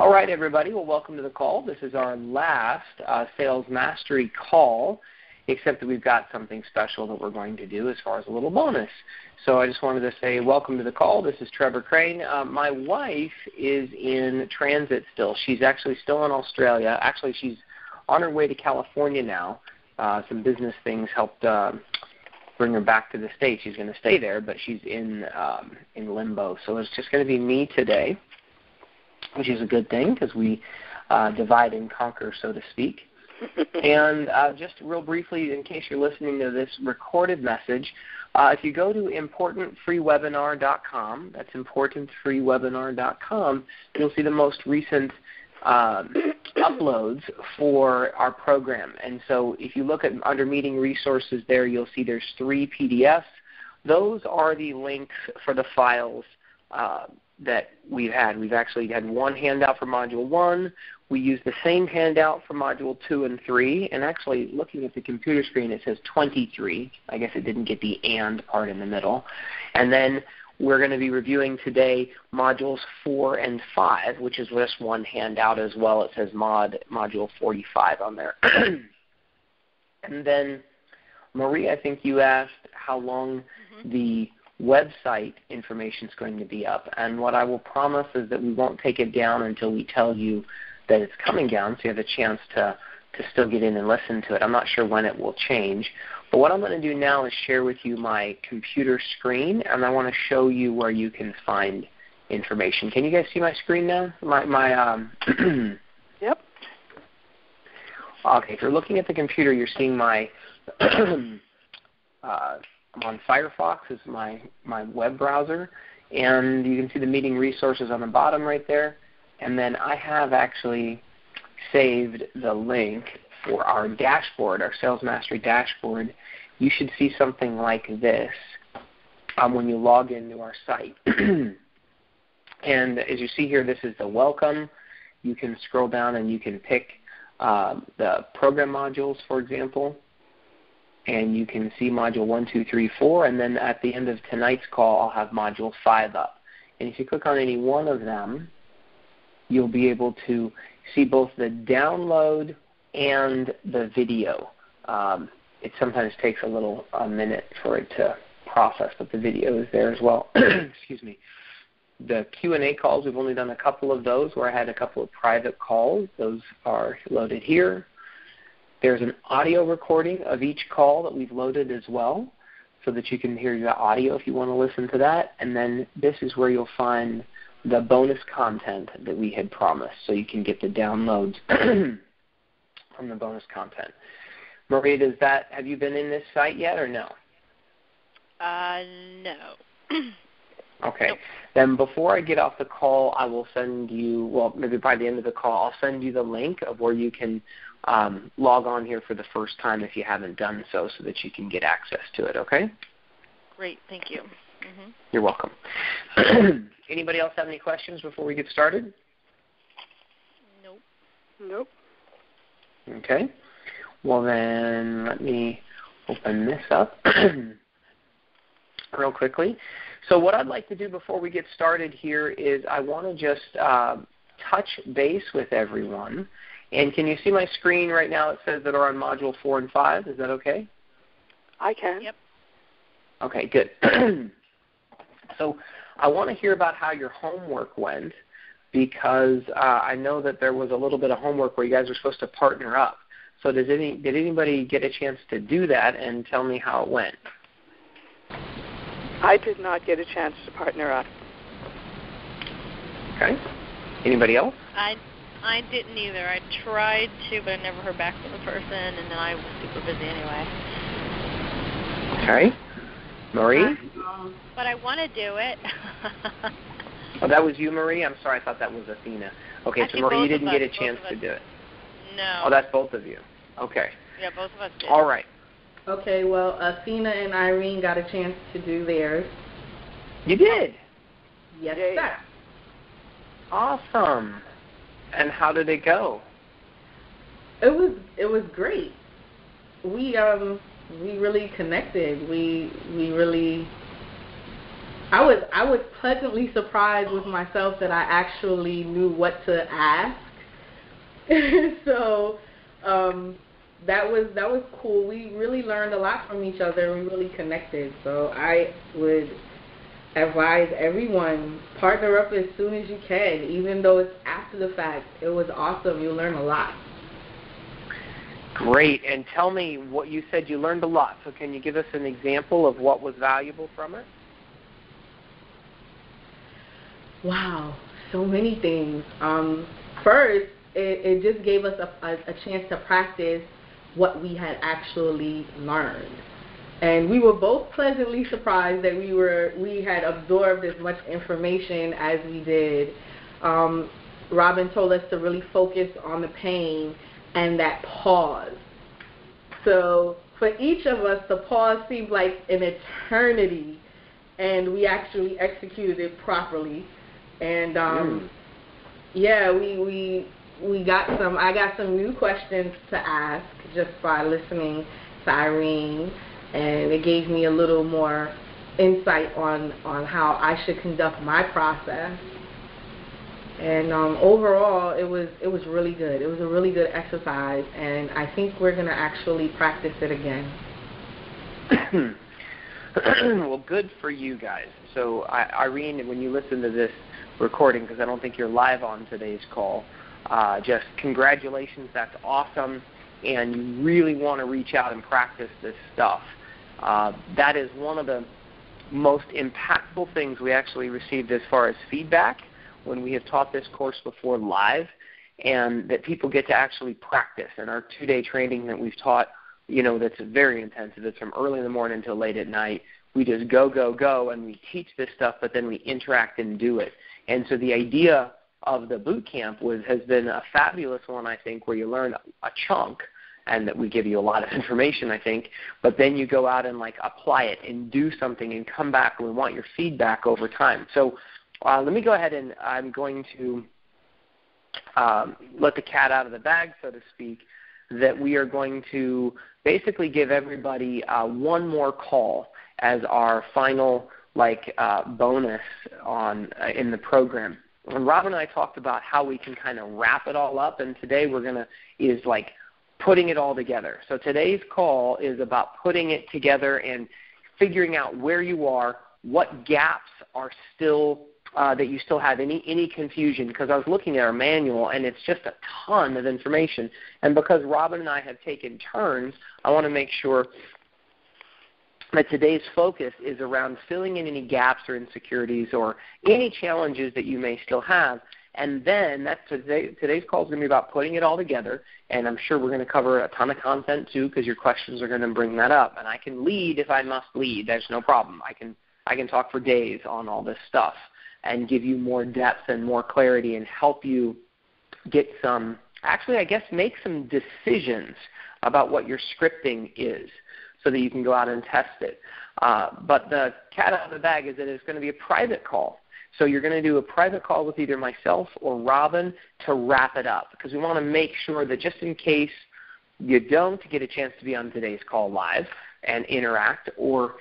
All right, everybody. Well, welcome to the call. This is our last Sales Mastery call, except that we've got something special that we're going to do as far as a little bonus. So I just wanted to say welcome to the call. This is Trevor Crane. My wife is in transit still. She's actually still in Australia. Actually, she's on her way to California now. Some business things helped bring her back to the States. She's going to stay there, but she's in limbo. So it's just going to be me today, which is a good thing because we divide and conquer, so to speak. And just real briefly, in case you're listening to this recorded message, if you go to importantfreewebinar.com, that's importantfreewebinar.com, you'll see the most recent uploads for our program. And so if you look at under meeting resources there, you'll see there's 3 PDFs. Those are the links for the files that we've had. We've actually had one handout for Module 1. We used the same handout for Module 2 and 3. And actually, looking at the computer screen, it says 23. I guess it didn't get the and part in the middle. And then we're going to be reviewing today Modules 4 and 5, which is just one handout as well. It says Module 45 on there. And then, Marie, I think you asked how long the website information is going to be up. And what I will promise is that we won't take it down until we tell you that it's coming down, so you have a chance to still get in and listen to it. I'm not sure when it will change. But what I'm going to do now is share with you my computer screen, and I want to show you where you can find information. Can you guys see my screen now? Yep. Okay, if you're looking at the computer, you're seeing my I'm on Firefox. This is my web browser. And you can see the meeting resources on the bottom right there. And then I have actually saved the link for our dashboard, our Sales Mastery dashboard. You should see something like this when you log into our site. And as you see here, this is the welcome. You can scroll down and you can pick the program modules, for example. And you can see Module 1, 2, 3, 4. And then at the end of tonight's call, I'll have Module 5 up. And if you click on any one of them, you'll be able to see both the download and the video. It sometimes takes a minute for it to process, but the video is there as well. Excuse me. The Q&A calls, we've only done a couple of those where I had a couple of private calls. Those are loaded here. There's an audio recording of each call that we've loaded as well so that you can hear the audio if you want to listen to that. And then this is where you'll find the bonus content that we had promised, so you can get the downloads from the bonus content. Maria, have you been in this site yet or no? No. Okay. Nope. Then before I get off the call, I will send you, well, maybe by the end of the call, I'll send you the link of where you can log on here for the first time if you haven't done so that you can get access to it, okay? Great. Thank you. You're welcome. Anybody else have any questions before we get started? Nope. Okay. Well, then let me open this up real quickly. So what I'd like to do before we get started here is I want to just touch base with everyone. And can you see my screen right now? It says that are on Module 4 and 5. Is that okay? I can. Yep. Okay, good. So I want to hear about how your homework went because I know that there was a little bit of homework where you guys were supposed to partner up. So did anybody get a chance to do that and tell me how it went? I did not get a chance to partner up. Okay. Anybody else? I didn't either. I tried to, but I never heard back from the person, and then I was super busy anyway. Okay. Marie? But I want to do it. Oh, that was you, Marie? I'm sorry, I thought that was Athena. Okay, Actually, so Marie, you didn't both of get a us, chance to do it. No. Oh, that's both of you. Okay. Yeah, both of us did. All right. Okay, well, Athena and Irene got a chance to do theirs. You did? Yes, Yay. sir. Awesome. And how did it go? It was great. We really connected. We really I was pleasantly surprised with myself that I actually knew what to ask. So that was cool. We really learned a lot from each other and really connected. So I would advise everyone, partner up as soon as you can, even though it's after the fact. It was awesome. You learn a lot. Great. And tell me what you said you learned a lot. So can you give us an example of what was valuable from it? Wow, so many things. First, it just gave us a chance to practice what we had actually learned. And we were both pleasantly surprised that we had absorbed as much information as we did. Robin told us to really focus on the pain and that pause. So for each of us, the pause seemed like an eternity, and we actually executed it properly. And yeah, I got some new questions to ask just by listening to Irene, and it gave me a little more insight on how I should conduct my process. And overall, it was really good. It was a really good exercise, and I think we're going to actually practice it again. Well, good for you guys. So, Irene, when you listen to this recording, because I don't think you're live on today's call, just congratulations. That's awesome, and you really want to reach out and practice this stuff. That is one of the most impactful things we actually received as far as feedback when we have taught this course before live, and that people get to actually practice. And our 2-day training that we've taught, that's very intensive. It's from early in the morning until late at night. We just go, and we teach this stuff, but then we interact and do it. And so the idea of the boot camp has been a fabulous one, I think, where you learn a chunk, and that we give you a lot of information, I think, but then you go out and apply it and do something and come back, and we want your feedback over time. So let me go ahead, and I'm going to let the cat out of the bag, so to speak, that we are going to basically give everybody one more call as our final bonus in the program. And Robin and I talked about how we can kind of wrap it all up, and today is putting it all together. So today's call is about putting it together and figuring out where you are, what gaps are still that you still have any confusion, because I was looking at our manual and it's just a ton of information. And because Robin and I have taken turns, I want to make sure that today's focus is around filling in any gaps or insecurities or any challenges that you may still have. And then today's call is going to be about putting it all together, and I'm sure we're going to cover a ton of content too, because your questions are going to bring that up. And I can lead if I must lead. There's no problem. I can talk for days on all this stuff and give you more depth and more clarity and help you get make some decisions about what your scripting is, so that you can go out and test it. But the cat out of the bag is that it's going to be a private call. So you're going to do a private call with either myself or Robin to wrap it up, because we want to make sure that just in case you don't get a chance to be on today's call live and interact, or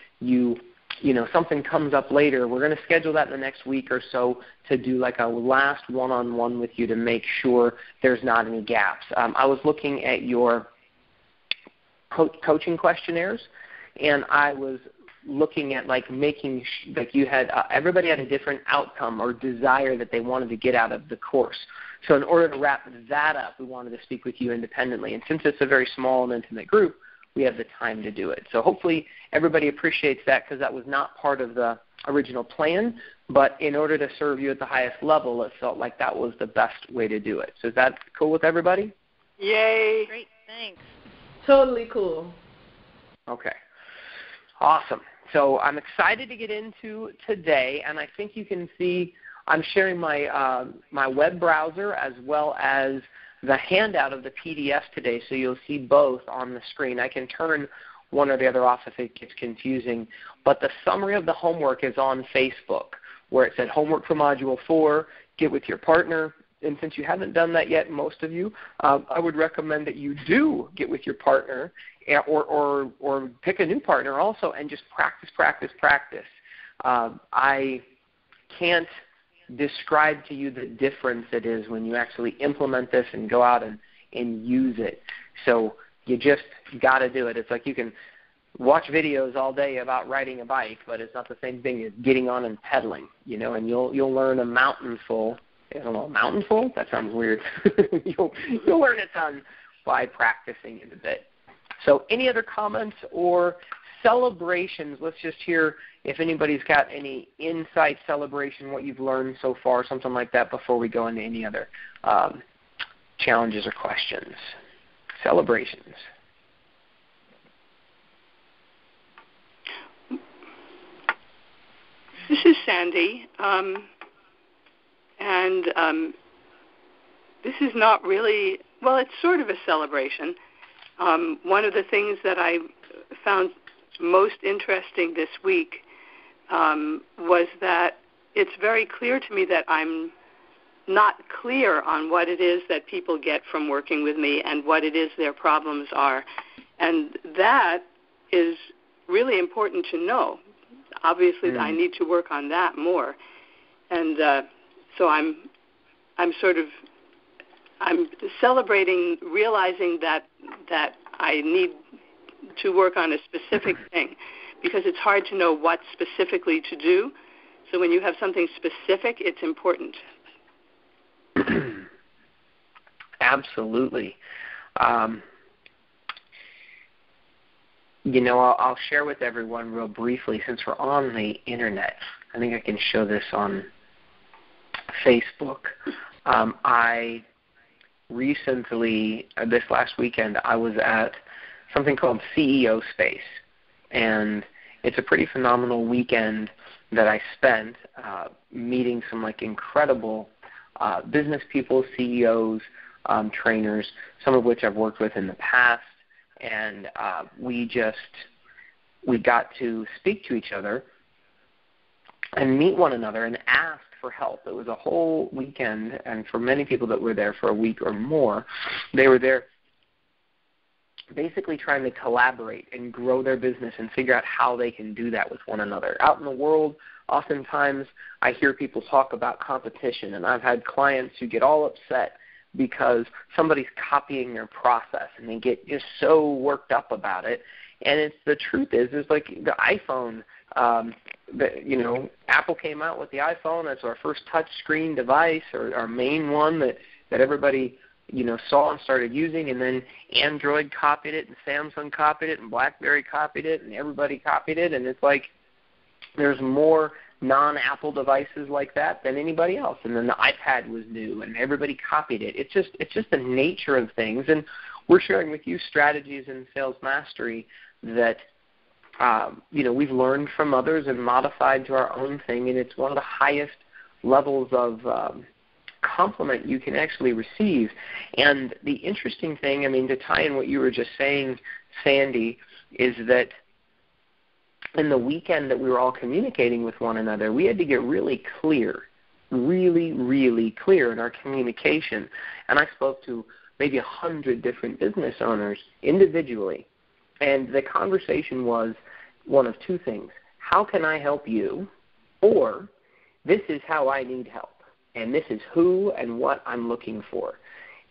something comes up later, we're going to schedule that in the next week or so to do a last one-on-one with you to make sure there's not any gaps. I was looking at your coaching questionnaires, and I was looking at making you had everybody had a different outcome or desire that they wanted to get out of the course. So in order to wrap that up, we wanted to speak with you independently. And since it's a very small and intimate group, we have the time to do it. So hopefully everybody appreciates that, because that was not part of the original plan, but in order to serve you at the highest level, it felt like that was the best way to do it. So is that cool with everybody? Yay. Great, thanks. Totally cool. Okay. Awesome. So I'm excited to get into today, and I think you can see I'm sharing my my web browser as well as the handout of the PDF today, so you'll see both on the screen. I can turn one or the other off if it gets confusing, but the summary of the homework is on Facebook, where it said homework for Module 4, get with your partner. And since you haven't done that yet, most of you, I would recommend that you do get with your partner or pick a new partner also and just practice. I can't describe to you the difference it is when you actually implement this and go out and use it. So you just got to do it. It's like you can watch videos all day about riding a bike, but it's not the same thing as getting on and pedaling, you know, and you'll learn a mountainful. I don't know, a mountainful? That sounds weird. You'll learn a ton by practicing it a bit. So any other comments or celebrations? Let's just hear if anybody's got any insight, celebration, what you've learned so far, something like that, before we go into any other challenges or questions. Celebrations. This is Sandy, this is not really, well, it's sort of a celebration. One of the things that I found most interesting this week was that it's very clear to me that I'm not clear on what it is that people get from working with me and what it is their problems are. And that is really important to know. Obviously, I need to work on that more. And so I'm celebrating, realizing that I need to work on a specific thing, because it's hard to know what specifically to do. So when you have something specific, it's important. Absolutely. You know, I'll share with everyone real briefly, since we're on the internet. I think I can show this on Facebook. I recently, this last weekend, I was at something called CEO Space, and it's a pretty phenomenal weekend that I spent meeting some like incredible business people, CEOs, trainers, some of which I've worked with in the past. And we got to speak to each other and meet one another and ask for help. It was a whole weekend, and for many people that were there for a week or more, they were there basically trying to collaborate and grow their business and figure out how they can do that with one another. Out in the world, oftentimes I hear people talk about competition, and I've had clients who get all upset because somebody's copying their process, and they get just so worked up about it. And it's the truth is like the iPhone. Apple came out with the iPhone. That's our first touch screen device, or our main one that everybody saw and started using. And then Android copied it, and Samsung copied it, and BlackBerry copied it, and everybody copied it. And it's like there's more non-Apple devices like that than anybody else. And then the iPad was new, and everybody copied it. It's just the nature of things. And we're sharing with you strategies in Sales Mastery that we've learned from others and modified to our own thing. And it's one of the highest levels of compliment you can actually receive. And the interesting thing, to tie in what you were just saying, Sandy, is that in the weekend that we were all communicating with one another, we had to get really clear, really, really clear in our communication. And I spoke to maybe 100 different business owners individually. And the conversation was one of two things. How can I help you? Or this is how I need help. And this is who and what I'm looking for.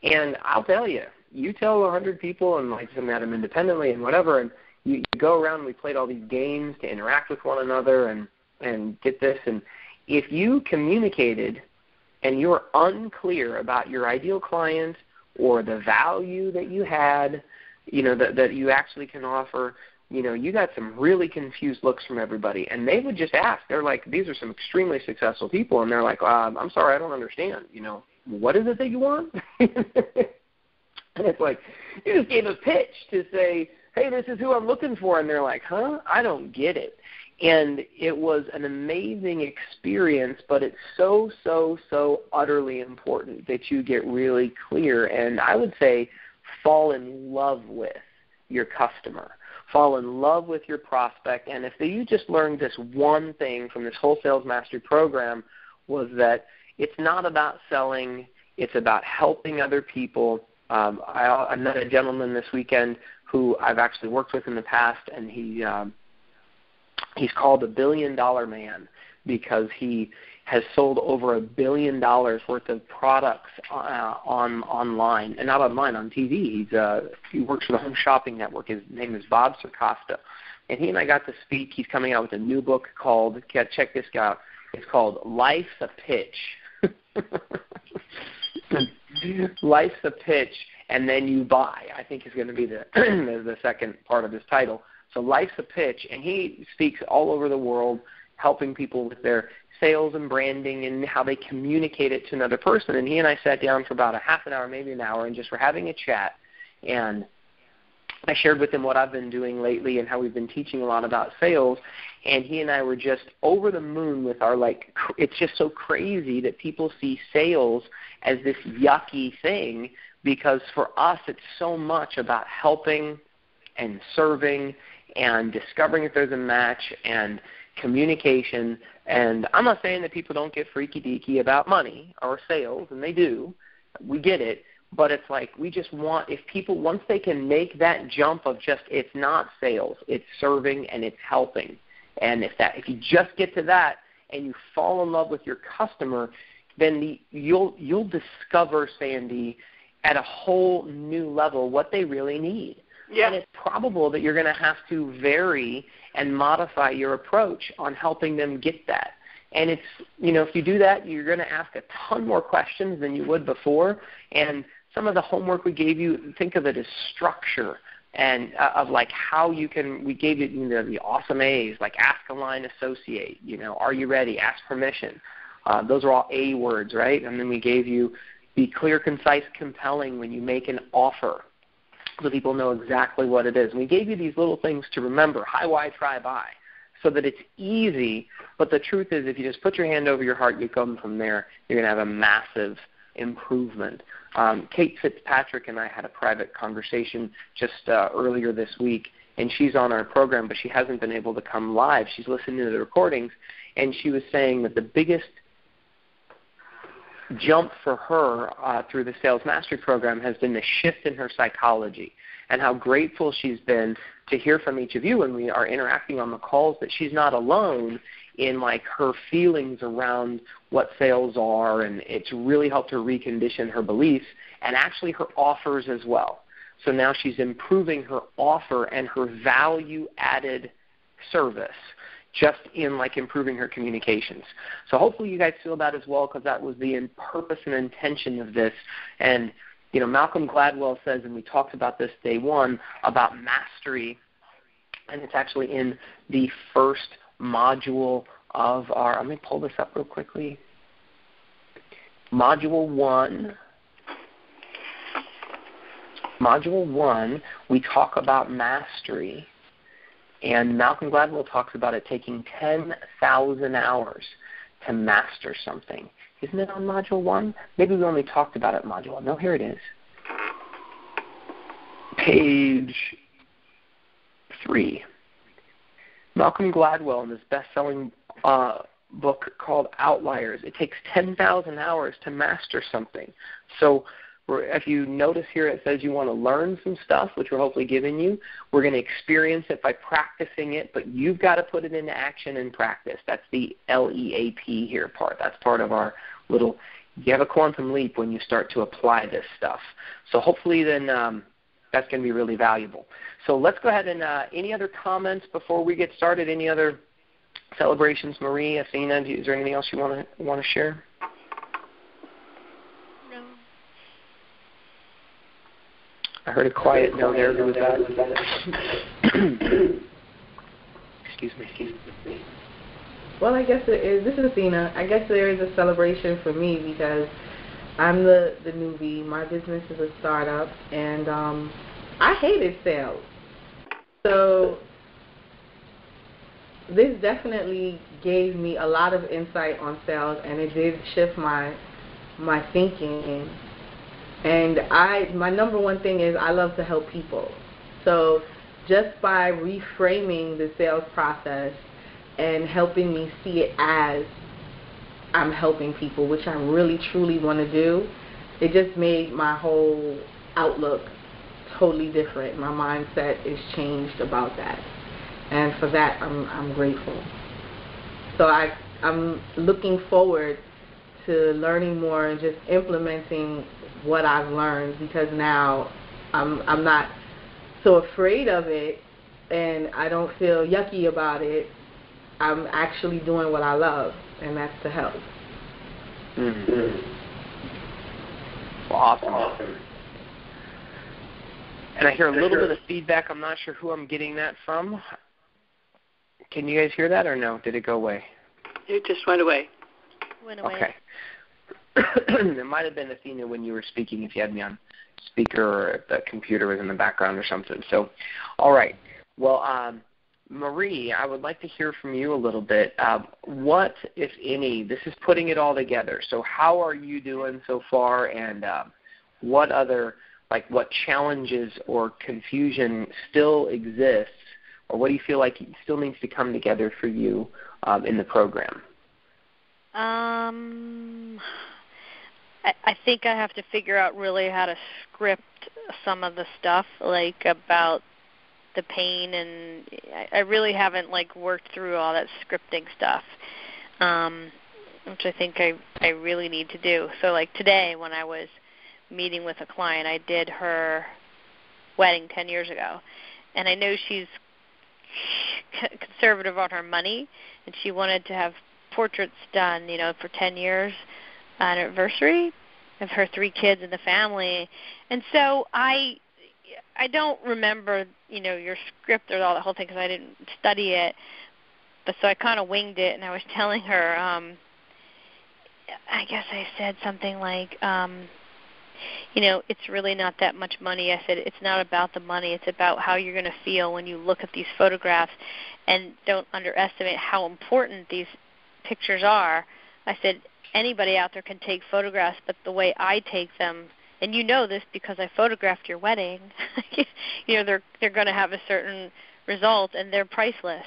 And I'll tell you, you tell 100 people, and like some at them independently and whatever, and you go around and we played all these games to interact with one another and get this. And if you communicated and you were unclear about your ideal client or the value that you had, that you actually can offer, you got some really confused looks from everybody. And they would just ask. They're like, these are some extremely successful people. And they're like, I'm sorry, I don't understand. What is it that you want? And it's like, you just gave a pitch to say, hey, this is who I'm looking for. And they're like, huh? I don't get it. And it was an amazing experience, but it's so, so, so utterly important that you get really clear. And I would say fall in love with your customer. Fall in love with your prospect. And if you just learned this one thing from this whole Sales Mastery program, was that it's not about selling, it's about helping other people. I met a gentleman this weekend who I've actually worked with in the past, and he he's called the $1 billion man because he has sold over $1 billion worth of products online, and not online, on TV. He works for the Home Shopping Network. His name is Bob Circosta. And he and I got to speak. He's coming out with a new book called, check this out, it's called Life's a Pitch. Life's a Pitch, and then you buy, I think is going to be the second part of his title. So Life's a Pitch, and he speaks all over the world, helping people with their sales and branding and how they communicate it to another person. And he and I sat down for about a half an hour, maybe an hour, and just were having a chat. And I shared with him what I've been doing lately and how we've been teaching a lot about sales. And he and I were just over the moon with our, it's just so crazy that people see sales as this yucky thing, because for us it's so much about helping and serving and discovering if there's a match and communication. And I'm not saying that people don't get freaky-deaky about money or sales, and they do. We get it. But it's like we just want, if people, once they can make that jump of just, it's not sales, it's serving and it's helping. And if you just get to that and you fall in love with your customer, then you'll discover, Sandy, at a whole new level what they really need. Yeah. And it's probable that you're going to have to vary and modify your approach on helping them get that. And it's, if you do that, you're going to ask a ton more questions than you would before. And some of the homework we gave you, think of it as structure and of how you can, we gave you the awesome A's, like ask a line associate, are you ready, ask permission. Those are all A words, right? And then we gave you be clear, concise, compelling when you make an offer, so people know exactly what it is. And we gave you these little things to remember, high, wide, try, buy, so that it's easy. But the truth is, if you just put your hand over your heart, you come from there, you're going to have a massive improvement. Kate Fitzpatrick and I had a private conversation just earlier this week, and she's on our program, but she hasn't been able to come live. She's listening to the recordings, and she was saying that the biggest jump for her through the Sales Mastery Program has been the shift in her psychology, and how grateful she's been to hear from each of you when we are interacting on the calls that she's not alone in her feelings around what sales are, and it's really helped her recondition her beliefs and actually her offers as well. So now she's improving her offer and her value-added service just in improving her communications. So hopefully you guys feel that as well, because that was the purpose and intention of this. And Malcolm Gladwell says, and we talked about this day one, about mastery, and it's actually in the first module of our, let me pull this up real quickly. Module 1. Module 1, we talk about mastery, and Malcolm Gladwell talks about it taking 10,000 hours to master something. Isn't it on Module 1? Maybe we only talked about it in Module 1. No, here it is. Page 3. Malcolm Gladwell in his best-selling book called Outliers, it takes 10,000 hours to master something. So if you notice here, it says you want to learn some stuff, which we're hopefully giving you. We're going to experience it by practicing it, but you've got to put it into action and practice. That's the LEAP here part. That's part of our little, you have a quantum leap when you start to apply this stuff. So hopefully then that's going to be really valuable. So let's go ahead and any other comments before we get started? Any other celebrations, Marie, Athena? Is there anything else you want to share? No. I heard a quiet no there. Who was that? Excuse me. Well, I guess it is. This is Athena. I guess there is a celebration for me because I'm the newbie. My business is a startup, and I hated sales. So this definitely gave me a lot of insight on sales, and it did shift my thinking. And my number one thing is I love to help people. So just by reframing the sales process and helping me see it as I'm helping people, which I really truly want to do, it just made my whole outlook totally different. My mindset is changed about that. And for that, I'm grateful. So I'm looking forward to learning more and just implementing what I've learned, because now I'm not so afraid of it and I don't feel yucky about it. I'm actually doing what I love, and that's to help. Mm-hmm. Well, awesome. And I hear a little bit of feedback. I'm not sure who I'm getting that from. Can you guys hear that or no? Did it go away? It just went away. Okay. It might have been Athena when you were speaking, if you had me on speaker or if the computer was in the background or something. So, all right. Well, Marie, I would like to hear from you a little bit. What, if any, this is putting it all together. So how are you doing so far, and what other, what challenges or confusion still exists, or what do you feel like still needs to come together for you in the program? I think I have to figure out really how to script some of the stuff, about the pain, and I really haven't worked through all that scripting stuff, which I think I really need to do. So today when I was meeting with a client, I did her wedding 10 years ago, and I know she's conservative on her money, and she wanted to have portraits done, for 10 years anniversary of her 3 kids and the family. And so I don't remember, your script or all the whole thing because I didn't study it. But so I kind of winged it, and I was telling her, I guess I said something like, it's really not that much money. I said, it's not about the money. It's about how you're going to feel when you look at these photographs, and don't underestimate how important these pictures are. I said, anybody out there can take photographs, but the way I take them, and you know this because I photographed your wedding, they're going to have a certain result, and they're priceless.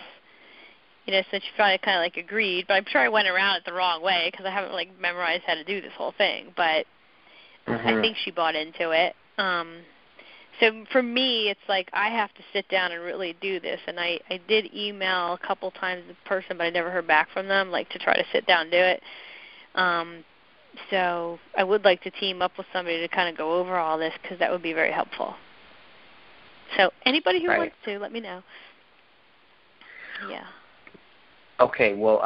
So she probably kind of agreed, but I'm sure I went around it the wrong way because I haven't memorized how to do this whole thing. But I think she bought into it. So for me, it's I have to sit down and really do this. And I did email a couple times the person, but I never heard back from them, to try to sit down and do it. So I would like to team up with somebody to kind of go over all this, because that would be very helpful. So anybody who wants to, let me know. Yeah. Okay, well,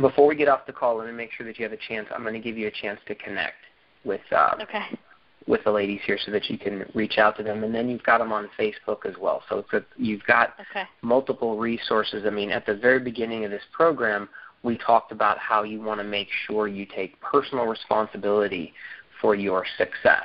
before we get off the call, let me make sure that you have a chance. I'm going to give you a chance to connect with with the ladies here so that you can reach out to them. And then you've got them on Facebook as well. So you've got multiple resources. I mean, at the very beginning of this program, we talked about how you want to make sure you take personal responsibility for your success.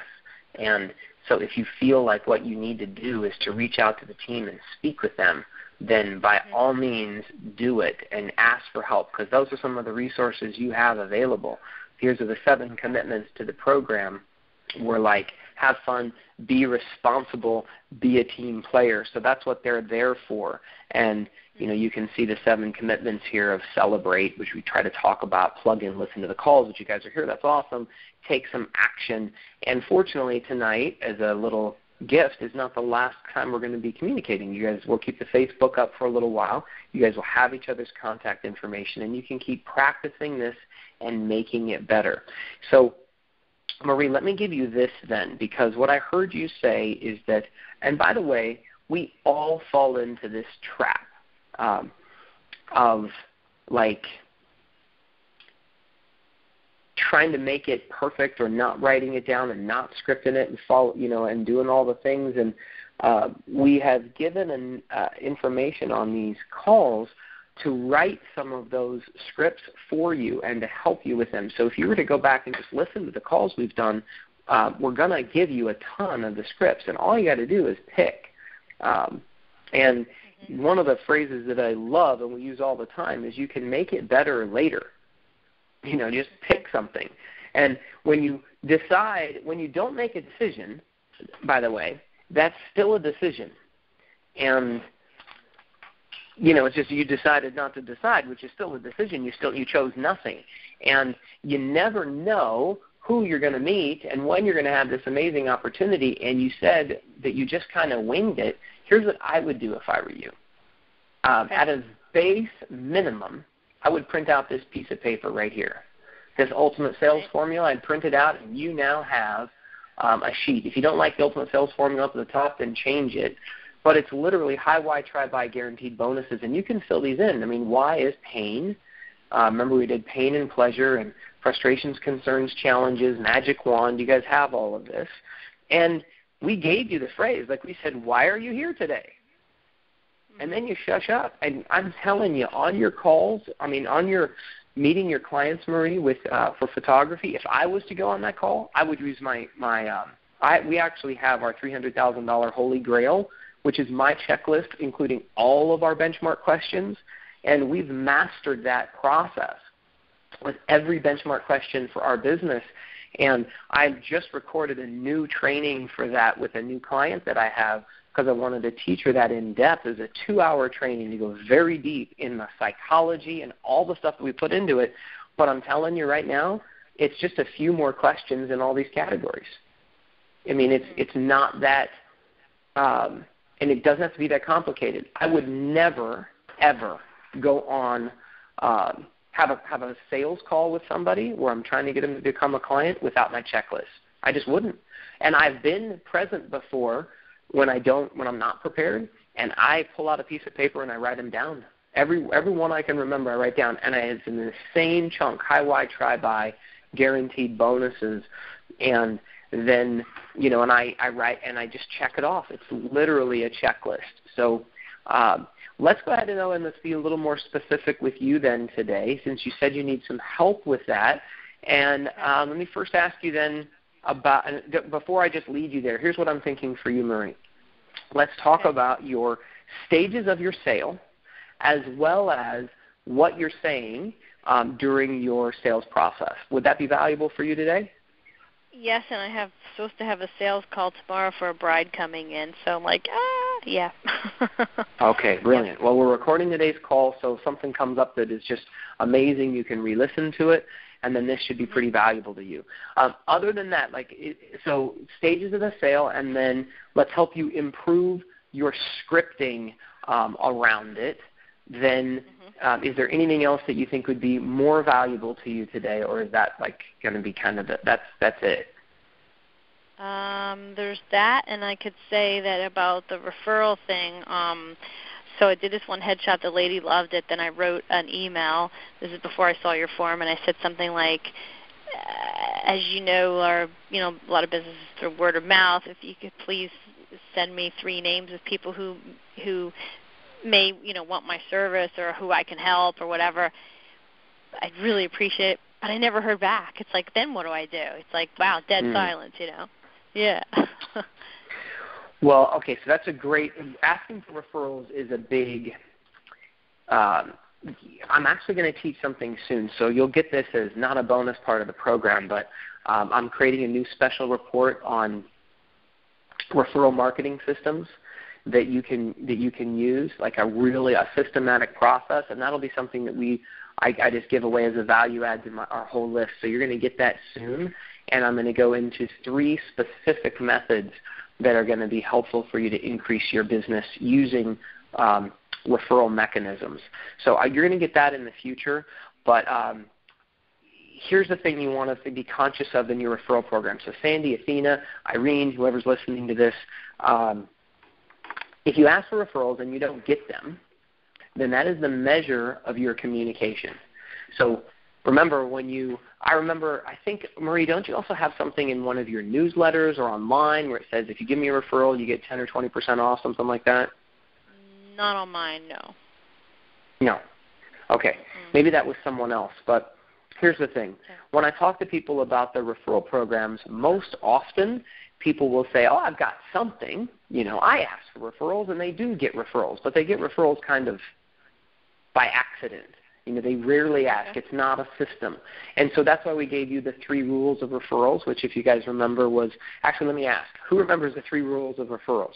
And so if you feel like what you need to do is to reach out to the team and speak with them, then by all means do it and ask for help, because those are some of the resources you have available. Here's the 7 commitments to the program. We're have fun, be responsible, be a team player. So that's what they're there for. And, you can see the 7 commitments here of celebrate, which we try to talk about, plug in, listen to the calls, which you guys are here. That's awesome. Take some action. And fortunately tonight, as a little gift, is not the last time we're going to be communicating. You guys will keep the Facebook up for a little while. You guys will have each other's contact information, and you can keep practicing this and making it better. So, Marie, let me give you this then, because what I heard you say is that, and by the way, we all fall into this trap of trying to make it perfect, or not writing it down and not scripting it and follow, and doing all the things. And we have given information on these calls to write some of those scripts for you and to help you with them. So if you were to go back and just listen to the calls we've done, we're going to give you a ton of the scripts, and all you got to do is pick. And one of the phrases that I love and we use all the time is, you can make it better later. Just pick something. And when you decide, when you don't make a decision, by the way, that's still a decision. And, it's just you decided not to decide, which is still a decision. You chose nothing. And you never know who you're going to meet and when you're going to have this amazing opportunity. And you said that you just kind of winged it. Here's what I would do if I were you. At a base minimum, I would print out this piece of paper right here. This Ultimate Sales Formula, I'd print it out, and you now have a sheet. If you don't like the Ultimate Sales Formula up at the top, then change it. But it's literally high, why, try, buy, guaranteed bonuses, and you can fill these in. I mean, why is pain? Remember we did pain and pleasure and frustrations, concerns, challenges, magic wand. You guys have all of this. And we gave you the phrase. Like we said, why are you here today? And then you shush up. And I'm telling you, on your calls, on your meeting your clients, Marie, for photography, if I was to go on that call, I would use we actually have our $300,000 Holy Grail, which is my checklist, including all of our benchmark questions. And we've mastered that process with every benchmark question for our business. And I've just recorded a new training for that with a new client that I have because I wanted to teach her that in depth. It's a 2-hour training to go very deep in the psychology and all the stuff that we put into it. But I'm telling you right now, it's just a few more questions in all these categories. I mean, it's not that, and it doesn't have to be that complicated. I would never, ever go on have a sales call with somebody where I'm trying to get them to become a client without my checklist. I just wouldn't. And I've been present before when I'm not prepared, and I pull out a piece of paper and I write them down. Every one I can remember I write down, and it's in the same chunk, high, why, try, buy, guaranteed bonuses, and then, and I write and I just check it off. It's literally a checklist. So let's go ahead and let's be a little more specific with you then today, since you said you need some help with that. And let me first ask you then about, before I just lead you there, here's what I'm thinking for you, Marie. Let's talk about your stages of your sale as well as what you're saying during your sales process. Would that be valuable for you today? Yes, and I'm supposed to have a sales call tomorrow for a bride coming in, so I'm like, yeah. Okay, brilliant. Well, we're recording today's call, so if something comes up that is just amazing, you can re-listen to it, and then this should be pretty valuable to you. Other than that, so stages of the sale, and then let's help you improve your scripting around it. Then is there anything else that you think would be more valuable to you today, or is that going to be kind of that's it? There's that, and I could say that about the referral thing. So I did this one headshot. The lady loved it. Then I wrote an email. This is before I saw your form, and I said something like, as you know, a lot of businesses through word of mouth. If you could please send me 3 names of people who may want my service or who I can help or whatever, I'd really appreciate it. But I never heard back. It's like, then what do I do? It's like, wow, dead silence, Yeah. Well, okay, so that's a great – asking for referrals is a big I'm actually going to teach something soon, so you'll get this as not a bonus part of the program, but I'm creating a new special report on referral marketing systems that you can use, like a systematic process, and that'll be something that I just give away as a value add to our whole list. So you're going to get that soon, and I'm going to go into 3 specific methods that are going to be helpful for you to increase your business using referral mechanisms. So you're going to get that in the future, but here's the thing you want to be conscious of in your referral program. So Sandy, Athena, Irene, whoever's listening to this, if you ask for referrals and you don't get them, then that is the measure of your communication. So remember I think, Marie, don't you also have something in one of your newsletters or online where it says if you give me a referral, you get 10 or 20% off, something like that? Not on mine, no. No. Okay. Maybe that was someone else, but here's the thing. Okay. When I talk to people about the referral programs, most often people will say, I've got something. I ask for referrals, and they do get referrals, but they get referrals kind of by accident. They rarely ask. Okay. It's not a system. And so that's why we gave you the 3 rules of referrals, which if you guys remember was – actually, let me ask. Who remembers the 3 rules of referrals?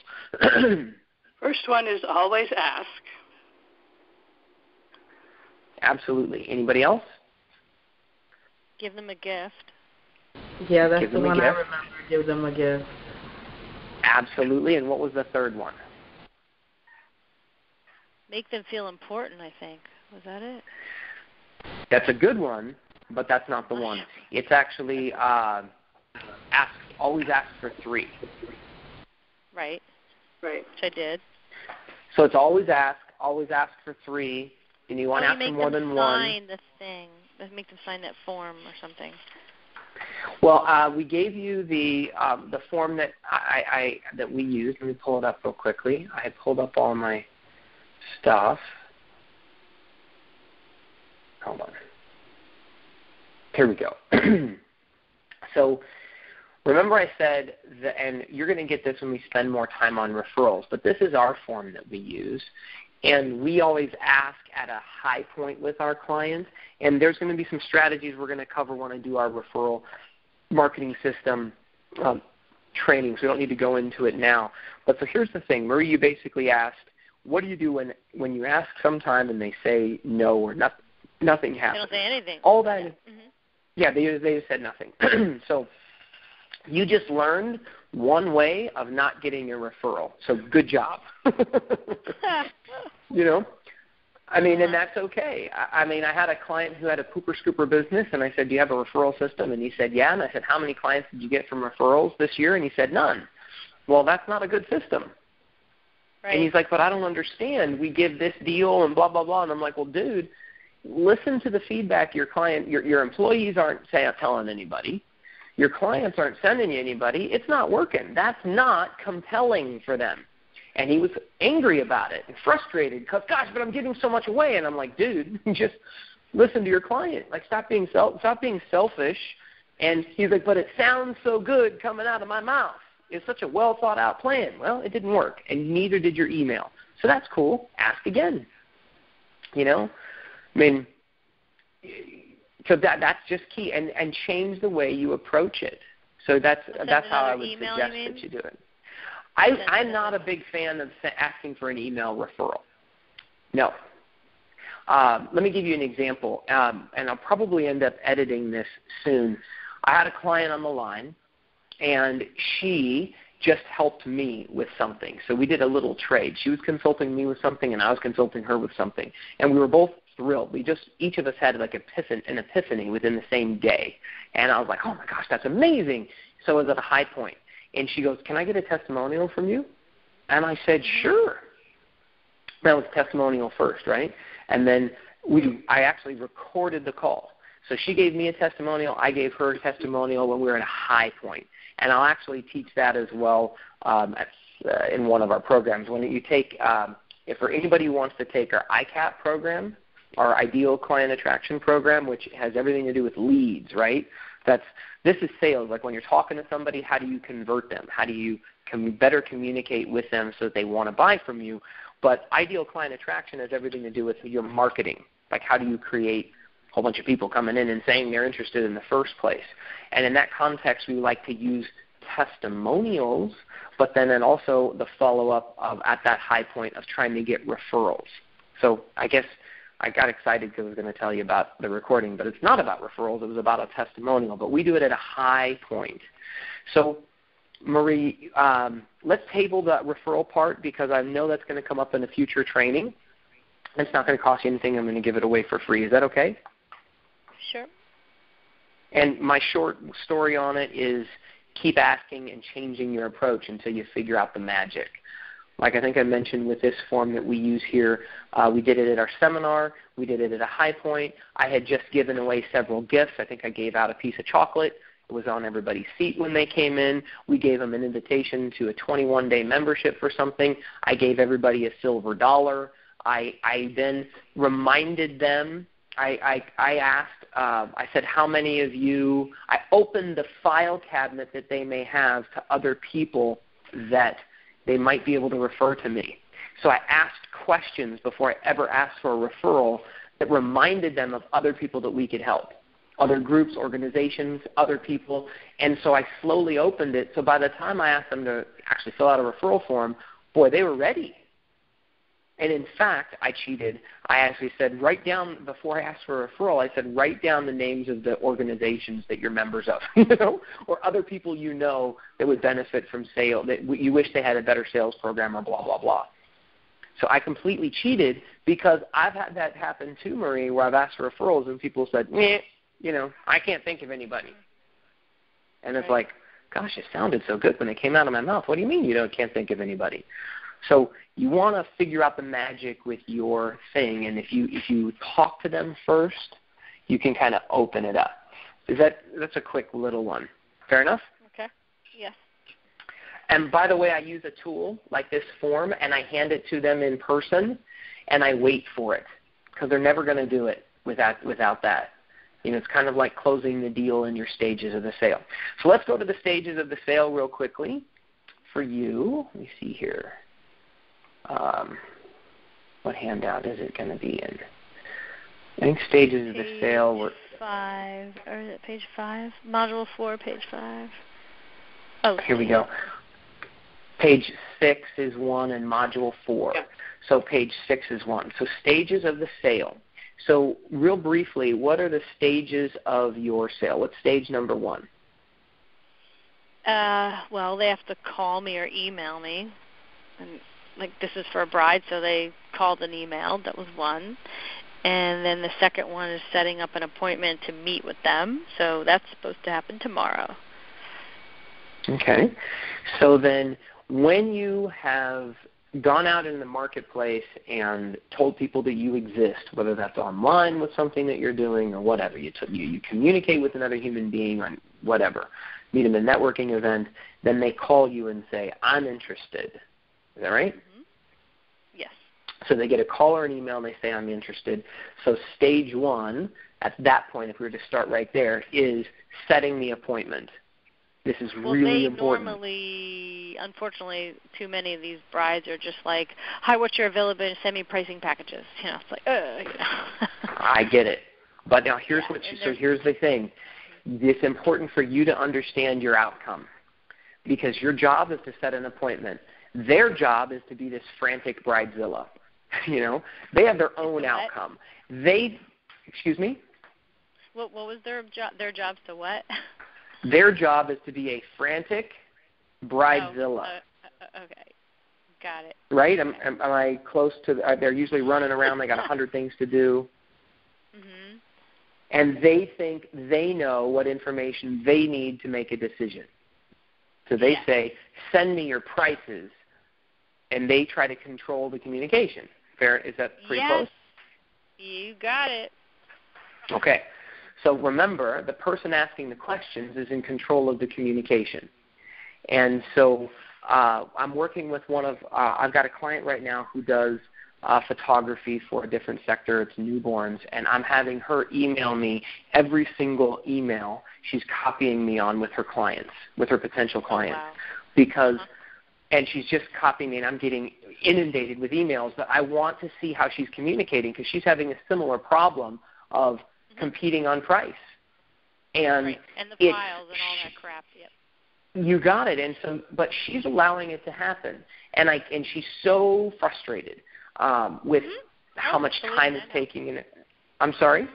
First one is always ask. Absolutely. Anybody else? Give them a gift. Yeah, that's the one I remember. Give them a gift. Absolutely. And what was the third one? Make them feel important, I think. Was that it? That's a good one, but that's not the one. It's actually always ask for 3. Right. Right. Which I did. So it's always ask for 3, and you want to ask for more than 1. Sign the thing. Make them sign that form or something. Well, we gave you the form that that we used. Let me pull it up real quickly. I had pulled up all my stuff. Hold on. Here we go. So remember I said that, and you're going to get this when we spend more time on referrals, but this is our form that we use. And we always ask at a high point with our clients. And there's going to be some strategies we're going to cover when I do our referral marketing system training, so we don't need to go into it now. But so here's the thing. Marie, you basically asked, what do you do when you ask sometime and they say no or nothing happens? They don't say anything. All that. Yeah, they just said nothing. So you just learned one way of not getting a referral. So good job. You know? I mean, and that's okay. I mean, I had a client who had a pooper scooper business, and I said, do you have a referral system? And he said, yeah. And I said, how many clients did you get from referrals this year? And he said, none. Well, that's not a good system. Right. And he's like, but I don't understand. We give this deal and blah, blah, blah. And I'm like, well, dude, listen to the feedback your client, your employees aren't telling anybody. Your clients aren't sending you anybody. It's not working. That's not compelling for them. And he was angry about it and frustrated because, gosh, but I'm giving so much away. And I'm like, dude, just listen to your client. Like, stop being selfish. And he's like, but it sounds so good coming out of my mouth. It's such a well-thought-out plan. Well, it didn't work, and neither did your email. So that's cool. Ask again. You know? I mean, so that's just key. And change the way you approach it. So that's how I would suggest that you do it. I'm not a big fan of asking for an email referral. No. Let me give you an example, and I'll probably end up editing this soon. I had a client on the line, and she just helped me with something. So we did a little trade. She was consulting me with something, and I was consulting her with something. And we were both thrilled. Each of us had like an epiphany within the same day. And I was like, oh, my gosh, that's amazing. So it was at a high point. And she goes, can I get a testimonial from you? And I said, sure. That was testimonial first, right? And then I actually recorded the call. So she gave me a testimonial. I gave her a testimonial when we were at a high point. And I'll actually teach that as well in one of our programs. When you take, if for anybody who wants to take our ICAP program, our Ideal Client Attraction program, which has everything to do with leads, right? This is sales. Like when you're talking to somebody, how do you convert them? How do you better communicate with them so that they want to buy from you? But Ideal Client Attraction has everything to do with your marketing. Like how do you create a whole bunch of people coming in and saying they're interested in the first place? And in that context, we like to use testimonials, but then also the follow-up at that high point of trying to get referrals. So I guess I got excited because I was going to tell you about the recording, but it's not about referrals. It was about a testimonial, but we do it at a high point. So, Marie, let's table the referral part because I know that's going to come up in a future training. It's not going to cost you anything. I'm going to give it away for free. Is that okay? Sure. And my short story on it is keep asking and changing your approach until you figure out the magic. Like I think I mentioned with this form that we use here, we did it at our seminar. We did it at a high point. I had just given away several gifts. I think I gave out a piece of chocolate. It was on everybody's seat when they came in. We gave them an invitation to a 21-day membership for something. I gave everybody a silver dollar. I then reminded them. I asked, I said, how many of you, I opened the file cabinet that they may have to other people that they might be able to refer to me. So I asked questions before I ever asked for a referral that reminded them of other people that we could help, other groups, organizations, other people. And so I slowly opened it. So by the time I asked them to actually fill out a referral form, boy, they were ready. And in fact, I cheated. I actually said, write down, before I asked for a referral, I said, write down the names of the organizations that you're members of, or other people you know that would benefit from sale, that you wish they had a better sales program or blah, blah, blah. So I completely cheated, Because I've had that happen too, Marie, where I've asked for referrals and people said, I can't think of anybody. And it's like, gosh, it sounded so good when it came out of my mouth. What do you mean you can't think of anybody? So you want to figure out the magic with your thing, and if you talk to them first, you can kind of open it up. That's a quick little one. Fair enough? Okay. Yes. And by the way, I use a tool like this form, and I hand it to them in person, and I wait for it because they're never going to do it without that. It's kind of like closing the deal in your stages of the sale. So let's go to the stages of the sale real quickly for you. Let me see here. What handout is it going to be in? I think stages of the sale were... 5, or is it page 5? Module 4, page 5. Oh, here we go. Page 6 is 1 and module 4. Yeah. So page 6 is 1. So stages of the sale. So real briefly, what are the stages of your sale? What's stage number 1? Well, they have to call me or email me. And this is for a bride, so they called and emailed. That was 1. And then the second one is setting up an appointment to meet with them. So that's supposed to happen tomorrow. Okay. So then when you have gone out in the marketplace and told people that you exist, whether that's online with something that you're doing or whatever, you communicate with another human being or whatever, meet them at a networking event, then they call you and say, I'm interested. Is that right? Mm-hmm. Yes. So they get a call or an email and they say, I'm interested. So stage 1, at that point, if we were to start right there, is setting the appointment. This is really important. Normally, unfortunately, too many of these brides are just like, hi, what's your availability? Send me pricing packages. It's like, I get it. But now here's here's the thing. It's important for you to understand your outcome because your job is to set an appointment. Their job is to be this frantic bridezilla. They have their own outcome. Excuse me? What was their jobs to what? Their job is to be a frantic bridezilla. Okay. Got it. Right? Am I close to they're usually running around. They got 100 things to do. Mm-hmm. And they think they know what information they need to make a decision. So they say, send me your prices, and they try to control the communication. Fair? Is that pretty close? You got it. Okay. So remember, the person asking the questions is in control of the communication. And so I'm working with I've got a client right now who does photography for a different sector. It's newborns. And I'm having her email me every single email she's copying me on with her clients, with her potential clients. Oh, wow. Because, and she's just copying me, and I'm getting inundated with emails, but I want to see how she's communicating because she's having a similar problem of competing on price. And and the files and all that crap. Yep. You got it. And so, but she's allowing it to happen, and she's so frustrated with how much time it's taking. And I'm sorry.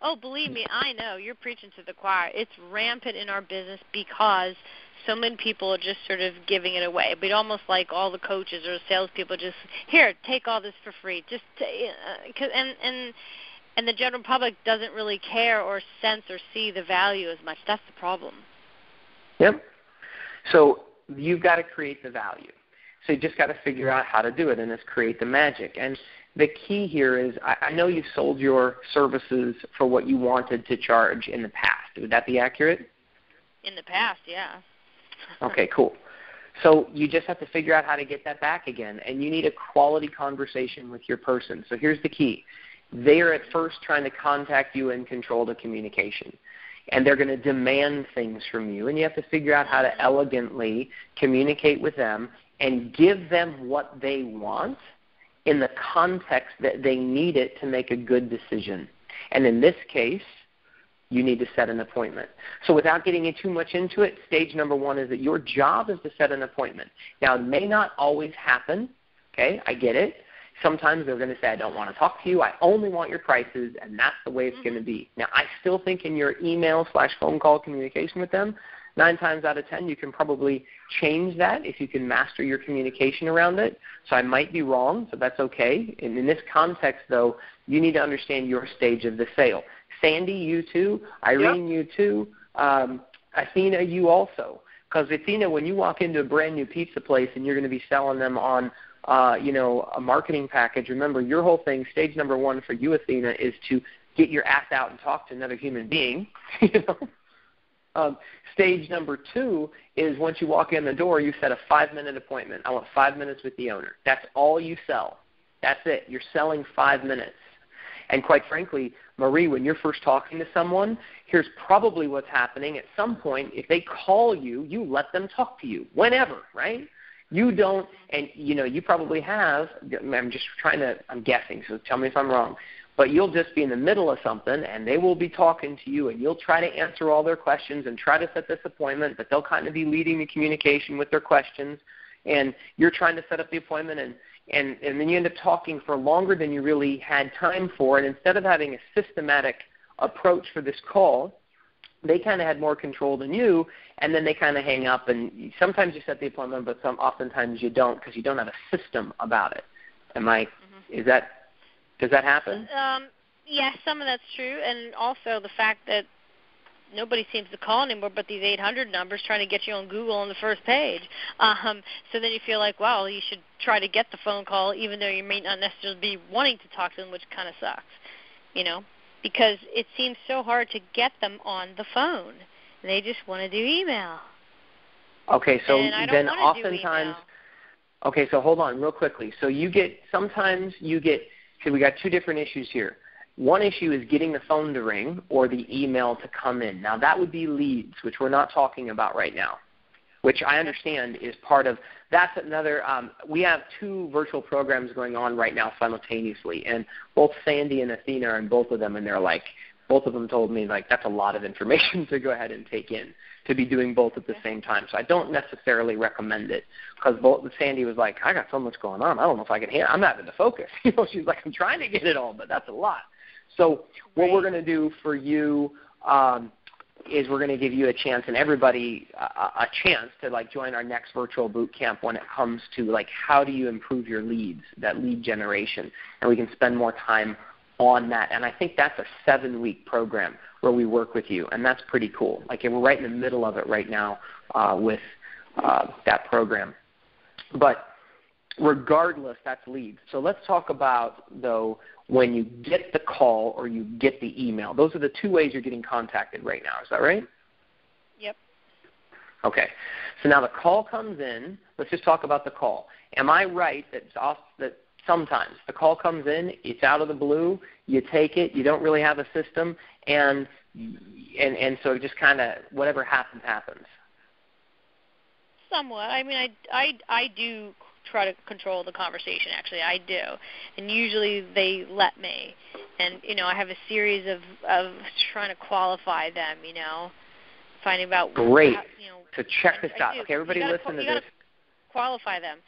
Oh, believe me, I know. You're preaching to the choir. It's rampant in our business because so many people are just sort of giving it away. But almost like all the coaches or salespeople just, here, take all this for free. Just and the general public doesn't really care or sense or see the value as much. That's the problem. Yep. So you've got to create the value. So you just got to figure out how to do it, and it's create the magic. And the key here is I know you've sold your services for what you wanted to charge in the past. Would that be accurate? In the past, yeah. Okay, cool. So you just have to figure out how to get that back again, and you need a quality conversation with your person. So here's the key. They are at first trying to contact you and control the communication, and they're going to demand things from you, and you have to figure out how to elegantly communicate with them and give them what they want in the context that they need it to make a good decision. And in this case, you need to set an appointment. So without getting too much into it, stage number 1 is that your job is to set an appointment. Now, it may not always happen. Okay, I get it. Sometimes they're going to say, I don't want to talk to you. I only want your prices, and that's the way it's going to be. Now, I still think in your email/phone call communication with them 9 times out of 10, you can probably change that if you can master your communication around it. So I might be wrong, so that's okay. And in this context, though, you need to understand your stage of the sale. Sandy, you too. Irene, you too. Athena, you also. Because Athena, when you walk into a brand new pizza place and you're going to be selling them on, a marketing package, remember your whole thing, stage number 1 for you, Athena, is to get your ass out and talk to another human being. Stage number 2 is once you walk in the door, you set a 5-minute appointment. I want 5 minutes with the owner. That's all you sell. That's it. You're selling 5 minutes. And quite frankly, Marie, when you're first talking to someone, here's probably what's happening. At some point, if they call you, you let them talk to you whenever, right? You don't, and you probably have, I'm guessing, so tell me if I'm wrong, but you'll just be in the middle of something and they will be talking to you and you'll try to answer all their questions and try to set this appointment, but they'll kind of be leading the communication with their questions, and you're trying to set up the appointment, and then you end up talking for longer than you really had time for, and instead of having a systematic approach for this call, they kind of had more control than you, and then they kind of hang up, and sometimes you set the appointment, but oftentimes you don't because you don't have a system about it. Does that happen? Yes, some of that's true, and also the fact that nobody seems to call anymore but these 800 numbers trying to get you on Google on the first page. So then you feel like, well, you should try to get the phone call even though you may not necessarily be wanting to talk to them, which kind of sucks, because it seems so hard to get them on the phone. They just want to do email. Okay, so then oftentimes, okay, so hold on real quickly. So sometimes you get, so we got 2 different issues here. One issue is getting the phone to ring or the email to come in. Now, that would be leads, which we're not talking about right now, which I understand is part of – that's another we have 2 virtual programs going on right now simultaneously, and both Sandy and Athena are in both of them, and they're like – both of them told me, like, that's a lot of information to go ahead and take in, to be doing both at the same time. So I don't necessarily recommend it because Sandy was like, I got so much going on. I don't know if I can handle – I'm having to focus. She's like, I'm trying to get it all, but that's a lot. So what we're going to do for you is we're going to give you a chance, and everybody a chance to like join our next virtual boot camp when it comes to like how do you improve your leads, that lead generation, and we can spend more time on that. And I think that's a 7-week program where we work with you, and that's pretty cool. Like we're right in the middle of it right now with that program. But regardless, that's leads. So let's talk about, though, when you get the call or you get the email. Those are the 2 ways you're getting contacted right now. Is that right? Yep. Okay. So now the call comes in. Let's just talk about the call. Am I right that sometimes the call comes in, it's out of the blue, you take it, you don't really have a system, and so it just kind of whatever happens, happens? Somewhat. I mean, I do try to control the conversation, actually. I do. And usually they let me. And, I have a series of trying to qualify them, finding out. Great. How, so check this out. Okay, everybody listen to this. Qualify them.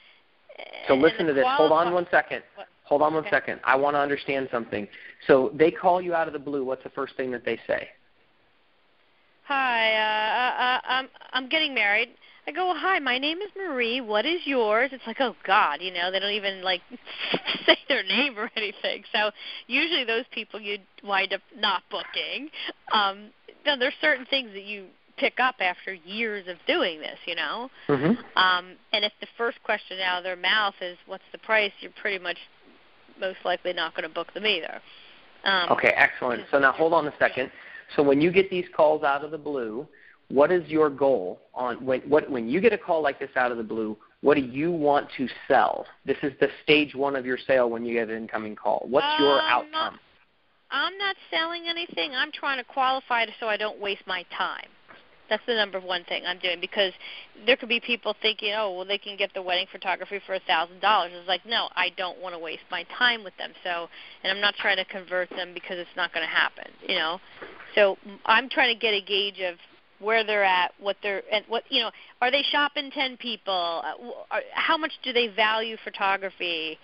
So listen to this. Hold on one second. Hold on one second. I want to understand something. So they call you out of the blue. What's the first thing that they say? Hi, I'm getting married. I go, well, hi, my name is Marie. What is yours? It's like, oh, God, they don't even, like, say their name or anything. So usually those people you wind up not booking. There's certain things that you pick up after years of doing this, Mm-hmm. And if the first question out of their mouth is, what's the price, you're pretty much most likely not going to book them either. Okay, excellent. So now hold on a second. So when you get these calls out of the blue, what is your goal on when you get a call like this out of the blue? What do you want to sell? This is the stage 1 of your sale when you get an incoming call. What's your outcome? I'm not selling anything. I'm trying to qualify so I don't waste my time. That's the number 1 thing I'm doing, because there could be people thinking, oh, well, they can get the wedding photography for $1,000. It's like, no, I don't want to waste my time with them. So, and I'm not trying to convert them because it's not going to happen, So I'm trying to get a gauge of where they're at, what are they shopping 10 people? How much do they value photography?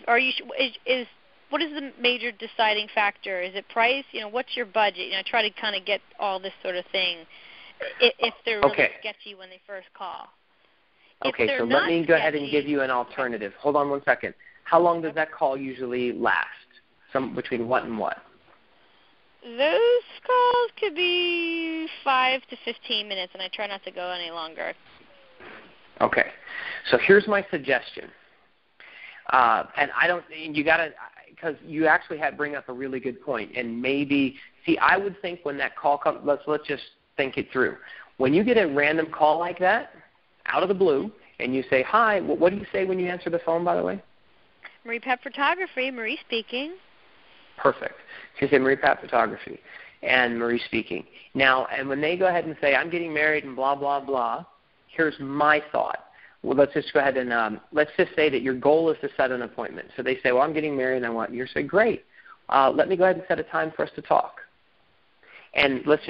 What is the major deciding factor? Is it price? What's your budget? I try to kind of get all this sort of thing if they're really Okay. sketchy when they first call. Okay, so let me go ahead and give you an alternative. Hold on one second. How long does that call usually last? Between what and what? Those calls could be 5 to 15 minutes, and I try not to go any longer. Okay, so here's my suggestion. And you got to, because you actually bring up a really good point. And maybe, I would think when that call comes, let's just think it through. When you get a random call like that, out of the blue, and you say, hi, what do you say when you answer the phone, by the way? Marie Pat Photography, Marie speaking. Perfect. So you say Marie Pat Photography and Marie speaking. Now, and when they go ahead and say, I'm getting married and blah, blah, blah, here's my thought. Well, let's just go ahead and let's just say that your goal is to set an appointment. So they say, well, I'm getting married and I want you to say, great. Let me go ahead and set a time for us to talk. And let's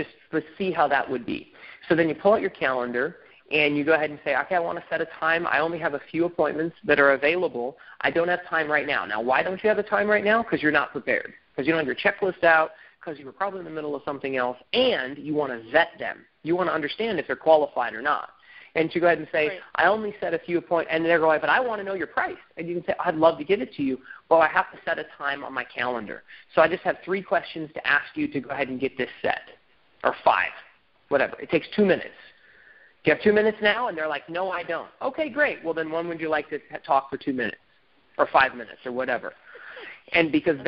see how that would be. So then you pull out your calendar and you go ahead and say, okay, I want to set a time. I only have a few appointments that are available. I don't have time right now. Now, why don't you have the time right now? Because you're not prepared. Because you don't have your checklist out, because you were probably in the middle of something else, and you want to vet them. You want to understand if they're qualified or not. And you go ahead and say, right. I only set a few appointments, and they're going, but I want to know your price. And you can say, I'd love to give it to you. Well, I have to set a time on my calendar. So I just have 3 questions to ask you to go ahead and get this set, or 5, whatever. It takes 2 minutes. Do you have 2 minutes now? And they're like, no, I don't. Okay, great. Well, then when would you like to talk for 2 minutes or 5 minutes or whatever? And because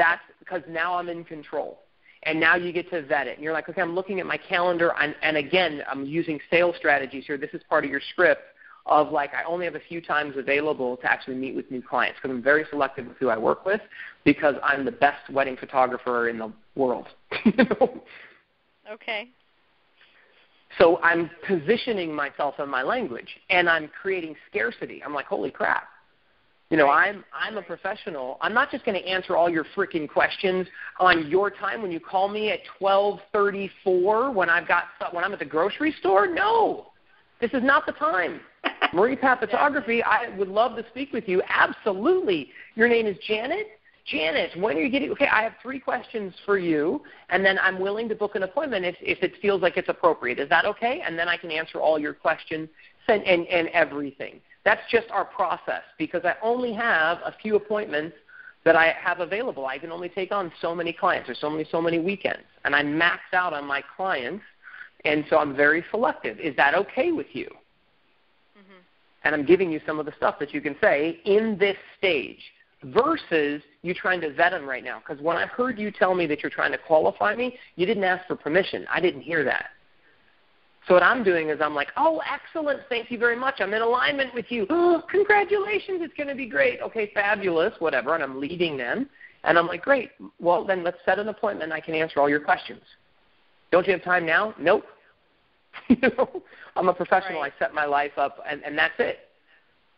now I'm in control. And now you get to vet it. And you're like, okay, I'm looking at my calendar. And again, I'm using sales strategies here. This is part of your script of like I only have a few times available to actually meet with new clients because I'm very selective with who I work with because I'm the best wedding photographer in the world. Okay. So I'm positioning myself in my language, and I'm creating scarcity. I'm like, holy crap. I'm a professional. I'm not just going to answer all your freaking questions on your time when you call me at 12:34 when I'm at the grocery store. No, this is not the time. Marie Pat Photography, I would love to speak with you. Absolutely. Your name is Janet? Janet, when are you getting – okay, I have 3 questions for you, and then I'm willing to book an appointment if it feels like it's appropriate. Is that okay? And then I can answer all your questions and everything. That's just our process because I only have a few appointments that I have available. I can only take on so many clients or so many weekends, and I max out on my clients, and so I'm very selective. Is that okay with you? Mm-hmm. And I'm giving you some of the stuff that you can say in this stage versus you trying to vet them right now. Because when I heard you tell me that you're trying to qualify me, you didn't ask for permission. I didn't hear that. So what I'm doing is I'm like, oh, excellent, thank you very much. I'm in alignment with you. Oh, congratulations, it's going to be great. Okay, fabulous, whatever, and I'm leading them. And I'm like, great, well, then let's set an appointment. I can answer all your questions. Don't you have time now? Nope. I'm a professional. Right. I set my life up, and that's it.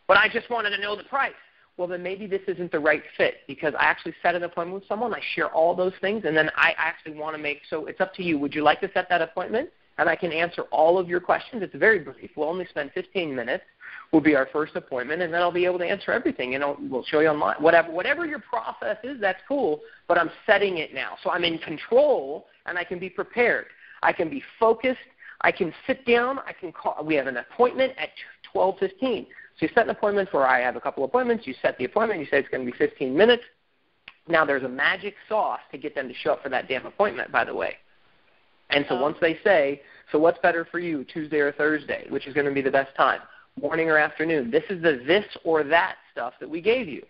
But I just wanted to know the price. Well, then maybe this isn't the right fit because I actually set an appointment with someone. I share all those things, and then I actually want to so it's up to you. Would you like to set that appointment? And I can answer all of your questions. It's very brief. We'll only spend 15 minutes. Will be our first appointment, and then I'll be able to answer everything. We'll show you online. Whatever your process is, that's cool, but I'm setting it now. So I'm in control, and I can be prepared. I can be focused. I can sit down. I can call. We have an appointment at 12:15. So you set an appointment for I have a couple appointments. You set the appointment. You say it's going to be 15 minutes. Now there's a magic sauce to get them to show up for that damn appointment, by the way. And so once they say, so what's better for you, Tuesday or Thursday, which is going to be the best time, morning or afternoon? This is the this or that stuff that we gave you.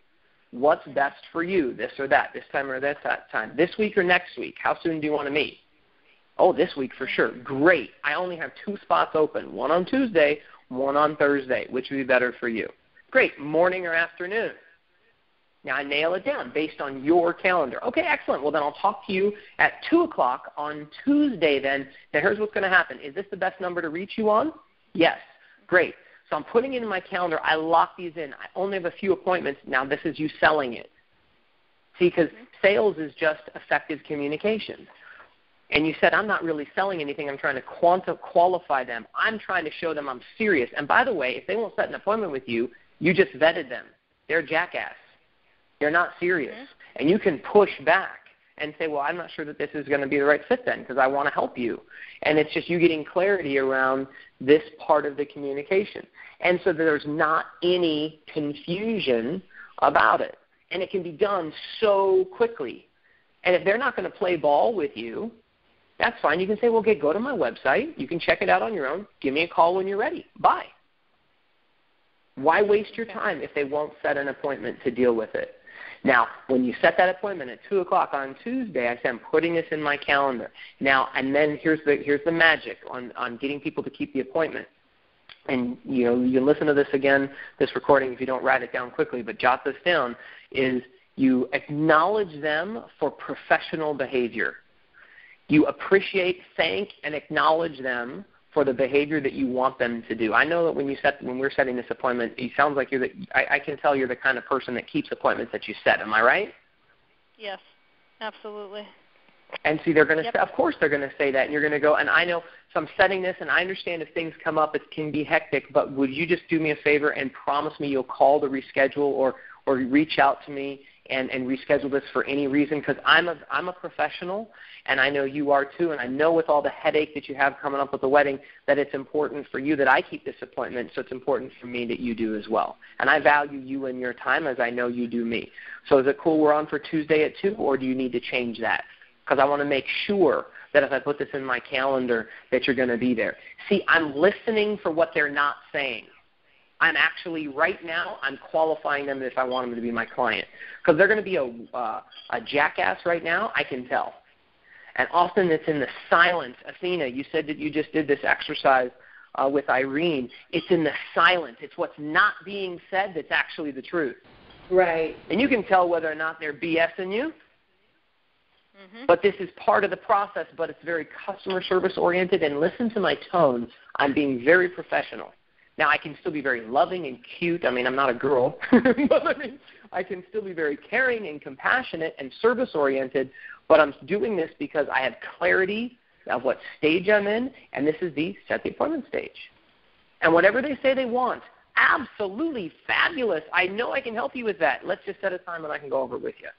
What's best for you, this or that, this time or that time, this week or next week? How soon do you want to meet? Oh, this week for sure. Great. I only have 2 spots open, one on Tuesday, one on Thursday. Which would be better for you? Great. Morning or afternoon? Now, I nail it down based on your calendar. Okay, excellent. Well, then I'll talk to you at 2 o'clock on Tuesday then. Now, here's what's going to happen. Is this the best number to reach you on? Yes. Great. So I'm putting it in my calendar. I lock these in. I only have a few appointments. Now, this is you selling it. See, because sales is just effective communication. And you said, I'm not really selling anything. I'm trying to qualify them. I'm trying to show them I'm serious. And by the way, if they won't set an appointment with you, you just vetted them. They're a jackass. They're not serious. Mm-hmm. And you can push back. and say, well, I'm not sure that this is going to be the right fit then because I want to help you. And it's just you getting clarity around this part of the communication. And so there's not any confusion about it. And it can be done so quickly. And if they're not going to play ball with you, that's fine. You can say, well, okay, go to my website. You can check it out on your own. Give me a call when you're ready. Bye. Why waste your time if they won't set an appointment to deal with it? Now, when you set that appointment at 2 o'clock on Tuesday, I say I'm putting this in my calendar. Now, and then here's the magic on getting people to keep the appointment. And, you know, you can listen to this again, this recording, if you don't write it down quickly, but jot this down, is you acknowledge them for professional behavior. You appreciate, thank, and acknowledge them for the behavior that you want them to do. I know that when we're setting this appointment, it sounds like I can tell you're the kind of person that keeps appointments that you set. Am I right? Yes, absolutely. And see, they're going to, of course, they're going to say that, and you're going to go. And I know, so I'm setting this, and I understand if things come up, it can be hectic. But would you just do me a favor and promise me you'll call to reschedule or reach out to me and reschedule this for any reason? Because I'm a professional, and I know you are too, and I know with all the headache that you have coming up with the wedding that it's important for you that I keep this appointment, so it's important for me that you do as well. And I value you and your time as I know you do me. So is it cool we're on for Tuesday at 2, or do you need to change that? Because I want to make sure that if I put this in my calendar that you're going to be there. See, I'm listening for what they're not saying. I'm actually, right now, I'm qualifying them if I want them to be my client. Because they're going to be a jackass right now, I can tell. And often it's in the silence. Athena, you said that you just did this exercise with Irene. It's in the silence. It's what's not being said that's actually the truth. Right. And you can tell whether or not they're BSing you. Mm-hmm. But this is part of the process, but it's very customer service oriented. And listen to my tone. I'm being very professional. Now, I can still be very loving and cute. I mean, I'm not a girl. But I mean, I can still be very caring and compassionate and service-oriented. But I'm doing this because I have clarity of what stage I'm in, and this is the set the appointment stage. And whatever they say they want, absolutely fabulous. I know I can help you with that. Let's just set a time and I can go over it with you.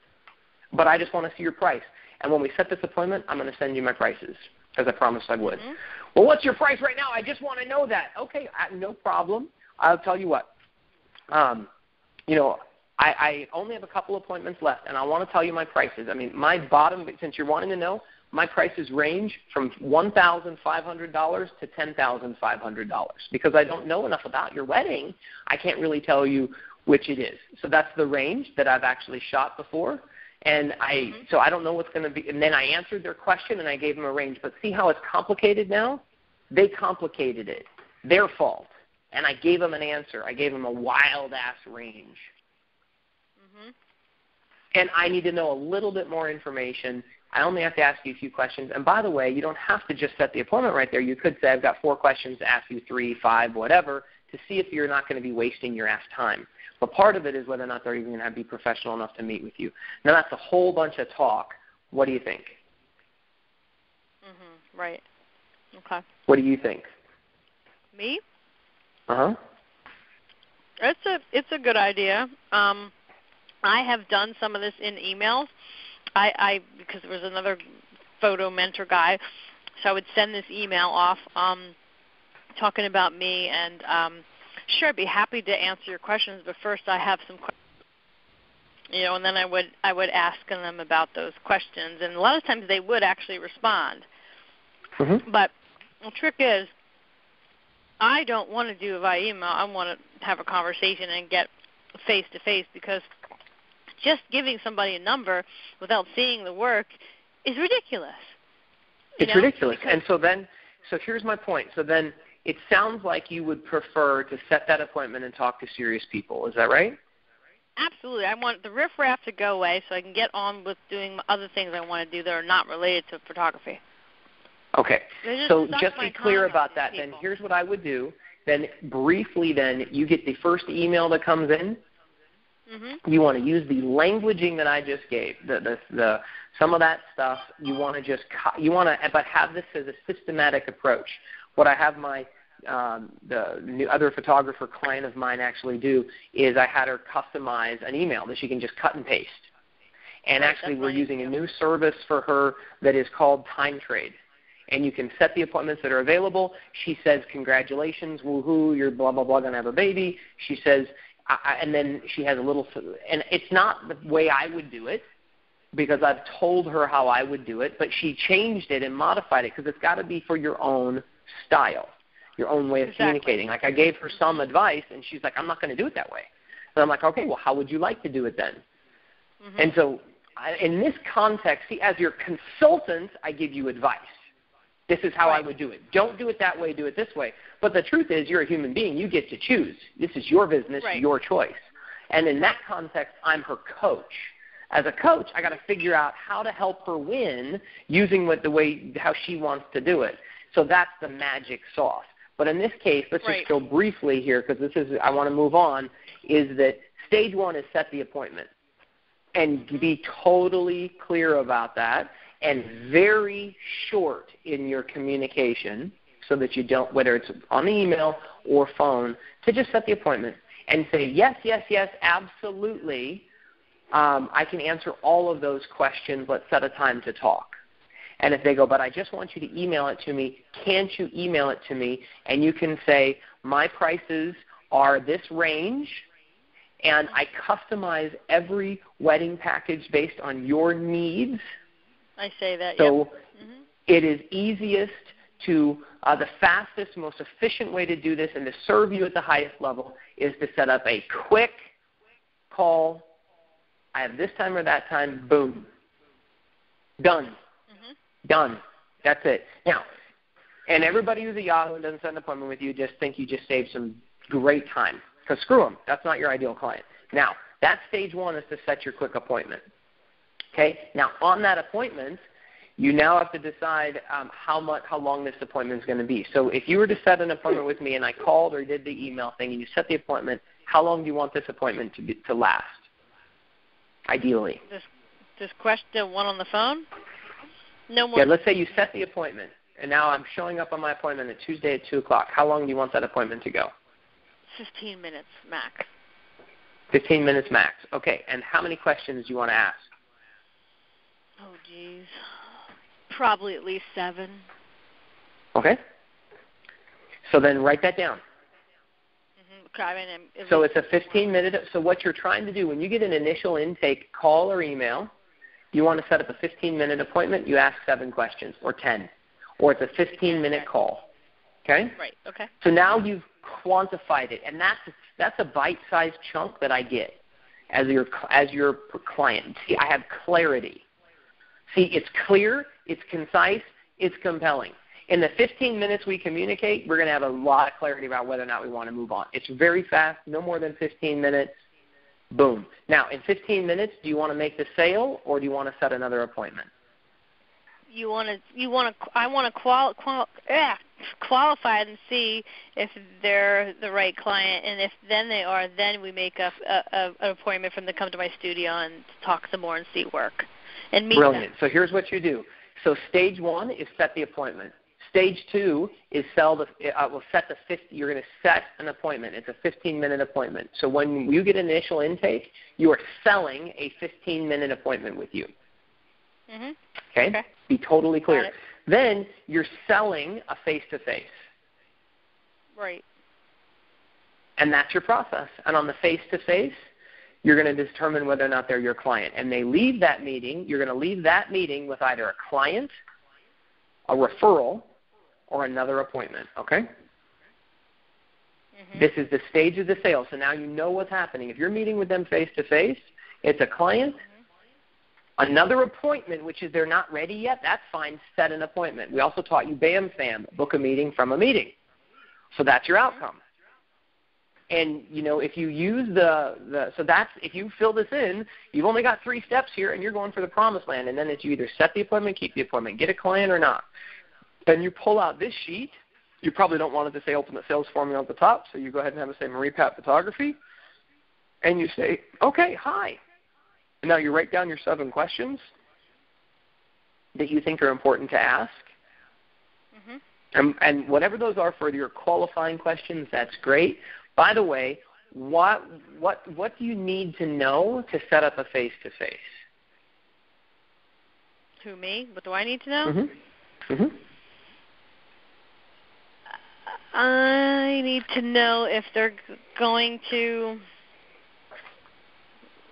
But I just want to see your price. And when we set this appointment, I'm going to send you my prices, as I promised I would. Mm-hmm. Well, what's your price right now? I just want to know that. Okay, no problem. I'll tell you what. You know, I only have a couple appointments left, and I want to tell you my prices. I mean, my bottom, since you're wanting to know, my prices range from $1,500 to $10,500 because I don't know enough about your wedding. I can't really tell you which it is. So that's the range that I've actually shot before. And so I don't know what's going to be. And then I answered their question, and I gave them a range. But see how it's complicated now? They complicated it. Their fault. And I gave them an answer. I gave them a wild-ass range. Mm-hmm. And I need to know a little bit more information. I only have to ask you a few questions. And by the way, you don't have to just set the appointment right there. You could say, I've got 4 questions to ask you, 3, 5, whatever, to see if you're not going to be wasting your ass time. But part of it is whether or not they're even going to be professional enough to meet with you. Now, that's a whole bunch of talk. What do you think? Mm-hmm. Right. Okay. What do you think? Me? Uh-huh. It's a good idea. I have done some of this in emails. I because there was another photo mentor guy, so I would send this email off talking about me and sure, I'd be happy to answer your questions, but first I have some questions. You know, and then I would ask them about those questions, and a lot of times they would actually respond. Mm-hmm. But the trick is, I don't want to do it via email. I want to have a conversation and get face-to-face because just giving somebody a number without seeing the work is ridiculous. It's ridiculous. And so here's my point. So then it sounds like you would prefer to set that appointment and talk to serious people. Is that right? Absolutely. I want the riffraff to go away so I can get on with doing other things I want to do that are not related to photography. Okay. So just be clear about that. Then here's what I would do. Then briefly then you get the first email that comes in. Mm-hmm. You want to use the languaging that I just gave. The some of that stuff you want to but have this as a systematic approach. What I have my the other photographer client of mine actually do is I had her customize an email that she can just cut and paste. And actually, we're using a new service for her that is called Time Trade. And you can set the appointments that are available. She says, congratulations, woohoo, you're blah, blah, blah, going to have a baby. She says, and then she has a little, and it's not the way I would do it because I've told her how I would do it, but she changed it and modified it because it's got to be for your own style, your own way of communicating. Like I gave her some advice, and she's like, I'm not going to do it that way. And I'm like, okay, well, how would you like to do it then? And so in this context, see, as your consultant, I give you advice. This is how I would do it. Don't do it that way, do it this way. But the truth is, you're a human being. You get to choose. This is your business, your choice. And in that context, I'm her coach. As a coach, I got to figure out how to help her win using how she wants to do it. So that's the magic sauce. But in this case, let's just go briefly here because I want to move on, is that stage one is set the appointment. And be totally clear about that and very short in your communication so that you don't, whether it's on the email or phone, to just set the appointment and say, yes, yes, yes, absolutely. I can answer all of those questions. Let's set a time to talk. And if they go, but I just want you to email it to me, can't you email it to me? And you can say, my prices are this range, and I customize every wedding package based on your needs. I say that, So it is easiest to, the fastest, most efficient way to do this and to serve you at the highest level is to set up a quick call. I have this time or that time, boom. Done. Done. That's it. Now, and everybody who's a Yahoo and doesn't set an appointment with you, just think you just saved some great time. Because screw them. That's not your ideal client. Now, that stage one is to set your quick appointment. Okay? Now, on that appointment, you now have to decide how long this appointment is going to be. So if you were to set an appointment with me and I called or did the email thing and you set the appointment, how long do you want this appointment to last, ideally? This question, one on the phone? No more. Yeah, let's say you set the appointment, and now I'm showing up on my appointment at Tuesday at 2 o'clock. How long do you want that appointment to go? 15 minutes max. 15 minutes max. Okay, and how many questions do you want to ask? Oh, geez. Probably at least 7. Okay. So then write that down. So it's a 15-minute. So what you're trying to do, when you get an initial intake call or email, you want to set up a 15-minute appointment, you ask 7 questions or 10. Or it's a 15-minute call. Okay? Right, okay. So now you've quantified it, and that's a bite-sized chunk that I get as your client. See, I have clarity. See, it's clear, it's concise, it's compelling. In the 15 minutes we communicate, we're going to have a lot of clarity about whether or not we want to move on. It's very fast, no more than 15 minutes. Boom. Now, in 15 minutes, do you want to make the sale or do you want to set another appointment? I want to qualify and see if they're the right client, and if then they are, then we make an appointment for them to come to my studio and talk some more and see work and meet Brilliant. them. So here's what you do. So stage 1 is set the appointment. Stage 2 is you're going to set an appointment. It's a 15-minute appointment. So when you get initial intake, you are selling a 15-minute appointment with you. Okay? Be totally clear. Then you're selling a face-to-face. Right. And that's your process. And on the face-to-face, you're going to determine whether or not they're your client. And you're going to leave that meeting with either a client, a referral, or another appointment, okay? This is the stage of the sale. So now you know what's happening. If you're meeting with them face-to-face, it's a client, another appointment, which is they're not ready yet, that's fine, set an appointment. We also taught you BAM-FAM, book a meeting from a meeting. So that's your outcome. And, if you use if you fill this in, you've only got 3 steps here and you're going for the promised land. And then it's you either set the appointment, keep the appointment, get a client or not. Then you pull out this sheet. You probably don't want it to say Ultimate Sales Formula at the top, so you go ahead and have it say Marie Pat Photography. And you say, okay, hi. And now you write down your 7 questions that you think are important to ask. And whatever those are for your qualifying questions, that's great. By the way, what do you need to know to set up a face-to-face? Who, me? What do I need to know? I need to know if they're going to.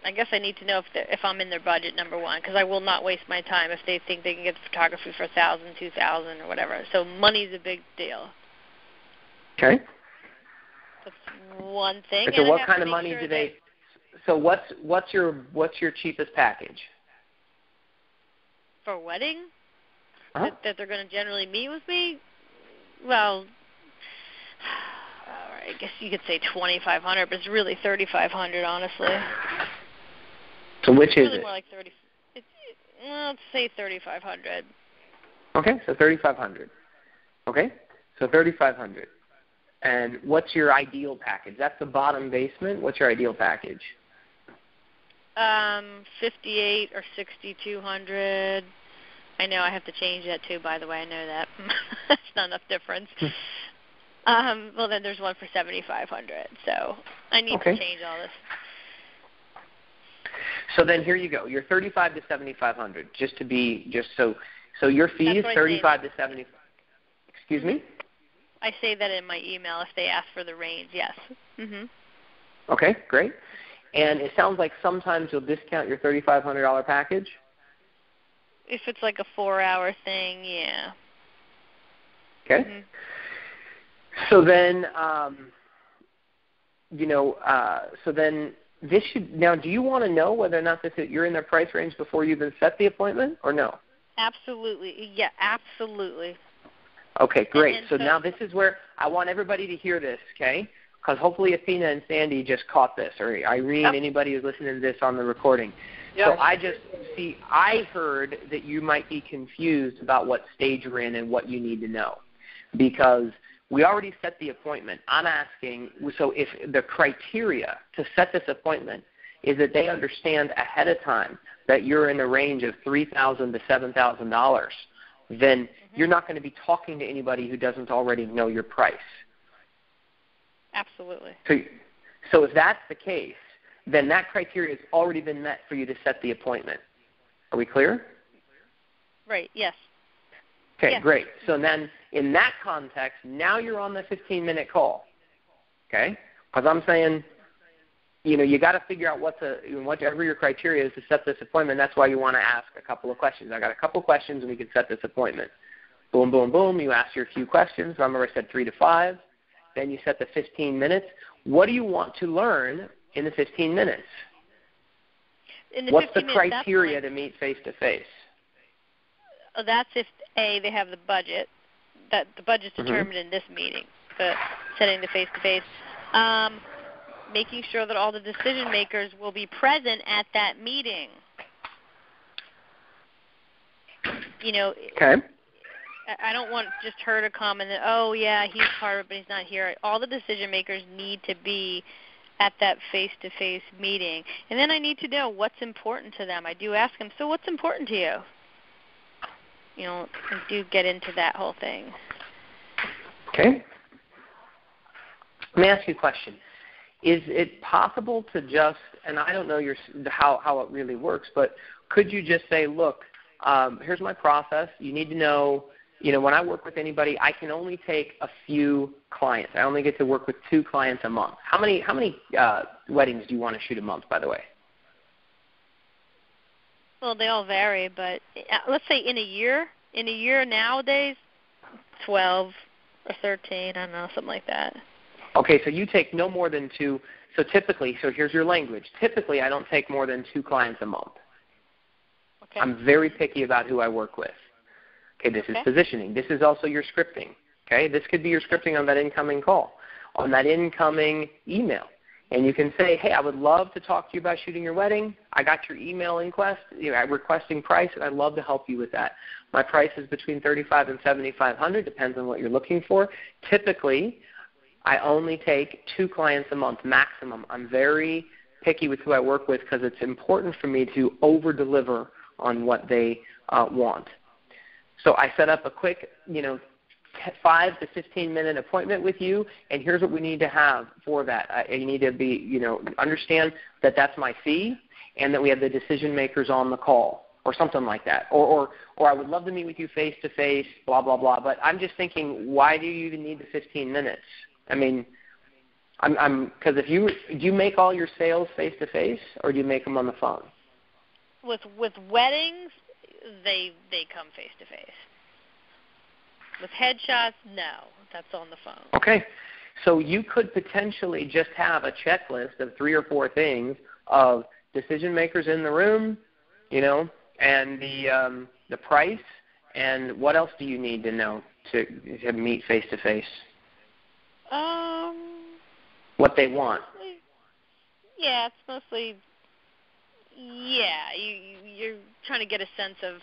I guess I need to know if I'm in their budget, number one, because I will not waste my time if they think they can get the photography for $1,000, $2,000, or whatever. So money's a big deal. Okay. That's one thing. So what kind of money do they? So what's your cheapest package? For a wedding? That they're going to generally meet with me? Well, I guess you could say $2,500, but it's really $3,500, honestly. So which it's really is it? More like 30. Let's say $3,500. Okay, so $3,500. Okay, so $3,500. And what's your ideal package? That's the bottom basement. What's your ideal package? 58 or 6,200. I know I have to change that too. By the way, I know that. That's not enough difference. Well, then there's one for 7,500. So I need to change all this. So then here you go. You're 35 to 7,500. So your fee is 35 to 70. Excuse me. I say that in my email if they ask for the range. Yes. Okay, great. And it sounds like sometimes you'll discount your $3,500 package. If it's like a 4-hour thing, yeah. Okay. So then, so then this should now. Do you want to know whether or not you're in their price range before you even set the appointment, or no? Absolutely. Yeah, absolutely. Okay, great. So now this is where I want everybody to hear this, okay? Because hopefully Athena and Sandy just caught this, or Irene, anybody who's listening to this on the recording. Yep. So I heard that you might be confused about what stage you're in and what you need to know. Because we already set the appointment. I'm asking, so if the criteria to set this appointment is that they understand ahead of time that you're in the range of $3,000 to $7,000, then you're not going to be talking to anybody who doesn't already know your price. Absolutely. So if that's the case, then that criteria has already been met for you to set the appointment. Are we clear? Right, yes. Okay, yes. Great. So then in that context, now you're on the 15-minute call, okay? Because I'm saying, you got to figure out whatever your criteria is to set this appointment. That's why you want to ask a couple of questions. I got a couple of questions, and we can set this appointment. Boom, boom, boom. You ask your few questions. Remember I said 3 to 5. Then you set the 15 minutes. What do you want to learn in the 15 minutes? What's the criteria to meet face-to-face? That's if, A, they have the budget. That the budget's determined in this meeting, but setting the face-to-face. Making sure that all the decision makers will be present at that meeting. Okay. I don't want just her to come and then, oh, yeah, he's part of it, but he's not here. All the decision makers need to be at that face-to-face meeting. And then I need to know what's important to them. I do ask them, so what's important to you? I do get into that whole thing. Okay. Let me ask you a question. Is it possible to just, and I don't know how it really works, but could you just say, look, here's my process. You need to know, when I work with anybody, I can only take a few clients. I only get to work with 2 clients a month. How many weddings do you want to shoot a month, by the way? Well, they all vary, but let's say in a year nowadays, 12 or 13, I don't know, something like that. Okay, so you take no more than 2. So here's your language. Typically, I don't take more than 2 clients a month. Okay. I'm very picky about who I work with. Okay, this is positioning. This is also your scripting. Okay, this could be your scripting on that incoming call, on that incoming email. And you can say, hey, I would love to talk to you about shooting your wedding. I got your email requesting price, and I'd love to help you with that. My price is between $3,500 and $7,500, depends on what you're looking for. Typically, I only take 2 clients a month maximum. I'm very picky with who I work with because it's important for me to over-deliver on what they want. So I set up a quick, 5 to 15-minute appointment with you, and here's what we need to have for that. You need to be, understand that that's my fee and that we have the decision makers on the call. or something like that. Or I would love to meet with you face-to-face, blah, blah, blah. But I'm just thinking, why do you even need the 15 minutes? I mean, because do you make all your sales face-to-face, or do you make them on the phone? With weddings, they come face-to-face. With headshots, no, that's on the phone. Okay. So you could potentially just have a checklist of 3 or 4 things of decision makers in the room, and the price, and what else do you need to know to meet face to face? What they want. Yeah, it's mostly. Yeah, you're trying to get a sense of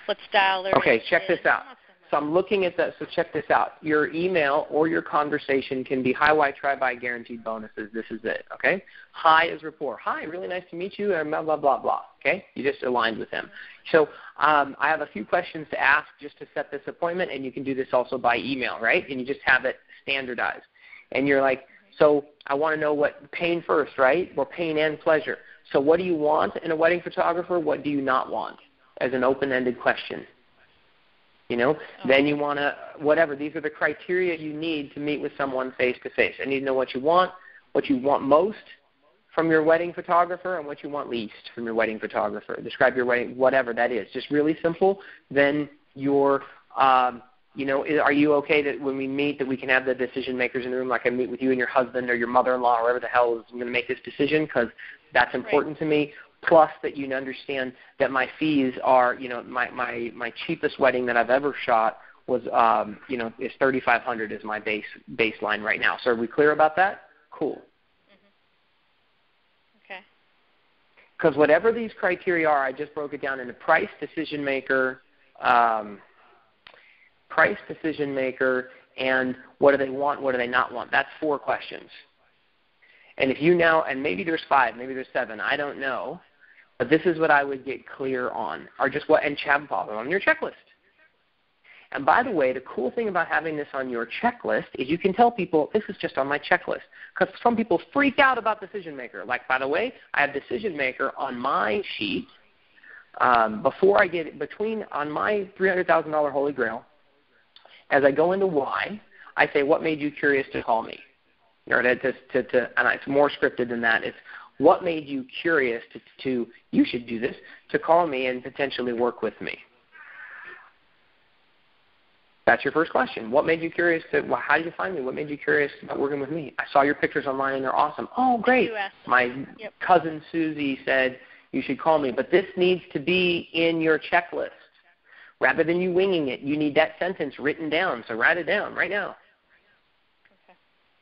what style they're in. Okay, check this out. So I'm looking at that. So check this out. Your email or your conversation can be, hi, why, try, buy, guaranteed bonuses. This is it, okay? Hi is rapport. Hi, really nice to meet you, and blah, blah, blah, blah, okay? You just aligned with them. So I have a few questions to ask just to set this appointment, and you can do this also by email, right? And you just have it standardized. And you're like, so I want to know what, pain first, right? Well, pain and pleasure. So what do you want in a wedding photographer? What do you not want? As an open-ended question. Then you want to, whatever, these are the criteria you need to meet with someone face-to-face. I need to know what you want most from your wedding photographer, and what you want least from your wedding photographer. Describe your wedding, whatever that is. Just really simple. Then are you okay that when we meet that we can have the decision makers in the room, like I meet with you and your husband or your mother-in-law or whoever the hell is going to make this decision, because that's important to me. Plus that you understand that my fees are, my cheapest wedding that I've ever shot was, is $3,500 is my baseline right now. So are we clear about that? Cool. Mm-hmm. Okay. Because whatever these criteria are, I just broke it down into price, decision maker, and what do they want, what do they not want. That's 4 questions. And if you now, and maybe there's 5, maybe there's 7, I don't know. But this is what I would get clear on, or just what, and have them on your checklist. And by the way, the cool thing about having this on your checklist is you can tell people, this is just on my checklist. Because some people freak out about decision maker. Like, by the way, I have decision maker on my sheet before I get it, on my $300,000 Holy Grail. As I go into why, I say, what made you curious to call me? And it's more scripted than that. It's, what made you curious to you should do this, to call me and potentially work with me? That's your first question. What made you curious how did you find me? What made you curious about working with me? I saw your pictures online and they're awesome. Oh, great. My cousin Susie said you should call me. But this needs to be in your checklist. Rather than you winging it, you need that sentence written down. So write it down right now.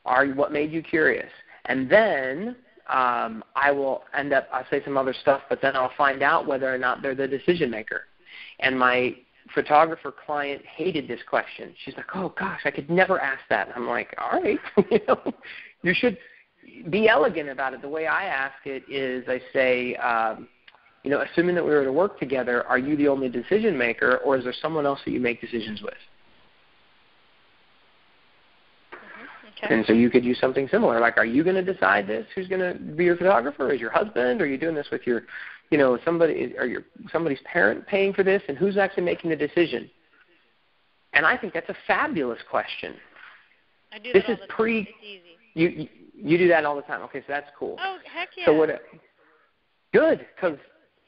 Okay. What made you curious? And then I'll say some other stuff, but then I'll find out whether or not they're the decision maker. And my photographer client hated this question. She's like, oh gosh, I could never ask that. I'm like, all right, you should be elegant about it. The way I ask it is I say, assuming that we were to work together, are you the only decision maker, or is there someone else that you make decisions with? Okay. And so you could use something similar, like, are you going to decide this? Who's going to be your photographer? Is your husband? Are you doing this with your, somebody's parent paying for this? And who's actually making the decision? And I think that's a fabulous question. I do that all the time. It's easy. You do that all the time. Okay, so that's cool. Oh, heck yeah. So good, because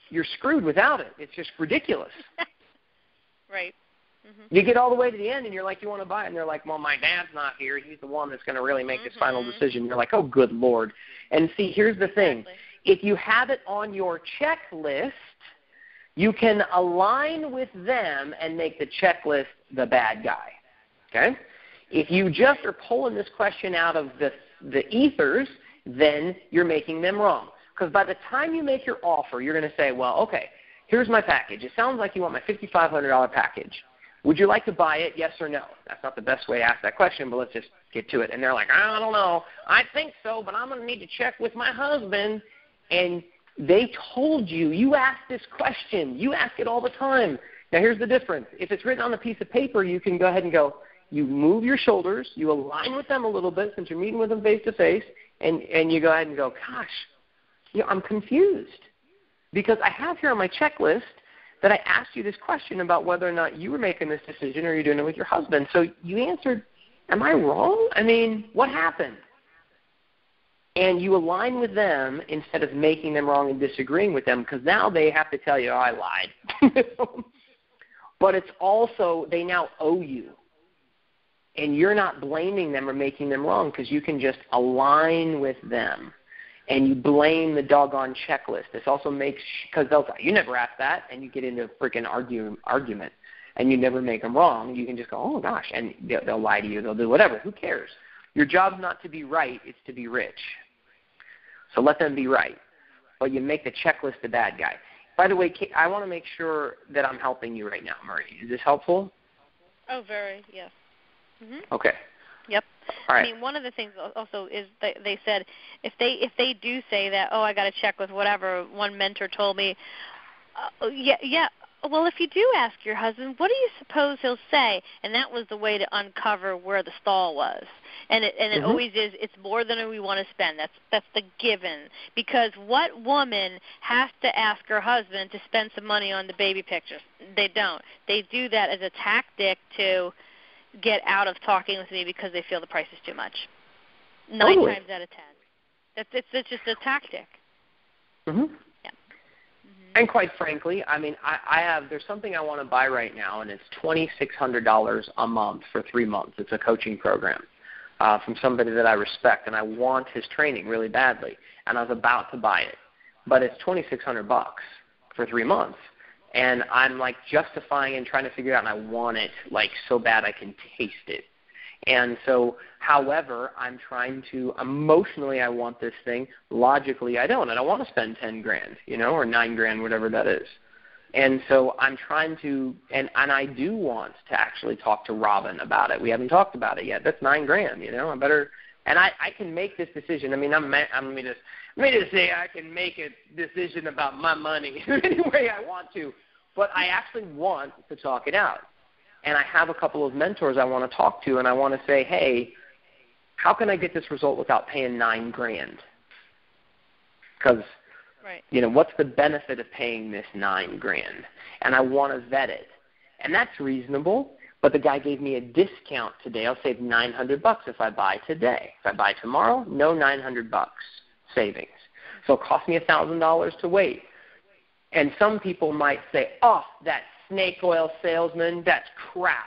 you're screwed without it. It's just ridiculous. Right. Mm-hmm. You get all the way to the end, and you're like, you want to buy it, and they're like, well, my dad's not here. He's the one that's going to really make this final decision. You're like, oh, good Lord. And see, here's the thing. If you have it on your checklist, you can align with them and make the checklist the bad guy. Okay? If you just are pulling this question out of the ethers, then you're making them wrong. Because by the time you make your offer, you're going to say, well, okay, here's my package. It sounds like you want my $5,500 package. Would you like to buy it, yes or no? That's not the best way to ask that question, but let's just get to it. And they're like, I don't know. I think so, but I'm going to need to check with my husband. And they told you. You asked this question. You ask it all the time. Now, here's the difference. If it's written on a piece of paper, you can go ahead and go, you move your shoulders, you align with them a little bit since you're meeting with them face-to-face, and you go ahead and go, gosh, I'm confused. because I have here on my checklist that I asked you this question about whether or not you were making this decision or you're doing it with your husband. So you answered, am I wrong? I mean, what happened? And you align with them instead of making them wrong and disagreeing with them, because now they have to tell you, oh, I lied. But it's also, they now owe you. And you're not blaming them or making them wrong, because you can just align with them. And you blame the doggone checklist. This also makes, because they'll say, you never asked that, and you get into a freaking argument, and you never make them wrong. You can just go, oh, gosh, and they'll lie to you. They'll do whatever. Who cares? Your job's not to be right. It's to be rich. So let them be right. But you make the checklist the bad guy. By the way, I want to make sure that I'm helping you right now, Marie. Is this helpful? Oh, very, yes. Mm-hmm. Okay. Yep. All right. I mean, one of the things also is they said if they do say that, oh, I got to check with whatever. One mentor told me, yeah. Well, if you do ask your husband, what do you suppose he'll say? And that was the way to uncover where the stall was. And it always is. It's more than we want to spend. That's the given. Because what woman has to ask her husband to spend some money on the baby pictures? They don't. They do that as a tactic to get out of talking with me because they feel the price is too much. 9 times out of 10. It's just a tactic. Mm-hmm. Yeah. Mm-hmm. And quite frankly, I mean, there's something I want to buy right now, and it's $2,600 a month for 3 months. It's a coaching program from somebody that I respect, and I want his training really badly, and I was about to buy it. But it's $2,600 for 3 months. And I'm like justifying and trying to figure it out, and I want it like so bad I can taste it. And so, however, I'm trying to, emotionally I want this thing, logically I don't. I don't want to spend $10,000, or $9,000, whatever that is. And so I'm trying to, and I do want to actually talk to Robin about it. We haven't talked about it yet. That's $9,000, I better, and I can make this decision. I mean, let me just say I can make a decision about my money any way I want to, but I actually want to talk it out. And I have a couple of mentors I want to talk to, and I want to say, hey, how can I get this result without paying $9,000? Because, what's the benefit of paying this $9,000? And I want to vet it. And that's reasonable, but the guy gave me a discount today. I'll save $900 if I buy today. If I buy tomorrow, no $900 savings. So it cost me $1,000 to wait. And some people might say, oh, that snake oil salesman, that's crap.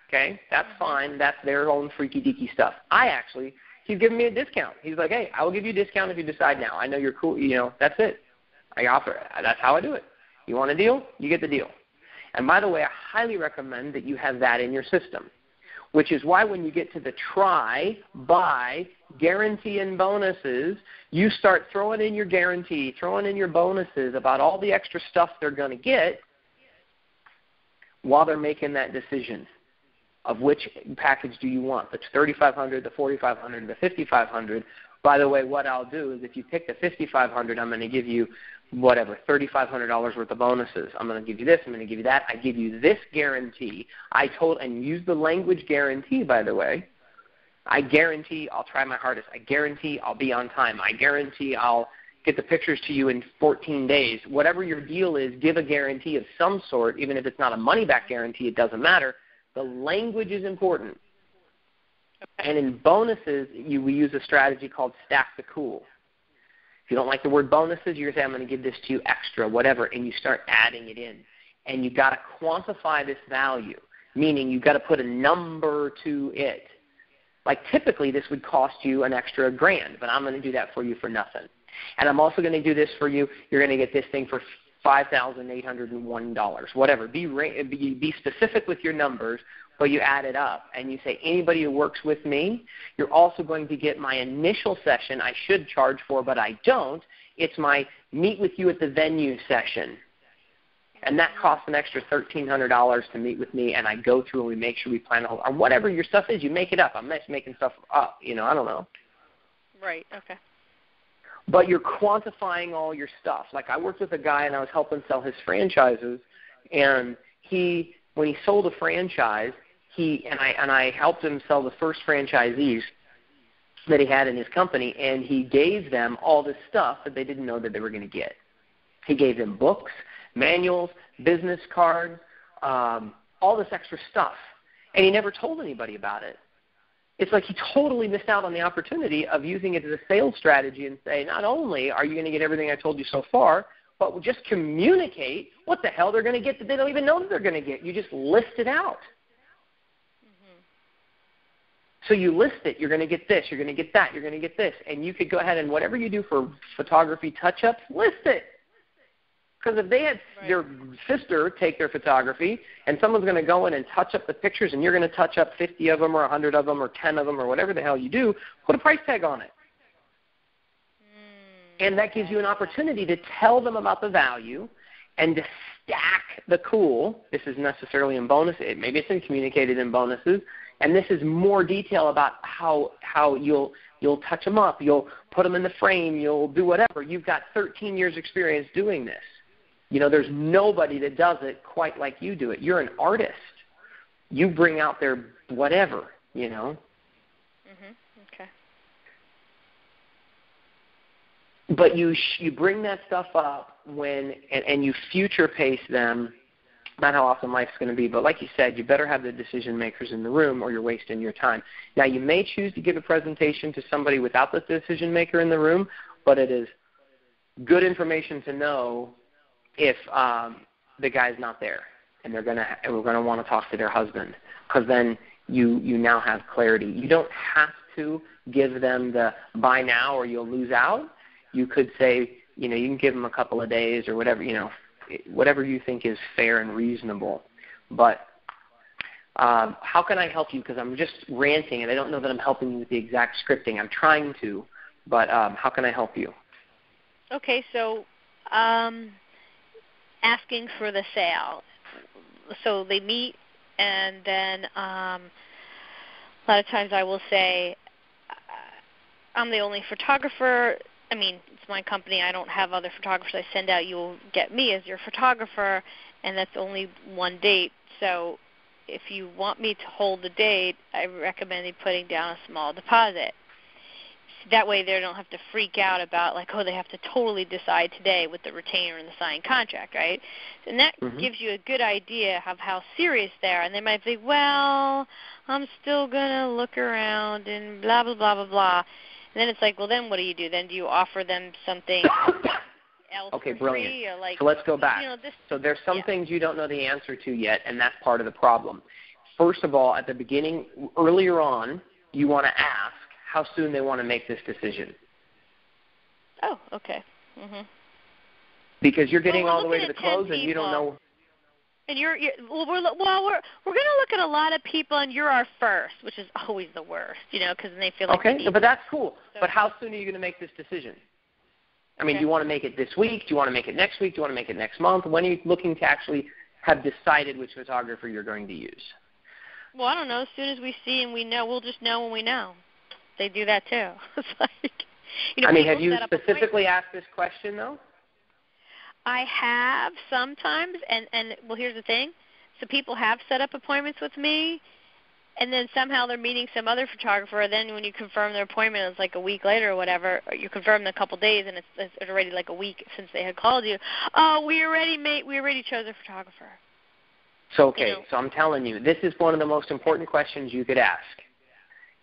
Okay, that's fine. That's their own freaky-deaky stuff. He's giving me a discount. He's like, hey, I will give you a discount if you decide now. I know you're cool. That's it. I offer it. That's how I do it. You want a deal? You get the deal. And by the way, I highly recommend that you have that in your system, which is why when you get to the try, buy, guarantee, and bonuses, you start throwing in your guarantee, throwing in your bonuses about all the extra stuff they're going to get while they're making that decision of which package do you want, the $3,500, the $4,500, the $5,500. By the way, what I'll do is if you pick the $5,500, I'm going to give you $3,500 worth of bonuses. I'm going to give you this. I'm going to give you that. I give you this guarantee. And use the language guarantee, by the way. I guarantee I'll try my hardest. I guarantee I'll be on time. I guarantee I'll get the pictures to you in 14 days. Whatever your deal is, give a guarantee of some sort. Even if it's not a money-back guarantee, it doesn't matter. The language is important. And in bonuses, we use a strategy called stack the cool. If you don't like the word bonuses, you're going to say, I'm going to give this to you extra, whatever, and you start adding it in. And you've got to quantify this value, meaning you've got to put a number to it. Like typically this would cost you an extra $1,000, but I'm going to do that for you for nothing. And I'm also going to do this for you. You're going to get this thing for $5,801, whatever. Be specific with your numbers, but you add it up. And you say, anybody who works with me, you're also going to get my initial session I should charge for, but I don't. It's my meet with you at the venue session. And that costs an extra $1,300 to meet with me, and I go through and we make sure we plan or whatever your stuff is, you make it up. I'm not making stuff up, I don't know. Right, okay. But you're quantifying all your stuff. Like I worked with a guy and I was helping sell his franchises, and when he sold a franchise, I helped him sell the first franchisees that he had in his company, and he gave them all this stuff that they didn't know that they were going to get. He gave them books, manuals, business cards, all this extra stuff. And he never told anybody about it. It's like he totally missed out on the opportunity of using it as a sales strategy and say, not only are you going to get everything I told you so far, but we'll just communicate what the hell they're going to get that they don't even know that they're going to get. You just list it out. Mm-hmm. So you list it. You're going to get this. You're going to get that. You're going to get this. And you could go ahead and whatever you do for photography touch-ups, list it. Because if they had their sister take their photography and someone's going to go in and touch up the pictures and you're going to touch up 50 of them or 100 of them or 10 of them or whatever the hell you do, put a price tag on it. And that gives you an opportunity to tell them about the value and to stack the cool. This is necessarily in bonus. Maybe it's communicated in bonuses. And this is more detail about how you'll touch them up. You'll put them in the frame. You'll do whatever. You've got 13 years experience doing this. You know, there's nobody that does it quite like you do it. You're an artist. You bring out their whatever, you know. Mhm. Okay. But you bring that stuff up when and you future pace them. Not how awesome life's going to be, but like you said, you better have the decision makers in the room or you're wasting your time. Now, you may choose to give a presentation to somebody without the decision maker in the room, but it is good information to know if the guy's not there and we're going to want to talk to their husband, because then you now have clarity. You don't have to give them the buy now or you'll lose out. You could say, you know, you can give them a couple of days or whatever, you know, whatever you think is fair and reasonable. But how can I help you? Because I'm just ranting and I don't know that I'm helping you with the exact scripting. I'm trying to, but how can I help you? Okay, so asking for the sale. So they meet, and then a lot of times I will say, I'm the only photographer. I mean, it's my company. I don't have other photographers I send out. You'll get me as your photographer, and that's only one date. So if you want me to hold the date, I recommend you putting down a small deposit. That way they don't have to freak out about, like, oh, they have to totally decide today with the retainer and the signed contract, right? And that gives you a good idea of how serious they are. And they might think, well, I'm still going to look around and blah, blah, blah, blah, blah. And then it's like, well, then what do? Then do you offer them something else okay, for brilliant. free? Or like, so let's go back. You know, so there's some things you don't know the answer to yet, and that's part of the problem. First of all, at the beginning, earlier on, you want to ask how soon they want to make this decision. Oh, okay. Mm-hmm. Because you're getting all the way to the close, and you don't know. And we're going to look at a lot of people, and you're our first, which is always the worst, you know, because then they feel like okay, but that's cool. So, but how soon are you going to make this decision? I mean, do you want to make it this week? Do you want to make it next week? Do you want to make it next month? When are you looking to actually have decided which photographer you're going to use? Well, I don't know. As soon as we see and we know, we'll just know when we know. They do that too. It's like, you know, I mean, have you specifically asked this question though? I have sometimes, and well, here's the thing. So people have set up appointments with me, and then somehow they're meeting some other photographer. And then when you confirm their appointment, it's like a week later or whatever. Or you confirm in a couple days, and it's already like a week since they had called you. Oh, we already chose a photographer. So okay, so I'm telling you, this is one of the most important questions you could ask.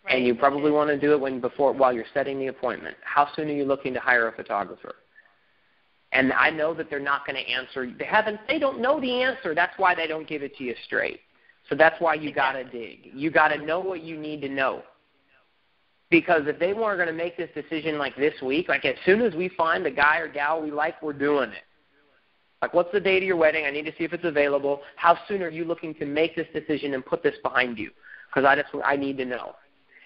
Right. And you probably want to do it while you're setting the appointment. How soon are you looking to hire a photographer? And I know that they're not going to answer. They don't know the answer. That's why they don't give it to you straight. So that's why you got to dig. You got to know what you need to know. Because if they weren't going to make this decision like this week, like as soon as we find the guy or gal we like, we're doing it. Like, what's the date of your wedding? I need to see if it's available. How soon are you looking to make this decision and put this behind you? Because I need to know.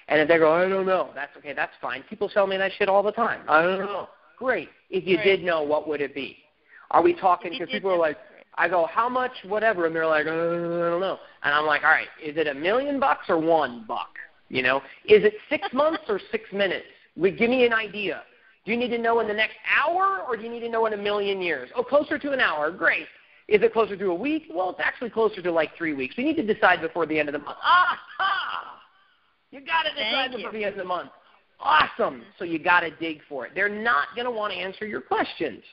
And if they go, I don't know, that's okay, that's fine. People tell me that shit all the time. I don't know. Great. If you did know, what would it be? Are we talking, because people are like, I go, how much, whatever, and they're like, I don't know. And I'm like, all right, is it $1 million or $1? You know, is it 6 months or 6 minutes? Give me an idea. Do you need to know in the next hour, or do you need to know in 1,000,000 years? Oh, closer to an hour. Great. Is it closer to a week? Well, it's actually closer to like 3 weeks. We need to decide before the end of the month. Aha! You got to decide before the end of the month. Awesome. So you got to dig for it. They're not going to want to answer your questions.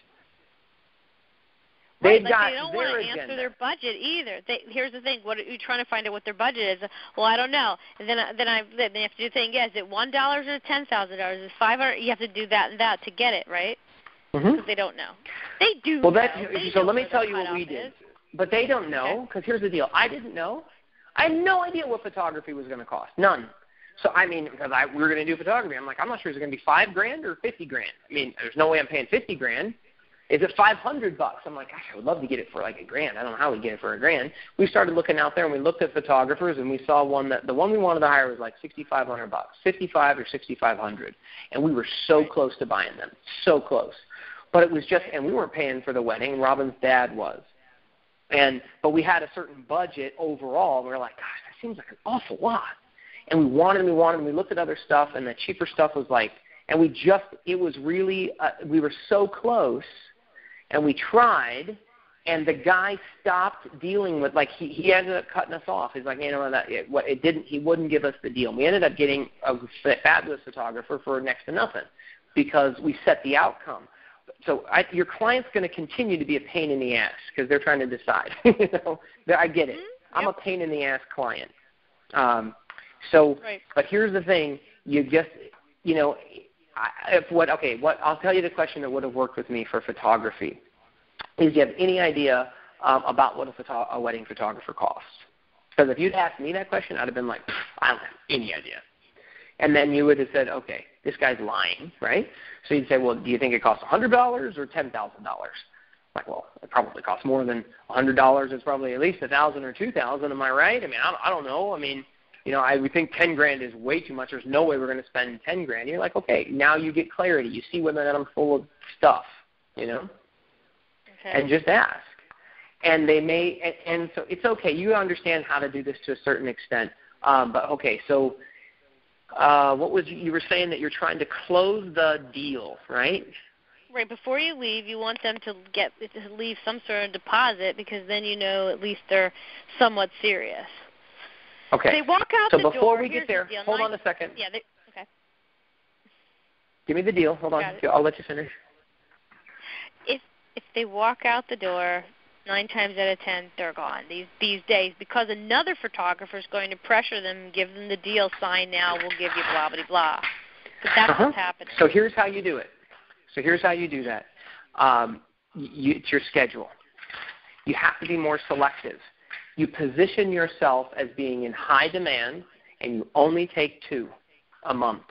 Right, They've like got they don't their want to agenda. answer their budget either. Here's the thing: what are you trying to find out what their budget is? Well, I don't know. And then you have to do the thing. Yeah, is it $1 or $10,000? Is it $500? You have to do that and that to get it right because they don't know. They do. Well, know. Let me tell you what we did. But they don't know because here's the deal. I didn't know. I had no idea what photography was going to cost. None. So I mean, because we were going to do photography, I'm like, I'm not sure is it going to be $5,000 or $50,000. I mean, there's no way I'm paying $50,000. Is it $500? I'm like, gosh, I would love to get it for like $1,000. I don't know how we get it for $1,000. We started looking out there and we looked at photographers and we saw the one we wanted to hire was like $6,500, $5,500 or $6,500, and we were so close to buying them, so close. But it was just, and we weren't paying for the wedding. Robin's dad was, but we had a certain budget overall. And we were like, gosh, that seems like an awful lot. And we wanted, and we looked at other stuff, and the cheaper stuff was like, and it was really, we were so close. And we tried, and the guy stopped dealing with, like, he ended up cutting us off. He's like, he wouldn't give us the deal. And we ended up getting a fabulous photographer for next to nothing because we set the outcome. So your client's going to continue to be a pain in the ass because they're trying to decide. I get it. I'm a pain in the ass client. But here's the thing: you just, I'll tell you the question that would have worked with me for photography is: do you have any idea about what a wedding photographer costs? Because if you'd asked me that question, I'd have been like, I don't have any idea. And then you would have said, okay, this guy's lying, right? So you'd say, well, do you think it costs $100 or $10,000? Like, well, it probably costs more than $100. It's probably at least $1,000 or $2,000. Am I right? I mean, I don't know. I mean, I would think $10,000 is way too much. There's no way we're going to spend $10,000. You're like, okay, now you get clarity. You see whether or not I'm full of stuff, Okay. And just ask. And they may, and so it's okay. You understand how to do this to a certain extent. But okay, so you were saying that you're trying to close the deal, right? Right. Before you leave, you want them to leave some sort of deposit because then at least they're somewhat serious. Okay. They walk out so the door. So before we get there, hold on a second. Yeah. Okay. Give me the deal. Hold on. I'll let you finish. If they walk out the door, 9 times out of 10, they're gone these days because another photographer is going to pressure them and give them the deal. Sign now. We'll give you blah, blah, blah. But that's what's happening. So here's how you do it. So here's how you do that. It's your schedule. You have to be more selective. You position yourself as being in high demand, and you only take 2 a month.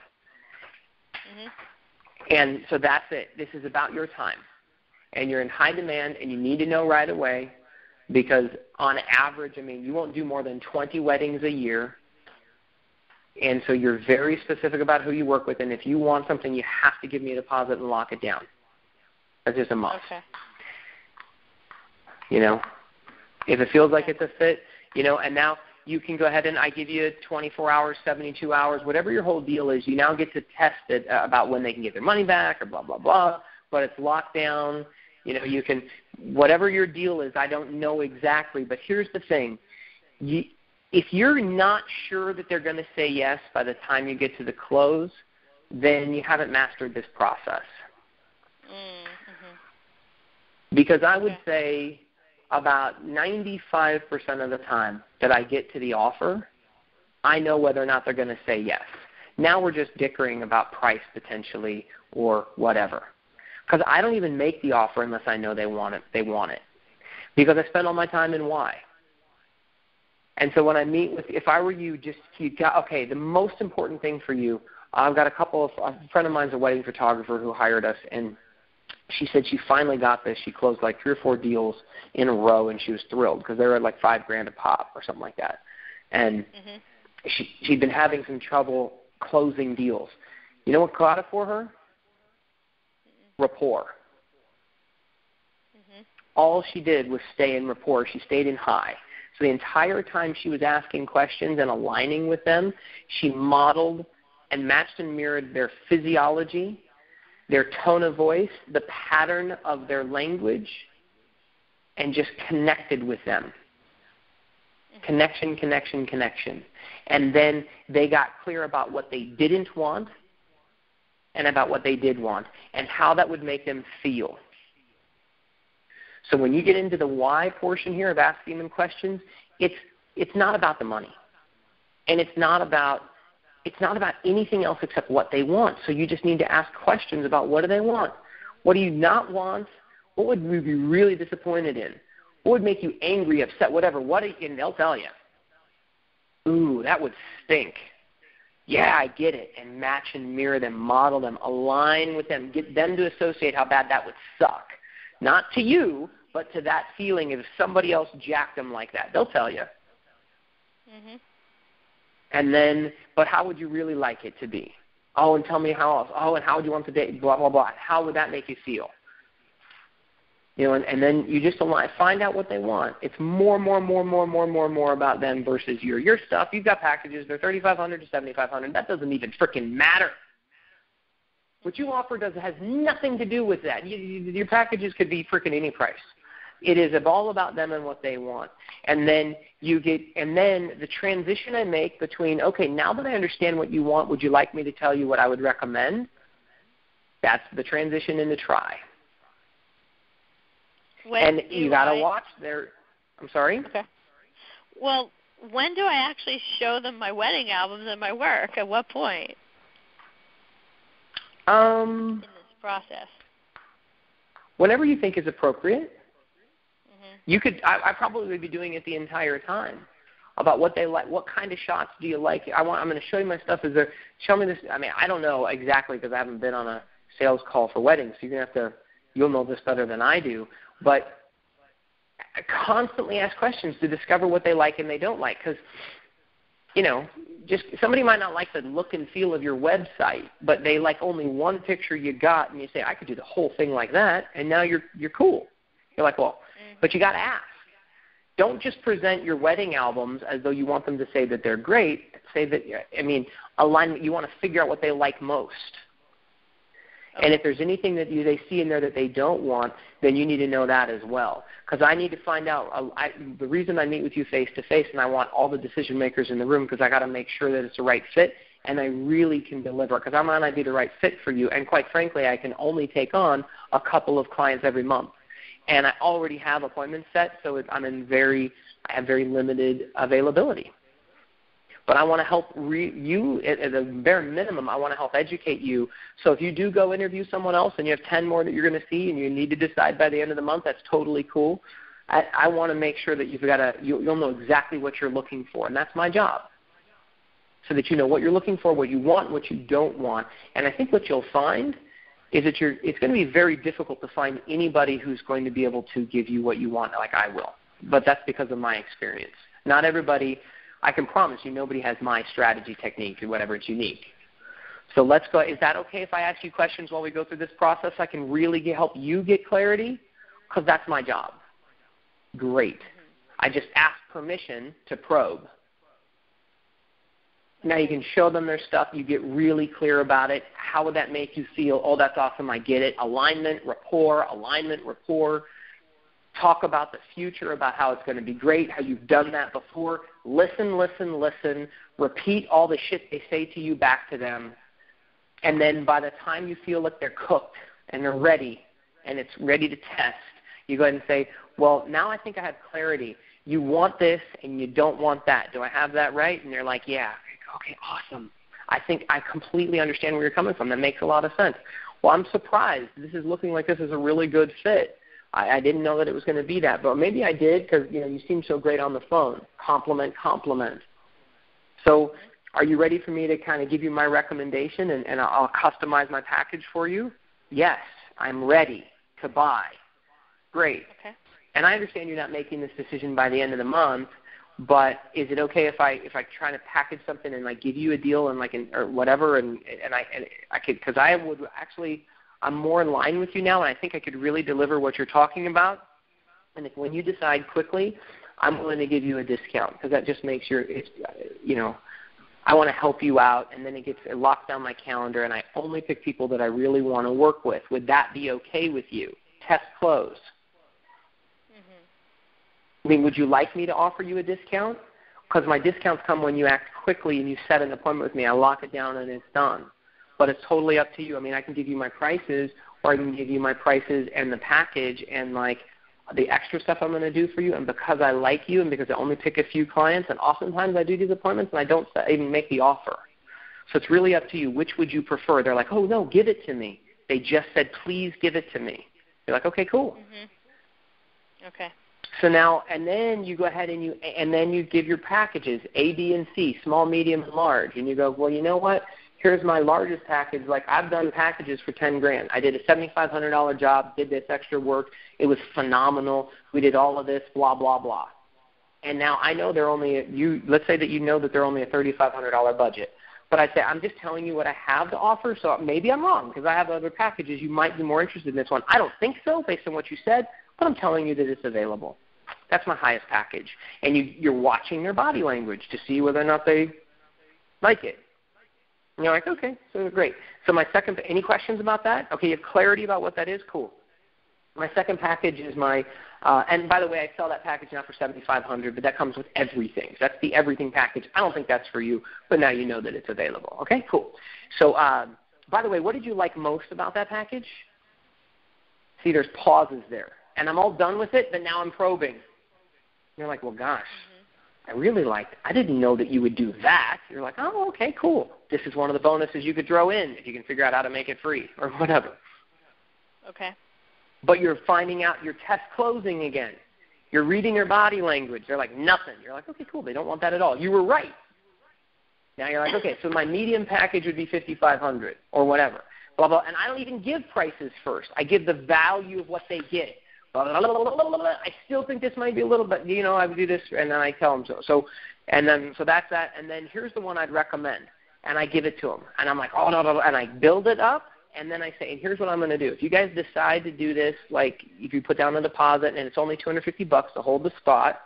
And so that's it. This is about your time. And you're in high demand, and you need to know right away because on average, you won't do more than 20 weddings a year. And so you're very specific about who you work with. And if you want something, you have to give me a deposit and lock it down. That's just a must. Okay. If it feels like it's a fit, and now you can go ahead and I give you 24 hours, 72 hours, whatever your whole deal is, you now get to test it about when they can get their money back or blah, blah, blah, but it's locked down. You can, whatever your deal is, I don't know exactly, but here's the thing. If you're not sure that they're going to say yes by the time you get to the close, then you haven't mastered this process. Because I would say about 95% of the time that I get to the offer, I know whether or not they're going to say yes. Now we're just dickering about price potentially or whatever. Because I don't even make the offer unless I know they want it. Because I spend all my time in why. And so when I meet with, if I were you, the most important thing for you, I've got a friend of mine's a wedding photographer who hired us, and she said she finally got this. She closed like 3 or 4 deals in a row, and she was thrilled because they were at like $5,000 a pop or something like that. And she'd been having some trouble closing deals. You know what got it for her? Rapport. All she did was stay in rapport. She stayed in high. So the entire time she was asking questions and aligning with them, she modeled and matched and mirrored their physiology, their tone of voice, the pattern of their language, and just connected with them. Connection, connection, connection. And then they got clear about what they didn't want and about what they did want and how that would make them feel. So when you get into the why portion here of asking them questions, it's not about the money. And it's not about anything else except what they want. So you just need to ask questions about what do they want? What do you not want? What would you be really disappointed in? What would make you angry, upset, whatever? And they'll tell you. Ooh, that would stink. Yeah, I get it. And match and mirror them, model them, align with them, get them to associate how bad that would suck. Not to you, but to that feeling if somebody else jacked them like that. They'll tell you. Mm-hmm. And then, but how would you really like it to be? Oh, and tell me how else. Oh, and how would you want the day? Blah, blah, blah. How would that make you feel? And then you just find out what they want. It's more about them versus your stuff. You've got packages. They're $3,500 to $7,500. That doesn't even freaking matter. What you offer has nothing to do with that. Your packages could be freaking any price. It is all about them and what they want. And then the transition I make between, okay, now that I understand what you want, would you like me to tell you what I would recommend? That's the transition into try. And you got to watch their – I'm sorry? Okay. Well, when do I actually show them my wedding albums and my work? At what point? In this process. Whenever you think is appropriate. You could. I probably would be doing it the entire time about what they like. What kind of shots do you like? I'm going to show you my stuff. Show me this? I mean, I don't know exactly because I haven't been on a sales call for weddings. So you'll know this better than I do. But I constantly ask questions to discover what they like and they don't like. Because just somebody might not like the look and feel of your website, but they like only one picture you got, and you say, I could do the whole thing like that, and now you're cool. You're like, well. But you got to ask. Don't just present your wedding albums as though you want them to say that they're great. Say that, alignment, you want to figure out what they like most. Okay. And if there's anything that they see in there that they don't want, then you need to know that as well. Because I need to find out, the reason I meet with you face-to-face, and I want all the decision makers in the room because I got to make sure that it's the right fit and I really can deliver because I might not be the right fit for you. And quite frankly, I can only take on a couple of clients every month. And I already have appointments set, so I have very limited availability. But I want to help you at the bare minimum. I want to help educate you. So if you do go interview someone else and you have 10 more that you're going to see and you need to decide by the end of the month, that's totally cool. I want to make sure that you'll know exactly what you're looking for, and that's my job. So that you know what you're looking for, what you want, what you don't want. And I think what you'll find is that it's going to be very difficult to find anybody who's going to be able to give you what you want like I will. But that's because of my experience. Not everybody, I can promise you, nobody has my strategy, technique, or whatever. It's unique. So let's go. Is that okay if I ask you questions while we go through this process? I can really help you get clarity because that's my job. Great. I just asked permission to probe. Now you can show them their stuff. You get really clear about it. How would that make you feel? Oh, that's awesome. I get it. Alignment, rapport. Talk about the future, about how it's going to be great, how you've done that before. Listen. Repeat all the shit they say to you back to them. And then by the time you feel like they're cooked and they're ready and it's ready to test, you go ahead and say, well, now I think I have clarity. You want this and you don't want that. Do I have that right? And they're like, yeah. Okay, awesome. I think I completely understand where you're coming from. That makes a lot of sense. Well, I'm surprised. This is looking like this is a really good fit. I didn't know that it was going to be that, but maybe I did because you seem so great on the phone. Compliment. So are you ready for me to kind of give you my recommendation and I'll customize my package for you? Yes, I'm ready to buy. Great. Okay. And I understand you're not making this decision by the end of the month, but is it okay if I try to package something and like give you a deal and or whatever and I could, because I would actually, I'm more in line with you now and I think I could really deliver what you're talking about. And if when you decide quickly, I'm willing to give you a discount because that just makes I want to help you out, and then it locks down my calendar and I only pick people that I really want to work with. Would that be okay with you? Test close. I mean, would you like me to offer you a discount? Because my discounts come when you act quickly and you set an appointment with me. I lock it down and it's done. But it's totally up to you. I mean, I can give you my prices, or I can give you my prices and the package and the extra stuff I'm going to do for you, and because I like you and because I only pick a few clients, and oftentimes I do these appointments and I don't even make the offer. So it's really up to you. Which would you prefer? They're like, oh, no, give it to me. They just said, please give it to me. You're like, okay, cool. Mm-hmm. Okay. So now, and then you go ahead and you give your packages, A, B, and C, small, medium, and large. And you go, well, you know what? Here's my largest package. Like, I've done packages for $10,000. I did a $7,500 job, did this extra work. It was phenomenal. We did all of this, blah, blah, blah. And now I know they're only let's say that you know that they're only a $3,500 budget. But I say, I'm just telling you what I have to offer, so maybe I'm wrong because I have other packages. You might be more interested in this one. I don't think so based on what you said, but I'm telling you that it's available. That's my highest package. And you're watching their body language to see whether or not they like it. And you're like, okay, so great. So my second, any questions about that? Okay, you have clarity about what that is? Cool. My second package is my, and by the way, I sell that package now for $7,500, but that comes with everything. So that's the everything package. I don't think that's for you, but now you know that it's available. Okay, cool. So, by the way, what did you like most about that package? See, there's pauses there. And I'm all done with it, but now I'm probing. You're like, well, gosh, I really liked it. I didn't know that you would do that. You're like, oh, okay, cool. This is one of the bonuses you could throw in if you can figure out how to make it free or whatever. Okay. But you're finding out your test closing again. You're reading their body language. They're like, nothing. You're like, okay, cool. They don't want that at all. You were right. Now you're like, okay, so my medium package would be $5,500 or whatever. Blah, blah. And I don't even give prices first. I give the value of what they get. Blah, blah, blah, blah, blah, blah. I still think this might be a little bit, I would do this, and then I tell them so. So that's that. And then here's the one I'd recommend. And I give it to them. And I'm like, oh, no, no, and I build it up. And then I say, and here's what I'm going to do. If you guys decide to do this, like if you put down a deposit and it's only $250 to hold the spot,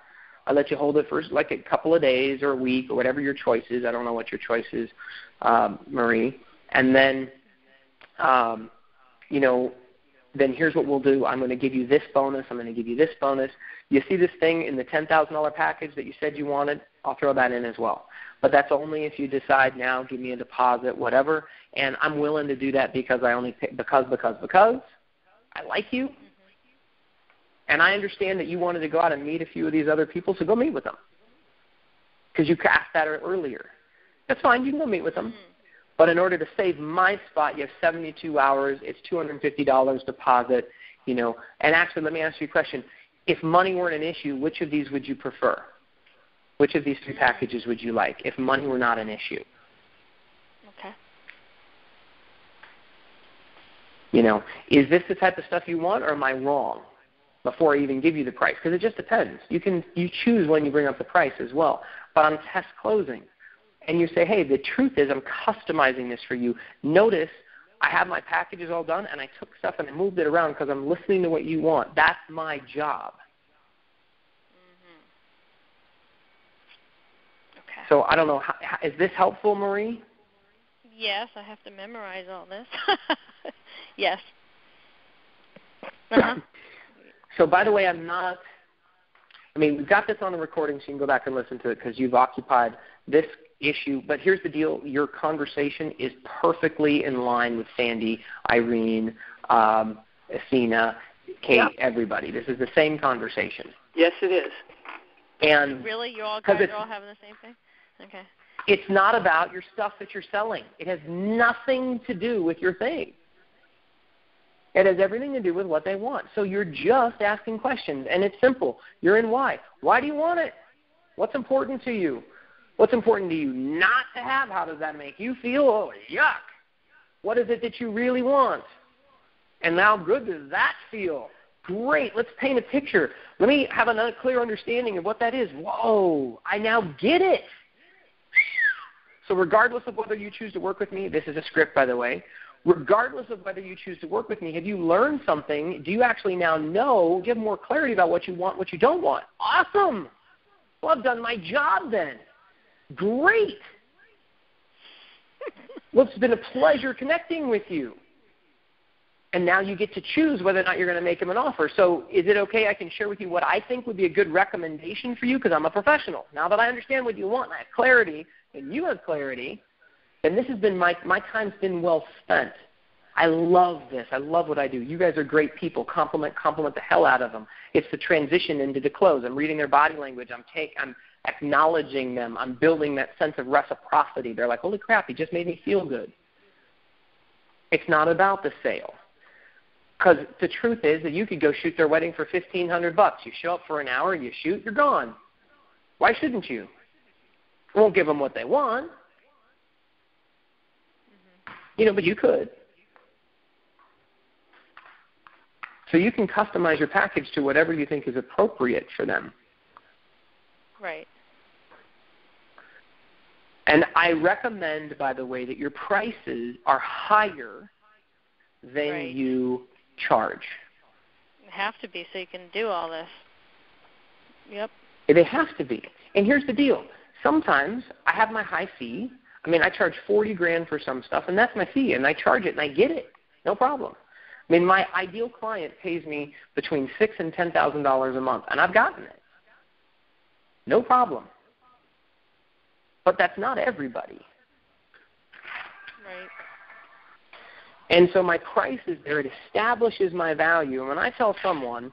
I'll let you hold it for like a couple of days or a week or whatever your choice is. I don't know what your choice is, Marie. And then, then here's what we'll do. I'm going to give you this bonus. I'm going to give you this bonus. You see this thing in the $10,000 package that you said you wanted? I'll throw that in as well. But that's only if you decide now, give me a deposit, whatever. And I'm willing to do that because I only pick, because I like you. Mm-hmm. And I understand that you wanted to go out and meet a few of these other people, so go meet with them. Because you asked that earlier. That's fine. You can go meet with them. Mm-hmm. But in order to save my spot, you have 72 hours. It's $250 deposit, And actually, let me ask you a question. If money weren't an issue, which of these would you prefer? Which of these three packages would you like if money were not an issue? Okay. Is this the type of stuff you want, or am I wrong before I even give you the price? Because it just depends. You choose when you bring up the price as well. But on test closing, and you say, hey, the truth is I'm customizing this for you. Notice I have my packages all done, and I took stuff and I moved it around because I'm listening to what you want. That's my job. Okay. So I don't know. Is this helpful, Marie? Yes, I have to memorize all this. Yes. Uh-huh. So by the way, we've got this on the recording, so you can go back and listen to it because you've occupied this issue. But here's the deal. Your conversation is perfectly in line with Sandy, Irene, Athena, Kate, everybody. This is the same conversation. Yes, it is. And really? You all guys are all having the same thing? Okay. It's not about your stuff that you're selling. It has nothing to do with your thing. It has everything to do with what they want. So you're just asking questions, and it's simple. You're in why. Why do you want it? What's important to you? What's important to you not to have? How does that make you feel? Oh, yuck. What is it that you really want? And how good does that feel? Great. Let's paint a picture. Let me have a clear understanding of what that is. Whoa, I now get it. So regardless of whether you choose to work with me, this is a script, by the way. Regardless of whether you choose to work with me, have you learned something? Do you actually now know? Do you have more clarity about what you want, what you don't want? Awesome. Well, I've done my job then. Great. Well, it's been a pleasure connecting with you. And now you get to choose whether or not you're going to make him an offer. So is it okay I can share with you what I think would be a good recommendation for you? Because I'm a professional. Now that I understand what you want and I have clarity and you have clarity, and this has been my time's been well spent. I love this. I love what I do. You guys are great people. Compliment the hell out of them. It's the transition into the close. I'm reading their body language. I'm acknowledging them. I'm building that sense of reciprocity. They're like, holy crap, he just made me feel good. It's not about the sale. Because the truth is that you could go shoot their wedding for $1,500. You show up for an hour, you shoot, you're gone. Why shouldn't you? You won't give them what they want. But you could. So you can customize your package to whatever you think is appropriate for them. Right. And I recommend, by the way, that your prices are higher than you charge. They have to be so you can do all this. Yep. They have to be. And here's the deal. Sometimes I have my high fee. I charge $40,000 for some stuff, and that's my fee, and I charge it, and I get it. No problem. My ideal client pays me between $6,000 and $10,000 a month, and I've gotten it. No problem. But that's not everybody. Right. And so my price is there. It establishes my value. And when I tell someone,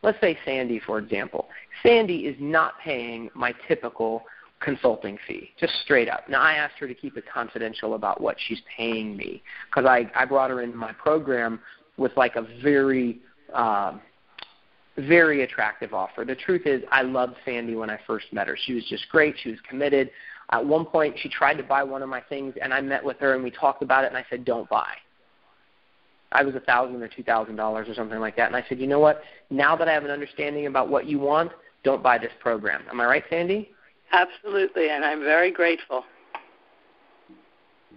let's say Sandy, for example, Sandy is not paying my typical consulting fee, just straight up. Now, I asked her to keep it confidential about what she's paying me because I brought her into my program with like a very, very attractive offer. The truth is I loved Sandy when I first met her. She was just great. She was committed. At one point, she tried to buy one of my things, and I met with her, and we talked about it, and I said, don't buy. I was $1,000 or $2,000 or something like that, and I said, you know what? Now that I have an understanding about what you want, don't buy this program. Am I right, Sandy? Absolutely, and I'm very grateful.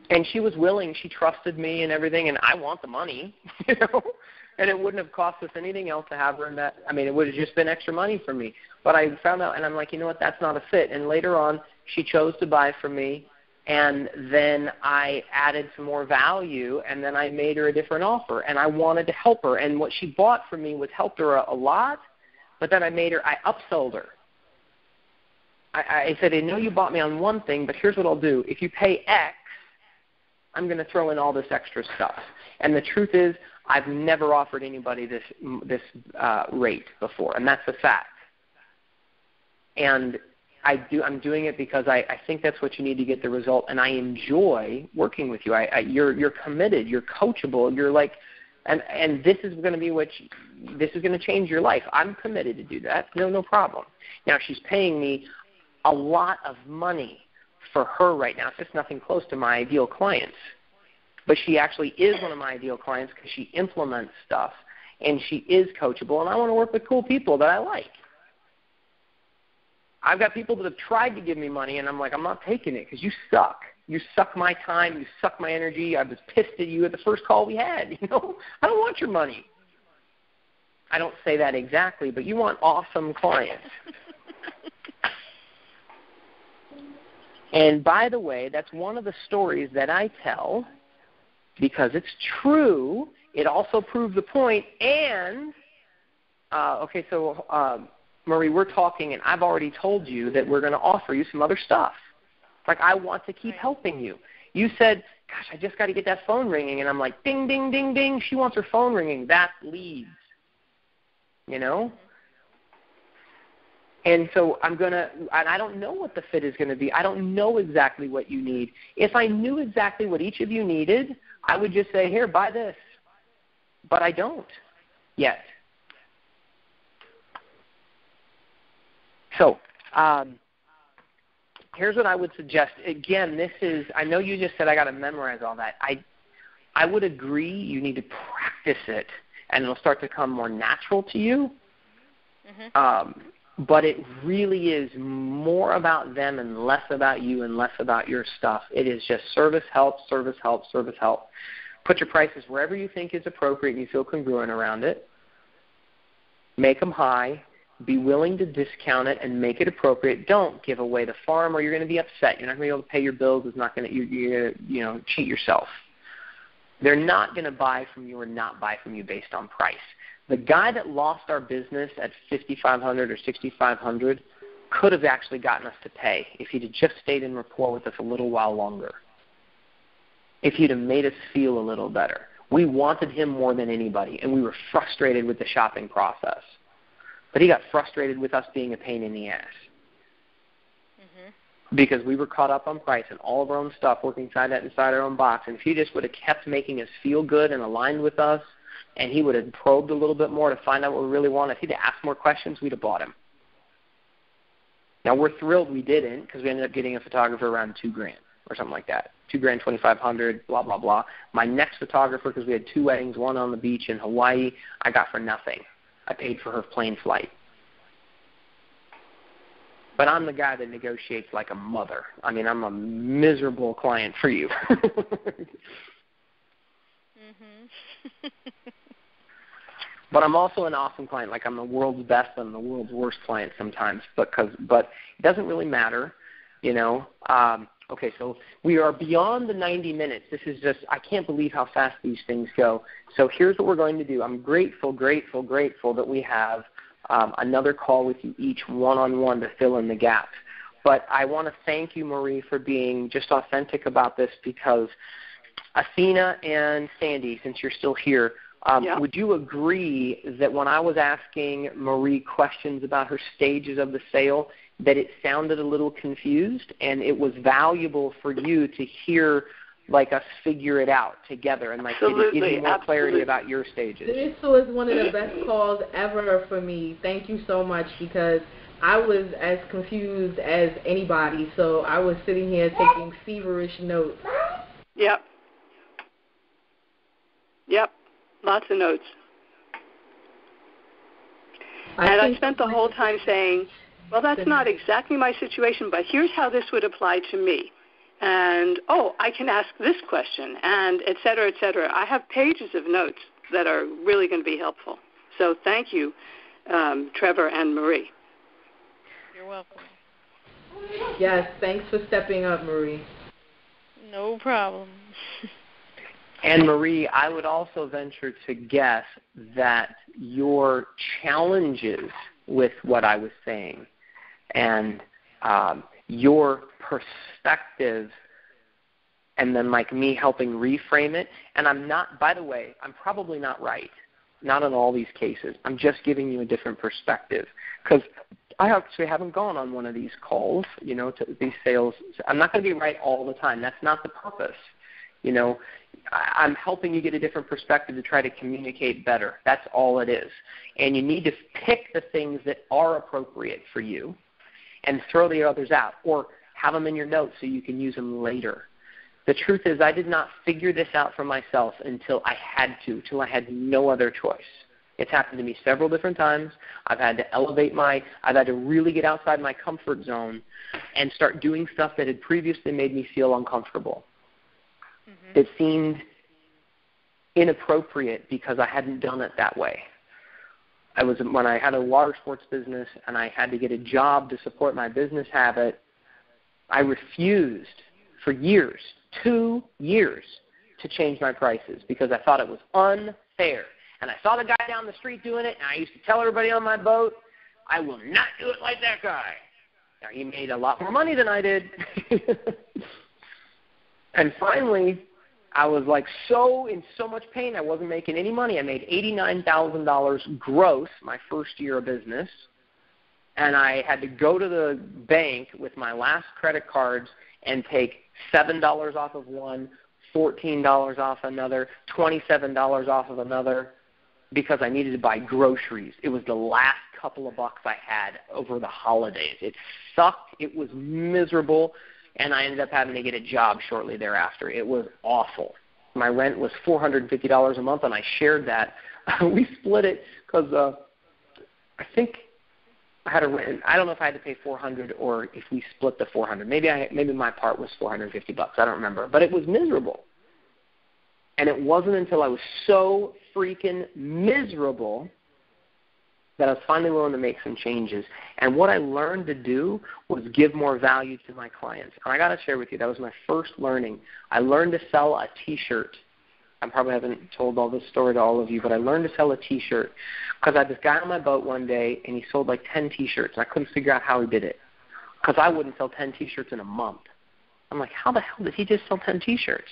And she was willing. She trusted me and everything, and I want the money, and it wouldn't have cost us anything else to have her in that. It would have just been extra money for me. But I found out, and I'm like, you know what, that's not a fit. And later on, she chose to buy from me, and then I added some more value, and then I made her a different offer, and I wanted to help her. And what she bought from me was helped her a lot, but then I upsold her. I said, I know you bought me on one thing, but here's what I'll do. If you pay X, I'm going to throw in all this extra stuff. And the truth is, I've never offered anybody this rate before, and that's a fact. And I'm doing it because I think that's what you need to get the result, and I enjoy working with you. You're committed. You're coachable. You're like, and this is going to be this is going to change your life. I'm committed to do that. No problem. Now she's paying me a lot of money for her right now. It's just nothing close to my ideal clients. But she actually is one of my ideal clients because she implements stuff, and she is coachable, and I want to work with cool people that I like. I've got people that have tried to give me money, and I'm like, I'm not taking it because you suck. You suck my time. You suck my energy. I was pissed at you at the first call we had. I don't want your money. I don't say that exactly, but you want awesome clients. And by the way, that's one of the stories that I tell because it's true. It also proves the point. And, Marie, we're talking, and I've already told you that we're going to offer you some other stuff. Like, I want to keep helping you. You said, gosh, I just got to get that phone ringing. And I'm like, ding, ding, ding, ding. She wants her phone ringing. That's leads. And so and I don't know what the fit is going to be. I don't know exactly what you need. If I knew exactly what each of you needed, I would just say, here, buy this. But I don't yet. So here's what I would suggest. Again, I know you just said I got to memorize all that. I would agree you need to practice it, and it'll start to come more natural to you. Mm-hmm. But it really is more about them and less about you and less about your stuff. It is just service help, service help, service help. Put your prices wherever you think is appropriate and you feel congruent around it. Make them high. Be willing to discount it and make it appropriate. Don't give away the farm or you're going to be upset. You're not going to be able to pay your bills. You're going to cheat yourself. They're not going to buy from you or not buy from you based on price. The guy that lost our business at $5,500 or $6,500 could have actually gotten us to pay if he'd have just stayed in rapport with us a little while longer. if he'd have made us feel a little better. We wanted him more than anybody, and we were frustrated with the shopping process. But he got frustrated with us being a pain in the ass. Because we were caught up on price and all of our own stuff working inside our own box. And if he just would have kept making us feel good and aligned with us, and he would have probed a little bit more to find out what we really wanted, if he'd have asked more questions, we'd have bought him. Now, we're thrilled we didn't, because we ended up getting a photographer around $2,000 or something like that. $2,000, $2,500, blah, blah, blah. My next photographer, because we had 2 weddings, one on the beach in Hawaii, I got for nothing. I paid for her plane flight. But I'm the guy that negotiates like a mother. I mean, I'm a miserable client for you. But I'm also an awesome client. Like, I'm the world's best and the world's worst client sometimes. But it doesn't really matter, you know. Okay, so we are beyond the 90 minutes. This is just, I can't believe how fast these things go. So here's what we're going to do. I'm grateful that we have another call with you each one-on-one to fill in the gaps. But I want to thank you, Marie, for being just authentic about this, because Athena and Sandy, since you're still here, would you agree that when I was asking Marie questions about her stages of the sale, that it sounded a little confused, and it was valuable for you to hear like us figure it out together, and like give you more clarity about your stages. This was one of the best calls ever for me. Thank you so much, because I was as confused as anybody, so I was sitting here taking feverish notes. Yep. Lots of notes. I spent the whole time saying, well, that's not exactly my situation, but here's how this would apply to me. And, I can ask this question, and et cetera, et cetera. I have pages of notes that are really going to be helpful. So thank you, Trevor and Marie. You're welcome. Yes, thanks for stepping up, Marie. No problem. And Marie, I would also venture to guess that your challenges with what I was saying and your perspective, and then like me helping reframe it. And I'm probably not right, not in all these cases. I'm just giving you a different perspective, because I actually haven't gone on one of these calls, you know, to these sales. I'm not going to be right all the time. That's not the purpose. You know, I'm helping you get a different perspective to try to communicate better. That's all it is. And you need to pick the things that are appropriate for you and throw the others out, or have them in your notes so you can use them later. The truth is, I did not figure this out for myself until I had no other choice. It's happened to me several different times. I've had to I've had to really get outside my comfort zone and start doing stuff that had previously made me feel uncomfortable. It seemed inappropriate because I hadn't done it that way. When I had a water sports business and I had to get a job to support my business habit, I refused for years, 2 years, to change my prices because I thought it was unfair. And I saw the guy down the street doing it, and I used to tell everybody on my boat, I will not do it like that guy. Now, he made a lot more money than I did. And finally, I was like in so much pain, I wasn't making any money. I made $89,000 gross my first year of business, and I had to go to the bank with my last credit cards and take $7 off of one, $14 off another, $27 off of another, because I needed to buy groceries. It was the last couple of bucks I had over the holidays. It sucked. It was miserable. And I ended up having to get a job shortly thereafter. It was awful. My rent was $450 a month, and I shared that. We split it because I think I had a rent. I don't know if I had to pay $400 or if we split the $400. Maybe my part was $450. I don't remember. But it was miserable. And it wasn't until I was so freaking miserable that I was finally willing to make some changes. And what I learned to do was give more value to my clients. And I got to share with you, that was my first learning. I learned to sell a T-shirt. I probably haven't told all this story to all of you, but I learned to sell a T-shirt because I had this guy on my boat one day, and he sold like 10 T-shirts, and I couldn't figure out how he did it because I wouldn't sell 10 T-shirts in a month. I'm like, how the hell did he just sell 10 T-shirts?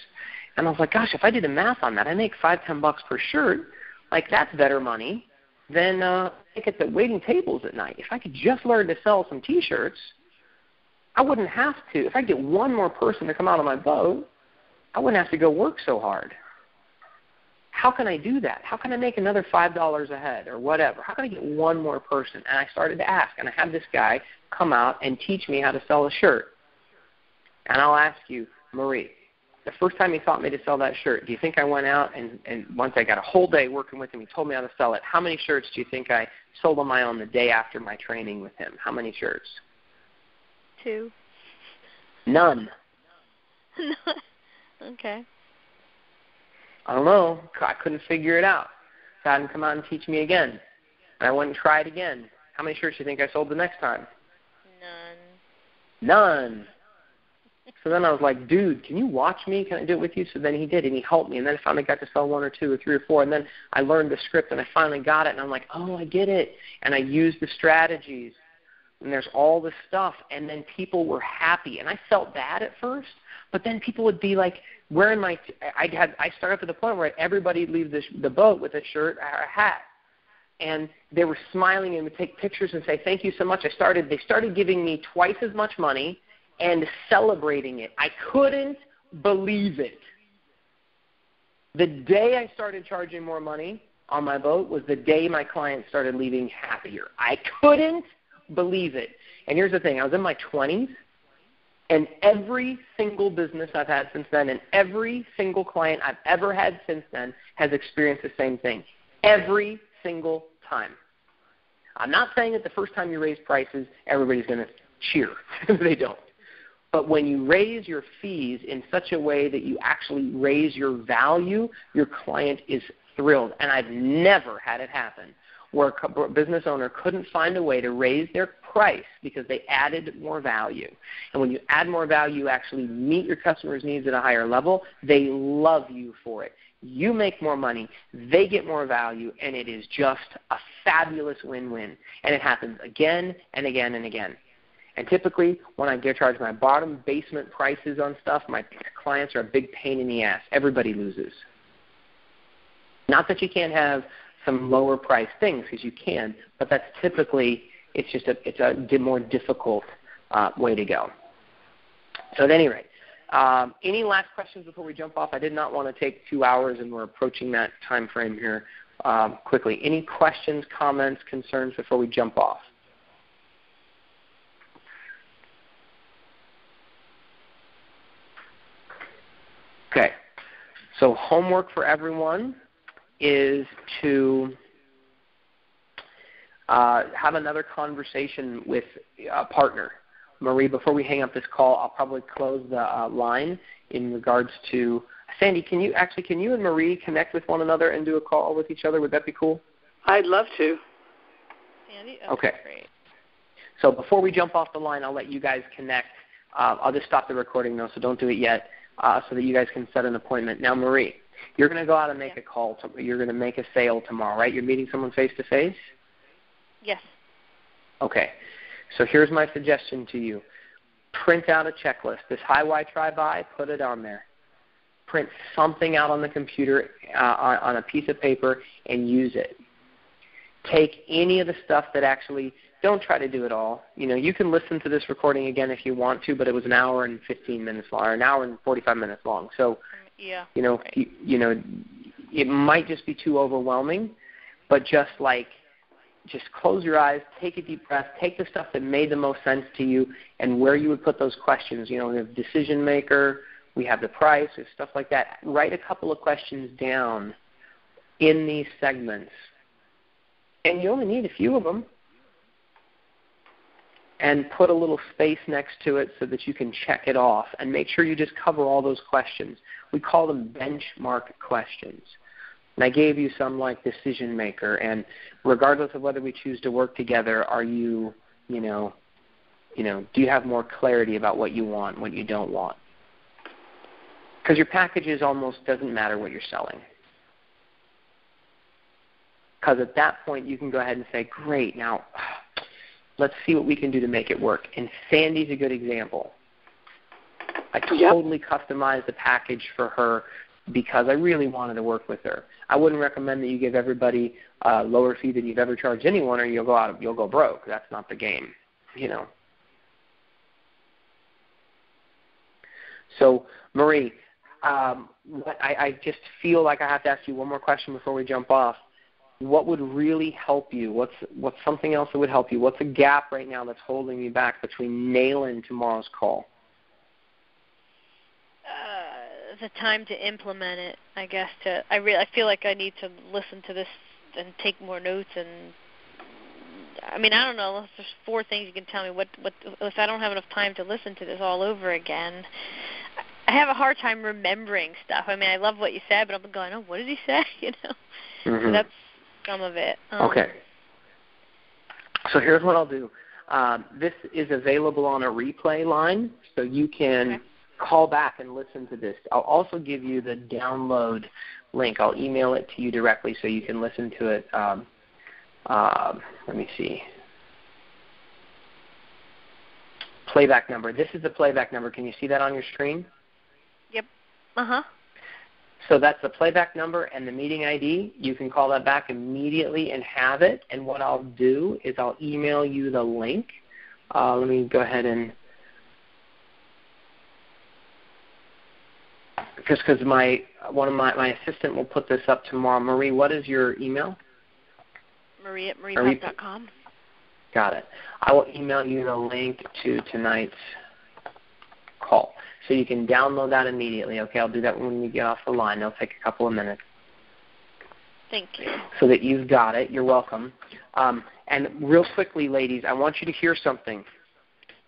And I was like, gosh, if I did the math on that, I make $5-10 per shirt. Like, that's better money than I get the waiting tables at night. If I could just learn to sell some T-shirts, I wouldn't have to. If I get one more person to come out on my boat, I wouldn't have to go work so hard. How can I do that? How can I make another $5 a head or whatever? How can I get one more person? And I started to ask, and I had this guy come out and teach me how to sell a shirt. And I'll ask you, Marie, the first time he taught me to sell that shirt, do you think I went out and once I got a whole day working with him, he told me how to sell it. How many shirts do you think I sold on my own the day after my training with him? How many shirts? 2. None. Okay. I don't know. I couldn't figure it out. So I had him come out and teach me again. And I went and tried again. How many shirts do you think I sold the next time? None. So then I was like, dude, can you watch me? Can I do it with you? So then he did, and he helped me. And then I finally got to sell 1 or 2 or 3 or 4. And then I learned the script, and I finally got it. And I'm like, oh, I get it. And I used the strategies. And there's all this stuff. And then people were happy. And I felt bad at first. But then people would be like wearing my I started to the point where everybody would leave the boat with a shirt or a hat. And they were smiling and would take pictures and say, thank you so much. They started giving me twice as much money and celebrating it. I couldn't believe it. The day I started charging more money on my boat was the day my clients started leaving happier. I couldn't believe it. And here's the thing. I was in my 20s, and every single business I've had since then and every single client I've ever had since then has experienced the same thing. Every single time. I'm not saying that the first time you raise prices, everybody's going to cheer. They don't. But when you raise your fees in such a way that you actually raise your value, your client is thrilled. And I've never had it happen where a business owner couldn't find a way to raise their price because they added more value. And when you add more value, you actually meet your customers' needs at a higher level. They love you for it. You make more money, they get more value, and it is just a fabulous win-win. And it happens again and again and again. And typically, when I charge my bottom basement prices on stuff, my clients are a big pain in the ass. Everybody loses. Not that you can't have some lower price things, because you can, but that's typically, it's a more difficult way to go. So at any rate, any last questions before we jump off? I did not want to take 2 hours, and we're approaching that time frame here quickly. Any questions, comments, concerns before we jump off? Okay, so homework for everyone is to have another conversation with a partner. Marie, before we hang up this call, I'll probably close the line in regards to Sandy. Can you and Marie connect with one another and do a call with each other? Would that be cool? I'd love to. Sandy? Okay. Great. So before we jump off the line, I'll let you guys connect. I'll just stop the recording, though, so don't do it yet, so that you guys can set an appointment. Now, Marie, you're going to go out and make a call. You're going to make a sale tomorrow, right? You're meeting someone face-to-face? Yes. Okay. So here's my suggestion to you. Print out a checklist. This high, why, try, buy, put it on there. Print something out on the computer, on a piece of paper, and use it. Take any of the stuff that actually, don't try to do it all. You know, you can listen to this recording again if you want to, but it was an hour and 15 minutes long, or an hour and 45 minutes long. So, you know, right. you know, it might just be too overwhelming, but just close your eyes, take a deep breath, take the stuff that made the most sense to you and where you would put those questions. You know, we have decision maker, we have the price, there's stuff like that. Write a couple of questions down in these segments. And you only need a few of them. And put a little space next to it so that you can check it off. And make sure you just cover all those questions. We call them benchmark questions. And I gave you some like decision maker. And regardless of whether we choose to work together, are you, do you have more clarity about what you want, what you don't want? Because your packages almost doesn't matter what you're selling. Because at that point, you can go ahead and say, great, now let's see what we can do to make it work. And Sandy's a good example. I totally customized the package for her because I really wanted to work with her. I wouldn't recommend that you give everybody a lower fee than you've ever charged anyone, or you'll go broke. That's not the game, you know. So, Marie, I just feel like I have to ask you one more question before we jump off. What would really help you? What's something else that would help you? What's a gap right now that's holding me back between nailing tomorrow's call? The time to implement it, I guess. I feel like I need to listen to this and take more notes. And I mean, I don't know. There's 4 things you can tell me. What if I don't have enough time to listen to this all over again? I have a hard time remembering stuff. I mean, I love what you said, but I'm going, oh, what did he say? You know, so that's some of it. Okay. So here's what I'll do. This is available on a replay line, so you can call back and listen to this. I'll also give you the download link. I'll email it to you directly so you can listen to it. Let me see. Playback number. This is the playback number. Can you see that on your screen? Yep. Uh-huh. So that's the playback number and the meeting ID. You can call that back immediately and have it. And what I'll do is I'll email you the link. Let me go ahead and just because my assistant will put this up tomorrow. Marie, what is your email? Marie@mariepuff.com. Got it. I will email you the link to tonight's call. So you can download that immediately. Okay, I'll do that when we get off the line. It'll take a couple of minutes. Thank you. So that you've got it. You're welcome. And real quickly, ladies, I want you to hear something.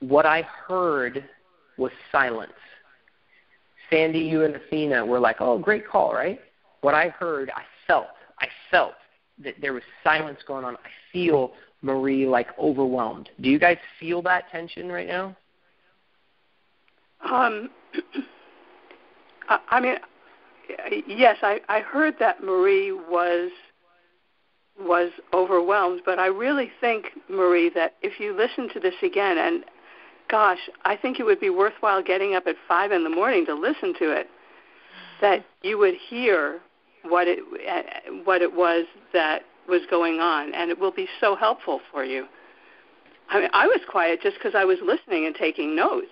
What I heard was silence. Sandy, you and Athena were like, oh, great call, right? What I heard, I felt that there was silence going on. I feel Marie like overwhelmed. Do you guys feel that tension right now? I mean, yes, I heard that Marie was overwhelmed, but I really think, Marie, that if you listen to this again, and gosh, I think it would be worthwhile getting up at 5 in the morning to listen to it, that you would hear what it was that was going on, and it will be so helpful for you. I mean, I was quiet just because I was listening and taking notes.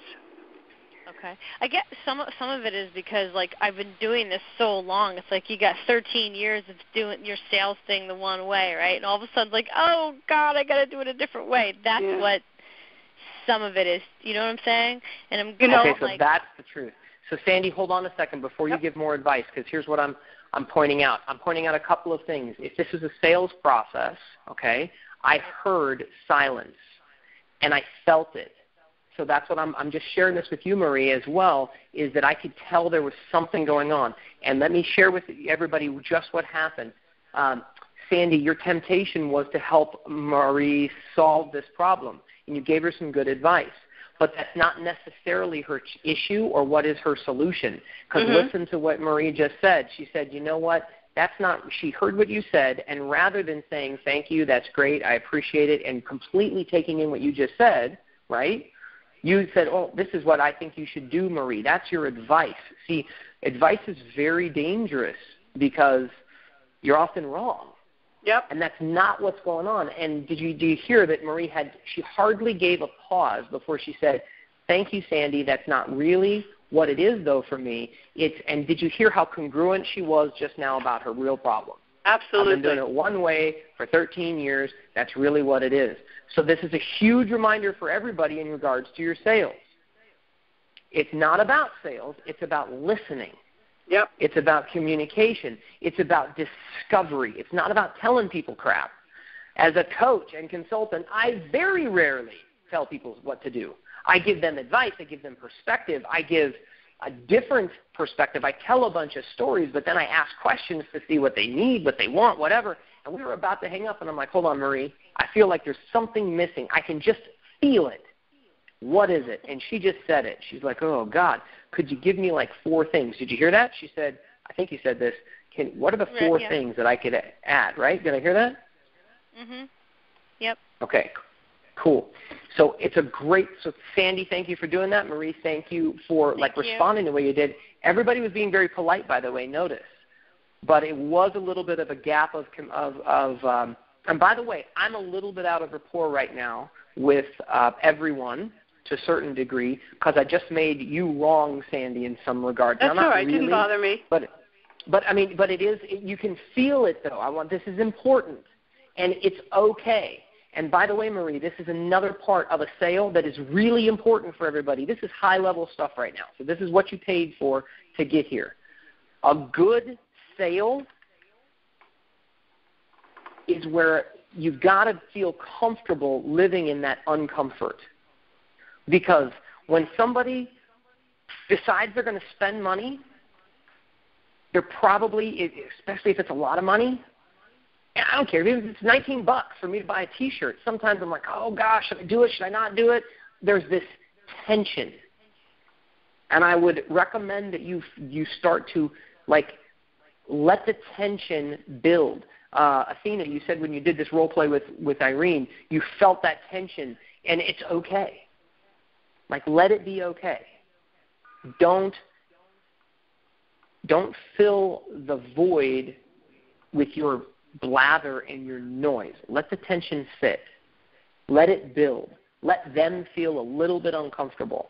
Okay. I guess some of it is because, like, I've been doing this so long. It's like you got 13 years of doing your sales thing the one way, right? And all of a sudden, like, oh, God, I got to do it a different way. That's what some of it is. You know what I'm saying? And I'm okay, so that's the truth. So, Sandy, hold on a second before you give more advice, because here's what I'm pointing out. I'm pointing out a couple of things. If this is a sales process, okay, I heard silence, and I felt it. So that's what I'm just sharing this with you, Marie, as well, is that I could tell there was something going on. And let me share with everybody just what happened. Sandy, your temptation was to help Marie solve this problem, and you gave her some good advice. But that's not necessarily her issue or what is her solution. Because listen to what Marie just said. She said, you know what, that's not – she heard what you said, and rather than saying, thank you, that's great, I appreciate it, and completely taking in what you just said, right, you said, oh, this is what I think you should do, Marie. That's your advice. See, advice is very dangerous because you're often wrong. Yep. And that's not what's going on. And do you hear that Marie she hardly gave a pause before she said, thank you, Sandy, that's not really what it is, though, for me. And did you hear how congruent she was just now about her real problem? Absolutely. I've been doing it one way for 13 years. That's really what it is. So this is a huge reminder for everybody in regards to your sales. It's not about sales. It's about listening. Yep. It's about communication. It's about discovery. It's not about telling people crap. As a coach and consultant, I very rarely tell people what to do. I give them advice. I give them perspective. I give a different perspective. I tell a bunch of stories, but then I ask questions to see what they need, what they want, whatever. And we were about to hang up, and I'm like, hold on, Marie. I feel like there's something missing. I can just feel it. What is it? And she just said it. She's like, oh, God, could you give me like 4 things? Did you hear that? She said, I think you said this. What are the 4 things that I could add, right? Did I hear that? Yep. Okay, cool. So it's so Sandy, thank you for doing that. Marie, thank you for responding the way you did. Everybody was being very polite, by the way, notice. But it was a little bit of a gap and by the way, I'm a little bit out of rapport right now with everyone to a certain degree because I just made you wrong, Sandy, in some regards. That's all right. Really, didn't bother me. But it is. You can feel it though. This is important, and it's okay. And by the way, Marie, this is another part of a sale that is really important for everybody. This is high-level stuff right now. So this is what you paid for to get here. A good sale is where you've got to feel comfortable living in that uncomfort. Because when somebody decides they're going to spend money, they're probably, especially if it's a lot of money, I don't care. Even if it's $19 for me to buy a T-shirt, sometimes I'm like, oh, gosh, should I do it? Should I not do it? There's this tension. And I would recommend that you start to, like, let the tension build. Athena, you said when you did this role play with Irene, you felt that tension, and it's okay. Like, let it be okay. Don't fill the void with your blather and your noise. Let the tension sit. Let it build. Let them feel a little bit uncomfortable.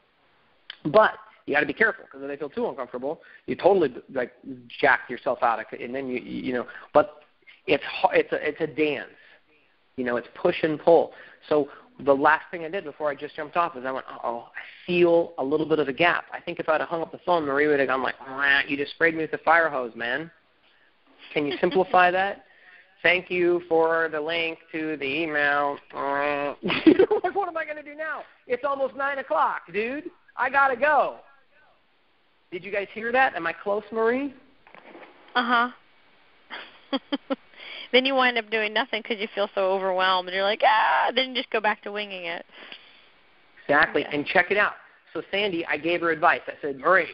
But you got to be careful because if they feel too uncomfortable, you totally like jack yourself out of it, and then you know. But it's a dance. You know, it's push and pull. So the last thing I did before I just jumped off is I went, I feel a little bit of a gap. I think if I'd have hung up the phone, Marie would have gone like, you just sprayed me with a fire hose, man. Can you simplify that? Thank you for the link to the email. Like, what am I going to do now? It's almost 9 o'clock, dude. I got to go. Did you guys hear that? Am I close, Marie? Uh-huh. Then you wind up doing nothing because you feel so overwhelmed. And you're like, then you just go back to winging it. Exactly. Yeah. And check it out. So, Sandy, I gave her advice. I said, Marie,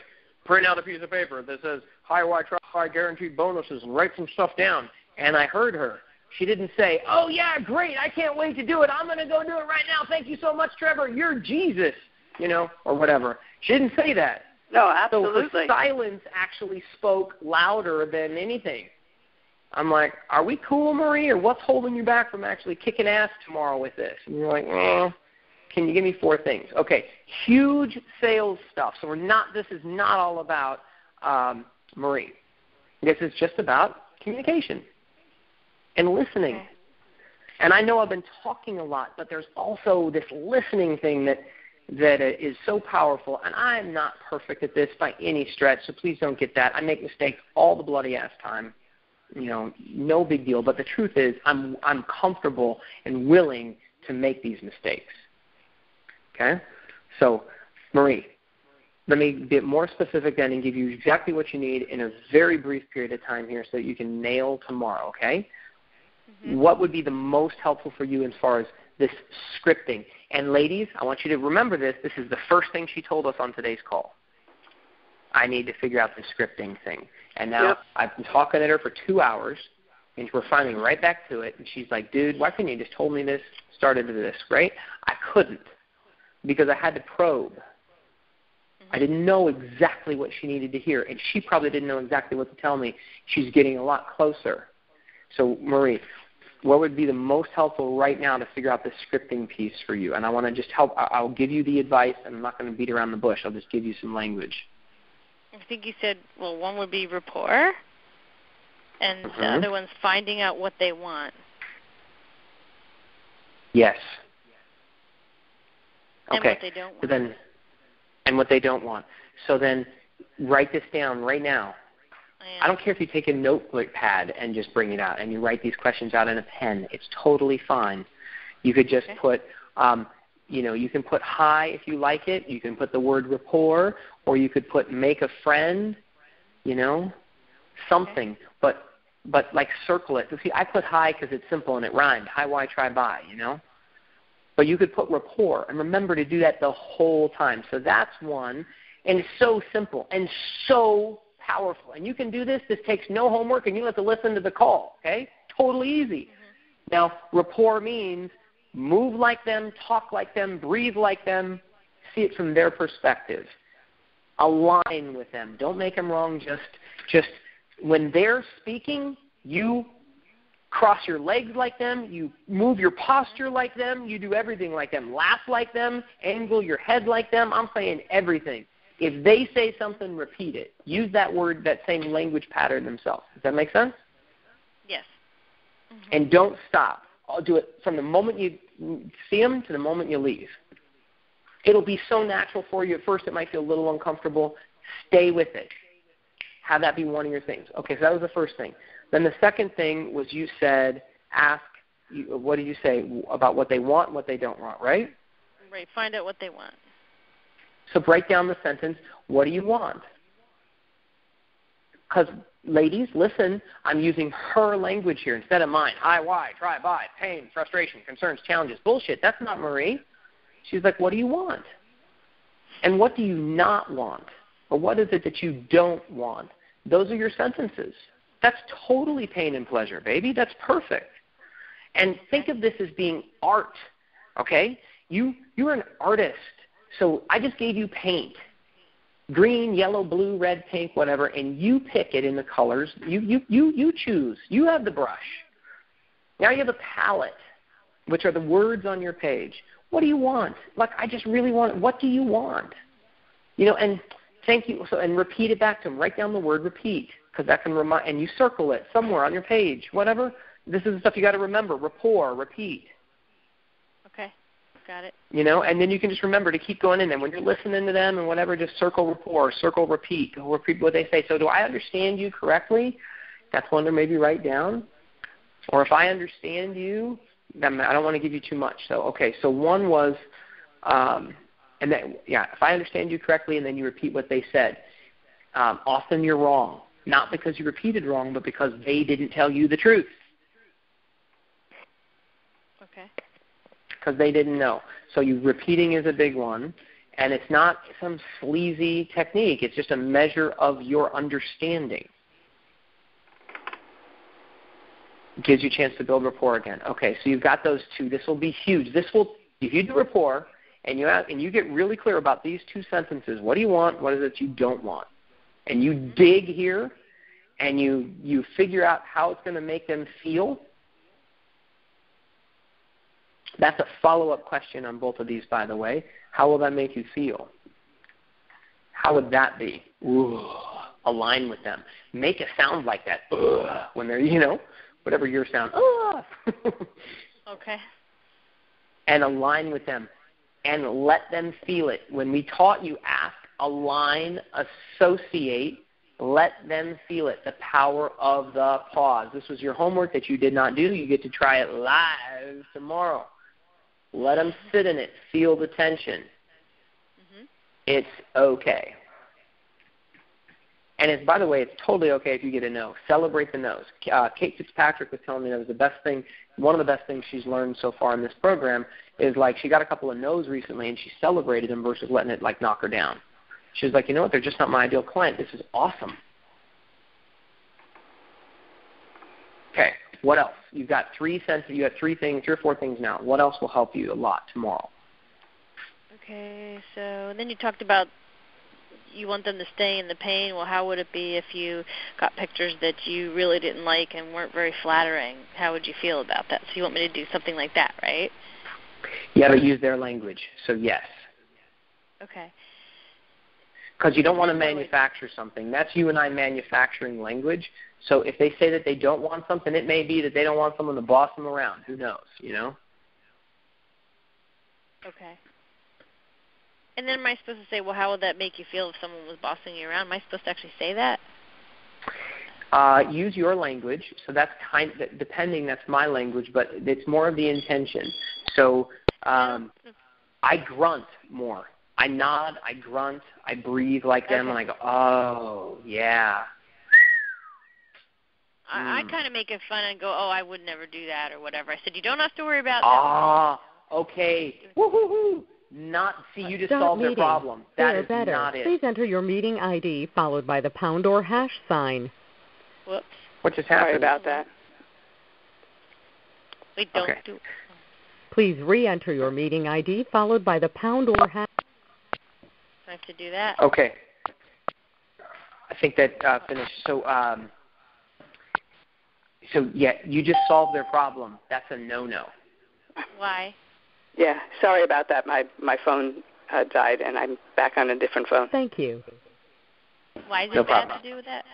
print out a piece of paper that says high Y, try high, guaranteed bonuses, and write some stuff down. And I heard her. She didn't say, oh, yeah, great, I can't wait to do it. I'm going to go do it right now. Thank you so much, Trevor. You're Jesus, you know, or whatever. She didn't say that. No, absolutely. So her silence actually spoke louder than anything. I'm like, are we cool, Marie, or what's holding you back from actually kicking ass tomorrow with this? And you're like, can you give me 4 things? Okay, huge sales stuff. So this is not all about Marie. This is just about communication and listening. Okay. And I know I've been talking a lot, but there's also this listening thing that is so powerful. And I'm not perfect at this by any stretch, so please don't get that. I make mistakes all the bloody ass time. You know, no big deal. But the truth is, I'm comfortable and willing to make these mistakes. Okay? So, Marie, let me get more specific then and give you exactly what you need in a very brief period of time here so that you can nail tomorrow, okay? Mm-hmm. What would be the most helpful for you as far as this scripting? And ladies, I want you to remember this. This is the first thing she told us on today's call. I need to figure out the scripting thing. And now I've been talking at her for 2 hours, and we're finally right back to it. And she's like, dude, why couldn't you just told me this, started to this, right? I couldn't because I had to probe. I didn't know exactly what she needed to hear, and she probably didn't know exactly what to tell me. She's getting a lot closer. So, Marie, what would be the most helpful right now to figure out the scripting piece for you? And I want to just help. I'll give you the advice, and I'm not going to beat around the bush. I'll just give you some language. I think you said, well, one would be rapport, and the other one's finding out what they want. Yes. And okay. What they don't want. So then, and what they don't want. So then write this down right now. I don't care if you take a notepad and just bring it out and you write these questions out in a pen. It's totally fine. You could just put, you can put hi if you like it. You can put the word rapport, or you could put make a friend, something. Okay. But like circle it. See, I put hi because it's simple and it rhymed. Hi, why, try, buy, But you could put rapport, and remember to do that the whole time. So that's one, and it's so simple and so powerful. And you can do this. This takes no homework, and you don't have to listen to the call, okay? Totally easy. Mm-hmm. Now, rapport means move like them, talk like them, breathe like them, see it from their perspective. Align with them. Don't make them wrong. Just when they're speaking, you cross your legs like them, you move your posture like them, you do everything like them. Laugh like them, angle your head like them. I'm saying everything. If they say something, repeat it. Use that word, that same language pattern themselves. Does that make sense? Yes. And don't stop. I'll do it from the moment you see them to the moment you leave. It'll be so natural for you. At first it might feel a little uncomfortable. Stay with it. Have that be one of your things. Okay, so that was the first thing. Then the second thing was you said, what did you say about what they want and what they don't want, right? Right, find out what they want. So break down the sentence, what do you want? Because, ladies, listen, I'm using her language here instead of mine. I, why, try, buy, pain, frustration, concerns, challenges. Bullshit, that's not Marie. She's like, what do you want? And what do you not want? Or what is it that you don't want? Those are your sentences. That's totally pain and pleasure, baby. That's perfect. And think of this as being art, okay? You're an artist. So I just gave you paint. Green, yellow, blue, red, pink, whatever, and you pick it in the colors. You choose. You have the brush. Now you have a palette, which are the words on your page. What do you want? Like, I just really want, what do you want? And thank you. So, and repeat it back to them. Write down the word repeat, because that can remind, and you circle it somewhere on your page, whatever. This is the stuff you got to remember. Rapport, repeat. Okay, got it. And then you can just remember to keep going in there. When you're listening to them and whatever, just circle rapport, circle repeat. Go repeat what they say. So do I understand you correctly? That's one to maybe write down. Or if I understand you, I don't want to give you too much. So, okay, so one was, if I understand you correctly, and then you repeat what they said. Often you're wrong. Not because you repeated wrong, but because they didn't tell you the truth. Okay. Because they didn't know. So repeating is a big one, and it's not some sleazy technique. It's just a measure of your understanding. It gives you a chance to build rapport again. Okay, so you've got those two. This will be huge. This will, if you do rapport and you get really clear about these two sentences, what do you want? What is it you don't want? And you dig here, and you figure out how it's going to make them feel. That's a follow-up question on both of these, by the way. How will that make you feel? How would that be? Ooh, align with them. Make it sound like that when they're, whatever your sound. Okay. And align with them. And let them feel it. When we taught you ask, align, associate, let them feel it. The power of the pause. This was your homework that you did not do. You get to try it live tomorrow. Let them sit in it. Feel the tension. Mm-hmm. It's okay. And it's, by the way, it's totally okay if you get a no. Celebrate the no's. Kate Fitzpatrick was telling me that was the best thing. One of the best things she's learned so far in this program is, like, she got a couple of no's recently, and she celebrated them versus letting it, like, knock her down. She was like, you know what, they're just not my ideal client. This is awesome. Okay, what else? You've got you have three or four things now. What else will help you a lot tomorrow? Okay, so then you talked about you want them to stay in the pain. Well, how would it be if you got pictures that you really didn't like and weren't very flattering? How would you feel about that? So you want me to do something like that, right? Yeah, but use their language, so yes. Okay. Because you don't want to manufacture something. That's you and I manufacturing language. So if they say that they don't want something, it may be that they don't want someone to boss them around. Who knows, Okay. And then am I supposed to say, well, how would that make you feel if someone was bossing you around? Am I supposed to actually say that? Use your language. So that's depending, that's my language, but it's more of the intention. So I grunt more. I nod, I grunt, I breathe like them, and I go, oh, yeah. I kind of make it fun and go, oh, I would never do that or whatever. I said, you don't have to worry about that. Okay. Woo-hoo-hoo. You just solved their problem. That is better. not it. Please enter your meeting ID followed by the pound or hash sign. Whoops. What just happened? Sorry about that. We don't do. Please re-enter your meeting ID followed by the pound or hash. I have to do that? Okay. I think that finished. So yeah, you just solved their problem. That's a no-no. Why? Yeah, sorry about that. My phone died, and I'm back on a different phone. Thank you. Why is No it bad problem. to do with that?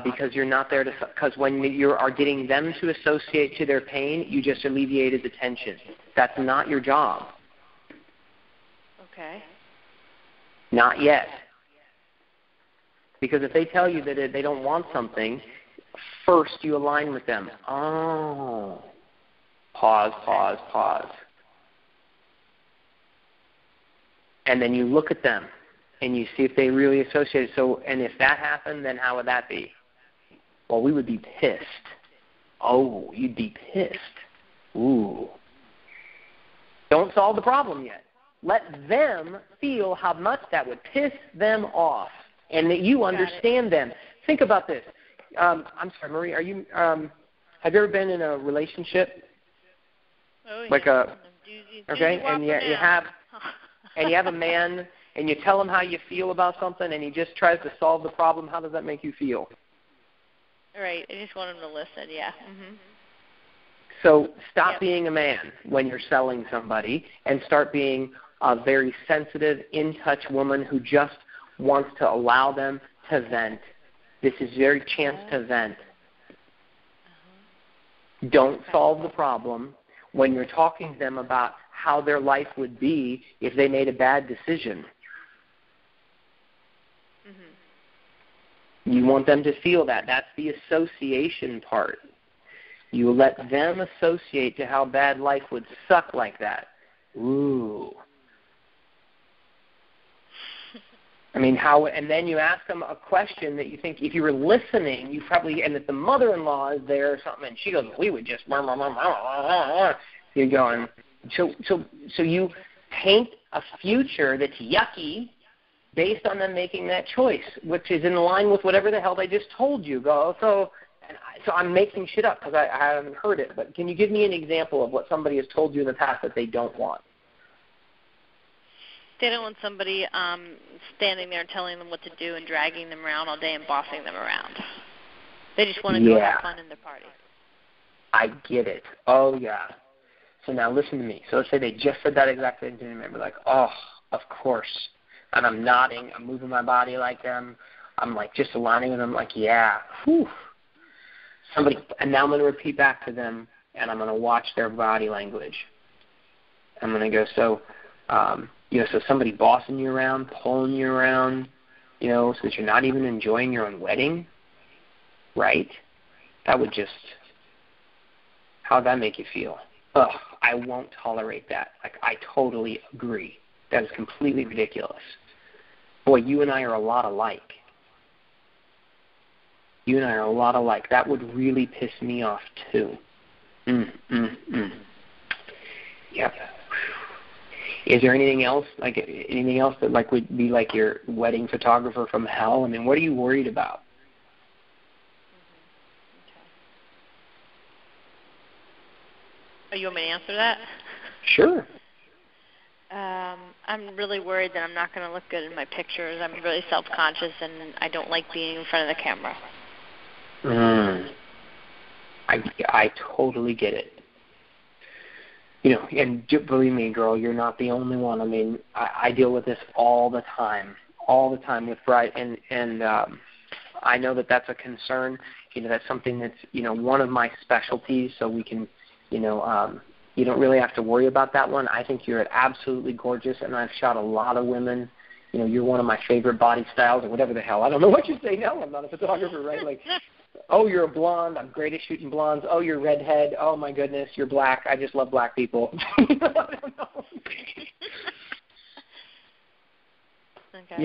Because you're not there to. Because when you are getting them to associate to their pain, you just alleviated the tension. That's not your job. Okay. Not yet. Because if they tell you that they don't want something, first you align with them. Oh. Pause. And then you look at them and you see if they really associate. So, and if that happened, then how would that be? Well, we would be pissed. Oh, you'd be pissed. Ooh. Don't solve the problem yet. Let them feel how much that would piss them off and that you understand them. Think about this. I'm sorry, Marie, have you ever been in a relationship? Oh, yeah. Like a, okay, and you have a man and you tell him how you feel about something and he just tries to solve the problem. How does that make you feel? Right. I just want him to listen. Yeah. Mm-hmm. So stop being a man when you're selling somebody and start being a very sensitive, in-touch woman who just wants to allow them to vent. This is your chance to vent. Don't solve the problem when you're talking to them about how their life would be if they made a bad decision. You want them to feel that. That's the association part. You let them associate to how bad life would suck like that. Ooh. I mean, how? And then you ask them a question that you think, if you were listening, you probably, and if the mother-in-law is there or something, and she goes, we would just, you're going, so you paint a future that's yucky based on them making that choice, which is in line with whatever the hell they just told you. So I'm making shit up because I haven't heard it, but can you give me an example of what somebody has told you in the past that they don't want? They don't want somebody standing there telling them what to do and dragging them around all day and bossing them around. They just want to go have fun in their party. I get it. Oh, yeah. So now listen to me. So let's say they just said that exact thing to me, and we're like, oh, of course. And I'm nodding. I'm moving my body like them. I'm like just aligning with them like, yeah. Whew. And now I'm going to repeat back to them, and I'm going to watch their body language. I'm going to go, so somebody bossing you around, pulling you around, so that you're not even enjoying your own wedding, right? That would just, how'd that make you feel? Ugh, I won't tolerate that. Like, I totally agree. That is completely ridiculous. Boy, you and I are a lot alike. You and I are a lot alike. That would really piss me off, too. Yep. Is there anything else that like would be like your wedding photographer from hell? I mean, what are you worried about? Oh, you want me to answer that? Sure. I'm really worried that I'm not going to look good in my pictures. I'm really self-conscious, and I don't like being in front of the camera. I totally get it. And believe me, girl, you're not the only one. I mean, I deal with this all the time with bride, and I know that that's a concern. That's something that's one of my specialties. So we can, you don't really have to worry about that one. I think you're absolutely gorgeous, and I've shot a lot of women. You're one of my favorite body styles, or whatever the hell. I don't know what you say now. I'm not a photographer, right? Like, oh, you're a blonde. I'm great at shooting blondes. Oh, you're redhead. Oh, my goodness, you're black. I just love black people. I don't know. Okay.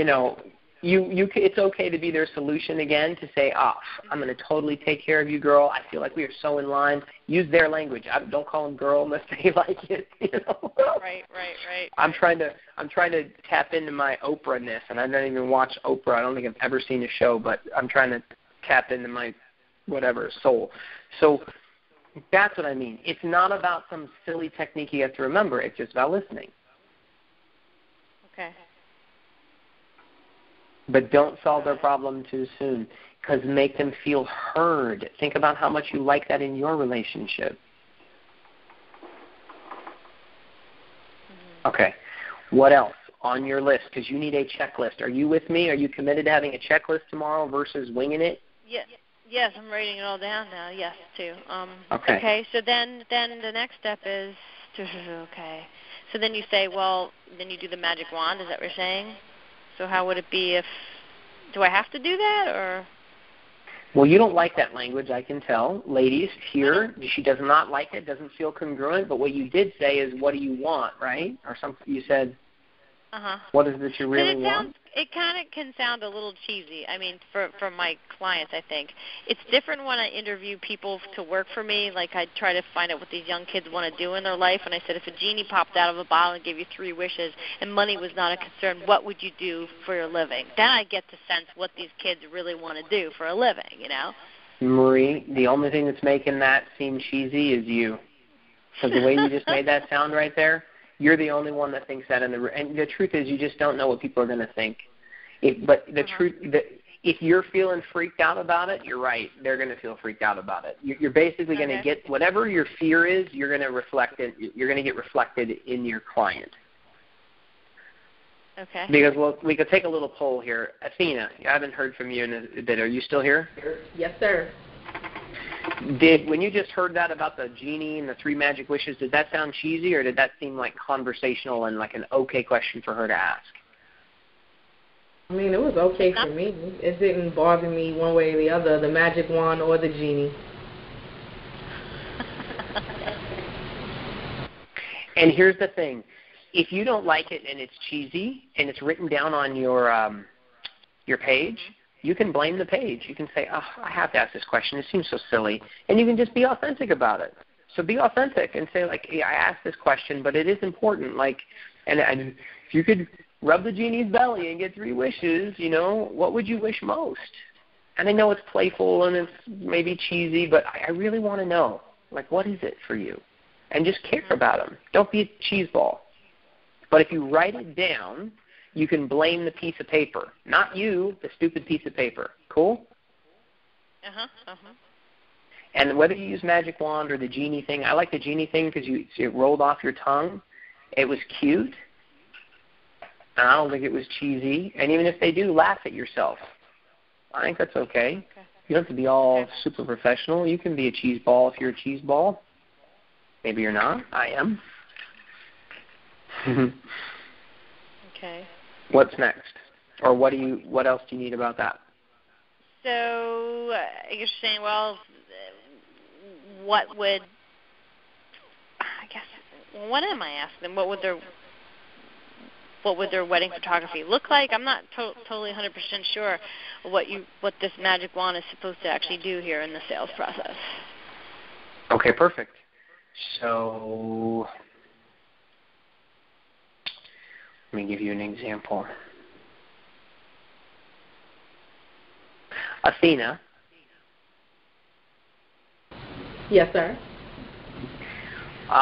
It's okay to be their solution again, to say, I'm going to totally take care of you, girl. I feel like we are so in line. Use their language. Don't call them girl unless they like it. Right. I'm trying to tap into my Oprah-ness, and I don't even watch Oprah. I don't think I've ever seen a show, but I'm trying to tap into my soul. So that's what I mean. It's not about some silly technique you have to remember. It's just about listening. Okay. But don't solve their problem too soon, because make them feel heard. Think about how much you like that in your relationship. Okay. What else on your list? Because you need a checklist. Are you with me? Are you committed to having a checklist tomorrow versus winging it? Yes, I'm writing it all down now. Yes, too. Okay. Okay. So then the next step is okay. So then you say, well, then you do the magic wand. Is that what you're saying? So how would it be do I have to do that or? Well, you don't like that language, I can tell. Ladies, here, she does not like it, doesn't feel congruent, but what you did say is, what do you want, right? Or something you said, what is it that you really want? It kind of can sound a little cheesy. I mean, for my clients, I think. It's different when I interview people to work for me. Like I try to find out what these young kids want to do in their life. And I said, if a genie popped out of a bottle and gave you 3 wishes and money was not a concern, what would you do for your living? Then I get to sense what these kids really want to do for a living, you know? Marie, the only thing that's making that seem cheesy is you. Because the way you just made that sound right there, you're the only one that thinks that. And the truth is, you just don't know what people are going to think. If you're feeling freaked out about it, you're right. They're going to feel freaked out about it. You're basically going to get whatever your fear is. You're going to reflect it. You're going to get reflected in your client. Okay. Because we could take a little poll here. Athena, I haven't heard from you in a bit. Are you still here? Yes, sir. When you just heard that about the genie and the 3 magic wishes, did that sound cheesy, or did that seem like conversational and like an okay question for her to ask? I mean, it was okay for me. It didn't bother me one way or the other, the magic wand or the genie. And here's the thing. If you don't like it and it's cheesy and it's written down on your page, you can blame the page. You can say, I have to ask this question. It seems so silly. And you can just be authentic about it. So be authentic and say, like, I asked this question, but it is important. Like, and if you could rub the genie's belly and get 3 wishes, what would you wish most? And I know it's playful and it's maybe cheesy, but I really want to know, like, what is it for you? And just care about them. Don't be a cheese ball. But if you write it down, you can blame the piece of paper. Not you, the stupid piece of paper. Cool? And whether you use magic wand or the genie thing, I like the genie thing because it rolled off your tongue. It was cute. And I don't think it was cheesy. And even if they do, laugh at yourself. I think that's okay. You don't have to be all super professional. You can be a cheese ball if you're a cheese ball. Maybe you're not. I am. Okay. What's next? Or what else do you need about that? So you're saying, well, what am I asking them? What would their wedding photography look like? I'm not totally 100% sure what this magic wand is supposed to actually do here in the sales process. Okay, perfect. So let me give you an example. Athena. Yes, sir.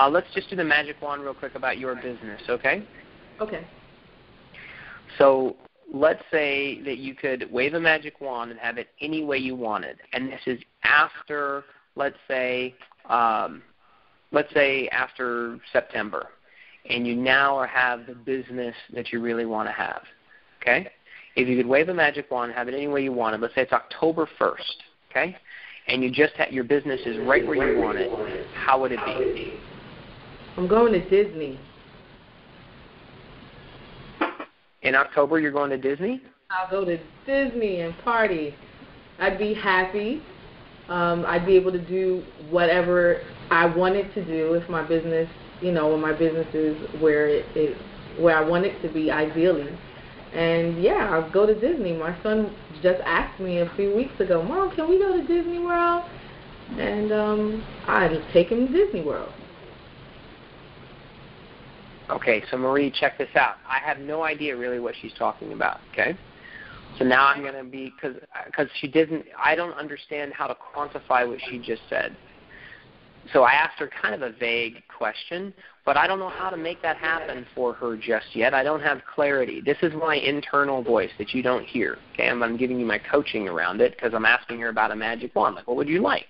Let's just do the magic wand real quick about your business, okay? Okay. So let's say that you could wave a magic wand and have it any way you wanted. And this is after, let's say after September. And you now have the business that you really want to have, okay? If you could wave a magic wand and have it any way you wanted, let's say it's October 1st, okay? And you just your business is right where you want it, how would it be? I'm going to Disney. In October, you're going to Disney? I'll go to Disney and party. I'd be happy. I'd be able to do whatever I wanted to do if my business, when my business is where I want it to be, ideally. And yeah, I'll go to Disney. My son just asked me a few weeks ago, Mom, can we go to Disney World? And I'd take him to Disney World. Okay, so Marie, check this out. I have no idea really what she's talking about, okay? So now I'm going to be, because I don't understand how to quantify what she just said. So I asked her kind of a vague question, but I don't know how to make that happen for her just yet. I don't have clarity. This is my internal voice that you don't hear. Okay, I'm giving you my coaching around it because I'm asking her about a magic wand. Like, what would you like?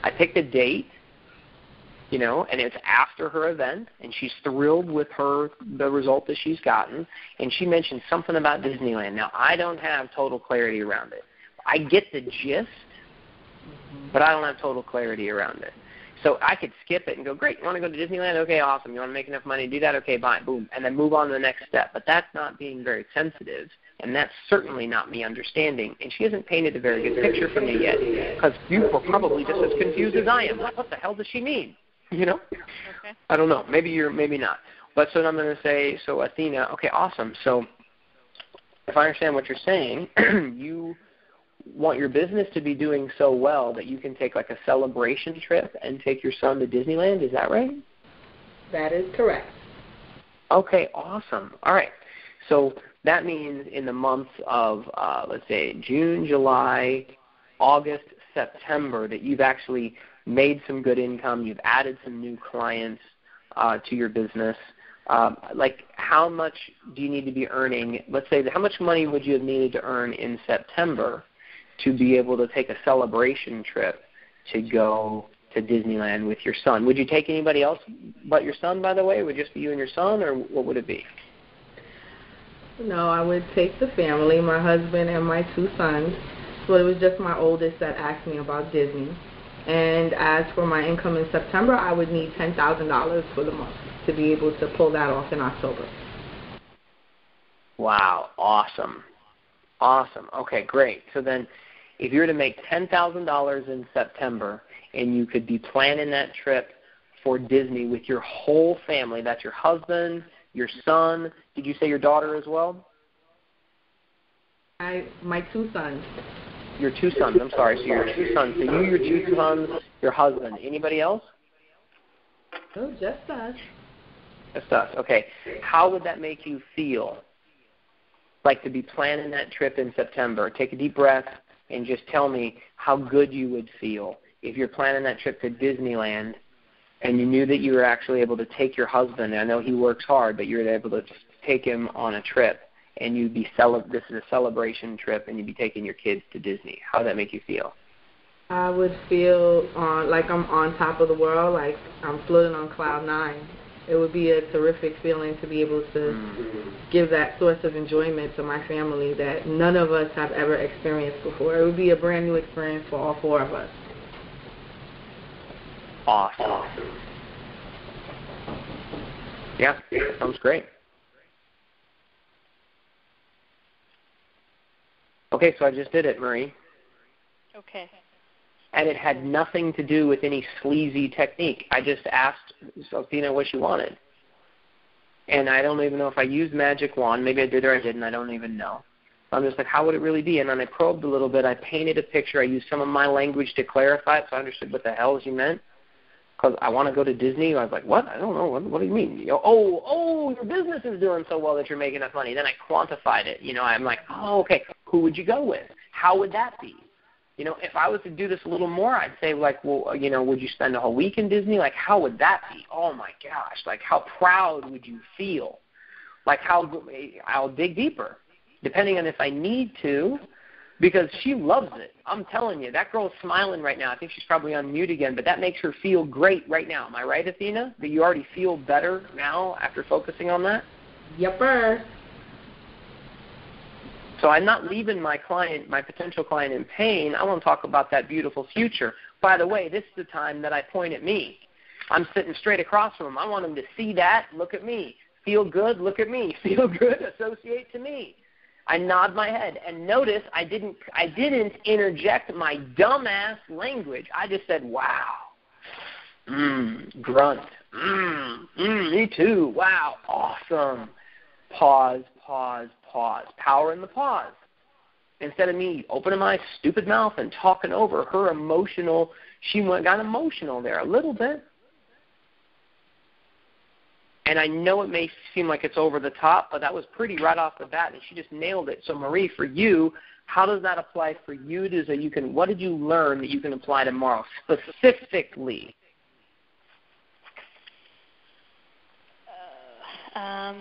I picked a date, you know, and it's after her event, and she's thrilled with the result that she's gotten, and she mentioned something about Disneyland. Now, I don't have total clarity around it. I get the gist, but I don't have total clarity around it. So I could skip it and go, great, you want to go to Disneyland? Okay, awesome. You want to make enough money to do that? Okay, fine, boom, and then move on to the next step. But that's not being very sensitive, and that's certainly not me understanding. And she hasn't painted a very good picture for me yet, because you were probably just as confused as I am. Like, what the hell does she mean? You know? Okay. I don't know. Maybe you're, maybe not. But so I'm going to say, so Athena, okay, awesome. So if I understand what you're saying, you want your business to be doing so well that you can take like a celebration trip and take your son to Disneyland. Is that right? That is correct. Okay, awesome. All right. So that means in the months of, let's say, June, July, August, September, that you've actually made some good income, you've added some new clients to your business. Like, how much do you need to be earning? Let's say, how much money would you have needed to earn in September to be able to take a celebration trip to go to Disneyland with your son? Would you take anybody else but your son, by the way? Would it just be you and your son, or what would it be? No, I would take the family, my husband and my 2 sons. So it was just my oldest that asked me about Disney. And as for my income in September, I would need $10,000 for the month to be able to pull that off in October. Wow, awesome. Awesome. Okay, great. So then if you were to make $10,000 in September and you could be planning that trip for Disney with your whole family, that's your husband, your son, did you say your daughter as well? My 2 sons. Your 2 sons, I'm sorry. So your 2 sons. So you, your 2 sons, your husband. Anybody else? No, just us. Just us. Okay. How would that make you feel? Like to be planning that trip in September. Take a deep breath and just tell me how good you would feel if you're planning that trip to Disneyland and you knew that you were actually able to take your husband. I know he works hard, but you're able to just take him on a trip, and you'd be this is a celebration trip, and you'd be taking your kids to Disney. How would that make you feel? I would feel like I'm on top of the world, like I'm floating on cloud 9. It would be a terrific feeling to be able to give that source of enjoyment to my family that none of us have ever experienced before. It would be a brand new experience for all 4 of us. Awesome. Yeah, that sounds great. Okay, so I just did it, Marie. Okay. And it had nothing to do with any sleazy technique. I just asked Sophina what she wanted. And I don't even know if I used magic wand. Maybe I did or I didn't. I don't even know. I'm just like, how would it really be? And then I probed a little bit. I painted a picture. I used some of my language to clarify it so I understood what the hell she meant. Because I want to go to Disney. I was like, what? I don't know. What do you mean? You know, your business is doing so well that you're making enough money. Then I quantified it. You know, I'm like, oh, okay. Who would you go with? How would that be? You know, if I was to do this a little more, I'd say, like, well, you know, would you spend a whole week in Disney? Like, how would that be? Oh, my gosh. Like, how proud would you feel? Like, I'll dig deeper, depending on if I need to, because she loves it. I'm telling you, that girl's smiling right now. I think she's probably on mute again, but that makes her feel great right now. Am I right, Athena? That you already feel better now after focusing on that? Yepper. So I'm not leaving my potential client in pain. I want to talk about that beautiful future. By the way, this is the time that I point at me. I'm sitting straight across from him. I want him to see that, look at me. Feel good, look at me. Feel good, associate to me. I nod my head. And notice I didn't interject my dumbass language. I just said, wow. Grunt. Me too. Wow. Awesome. Pause. Power in the pause. Instead of me opening my stupid mouth and talking over her emotional, got emotional there a little bit. And I know it may seem like it's over the top, but that was pretty right off the bat, and she just nailed it. So, Marie, for you, how does that apply for you? What did you learn that you can apply tomorrow specifically Oh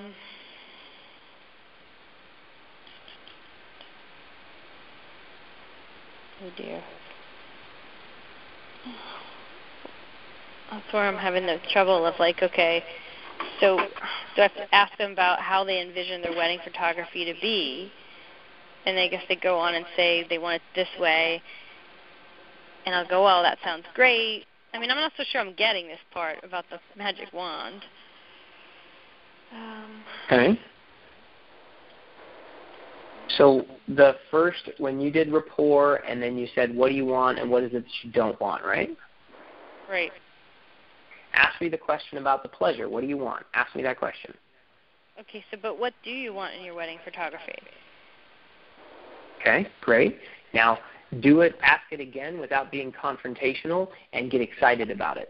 dear. That's where I'm having the trouble of like, okay, so do I have to ask them about how they envision their wedding photography to be? And I guess they go on and say they want it this way. And I'll go, well, that sounds great. I mean, I'm not so sure I'm getting this part about the magic wand. Okay. So the first, when you did rapport, and then you said, what do you want and what is it that you don't want, right? Right. Ask me the question about the pleasure. What do you want? Ask me that question. Okay, so but what do you want in your wedding photography? Okay, great. Now, do it, ask it again without being confrontational, and get excited about it.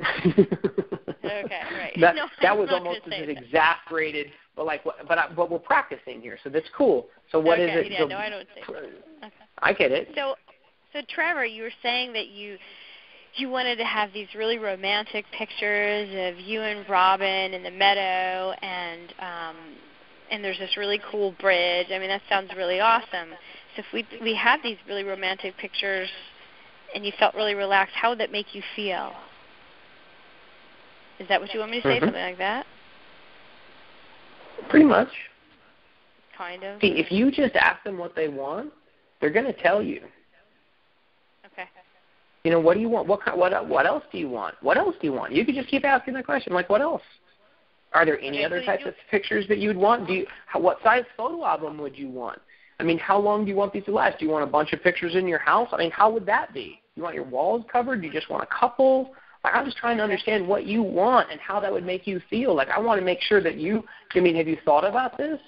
Okay, right. That was almost as exasperated, but we're practicing here, so that's cool. So what is it? Yeah, so, no, I don't think so. Okay. I get it. So Trevor, you were saying that you wanted to have these really romantic pictures of you and Robin in the meadow, and there's this really cool bridge. I mean, that sounds really awesome. So if we had these really romantic pictures and you felt really relaxed, how would that make you feel? Is that what you want me to say, something like that? Pretty much. Kind of. See, if you just ask them what they want, they're going to tell you. Okay. You know, what do you want? What else do you want? What else do you want? You could just keep asking that question, like, what else? Are there any other types of pictures that you would want? What size photo album would you want? I mean, how long do you want these to last? Do you want a bunch of pictures in your house? I mean, how would that be? You want your walls covered? Do you just want a couple? Like, I'm just trying to understand what you want and how that would make you feel. Like, I want to make sure that have you thought about this?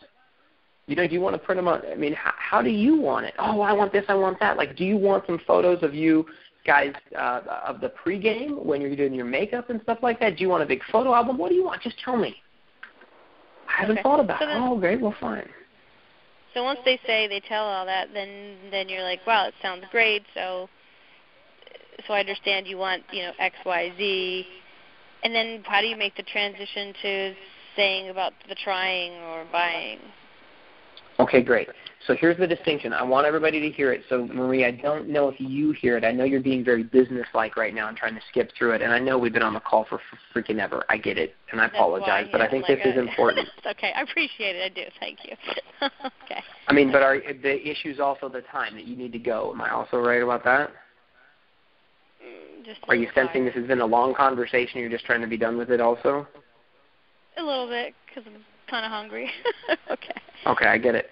You know, do you want to print them on? I mean, how do you want it? Oh, I want this, I want that. Like, do you want some photos of you guys of the pregame when you're doing your makeup and stuff like that? Do you want a big photo album? What do you want? Just tell me. I haven't thought about it. Oh, great. Well, fine. So once they tell all that, then you're like, wow, it sounds great. So I understand you want, X, Y, Z. And then how do you make the transition to saying about the trying or buying? Okay, great. So here's the distinction. I want everybody to hear it. So, Marie, I don't know if you hear it. I know you're being very businesslike right now and trying to skip through it. And I know we've been on the call for freaking ever. I get it. And I apologize. But I think this is important. It's okay. I appreciate it. I do. Thank you. Okay. I mean, but the issue is also the time that you need to go. Am I also right about that? Are you sensing this has been a long conversation? You're just trying to be done with it also? A little bit, because I'm kind of hungry. Okay. Okay, I get it.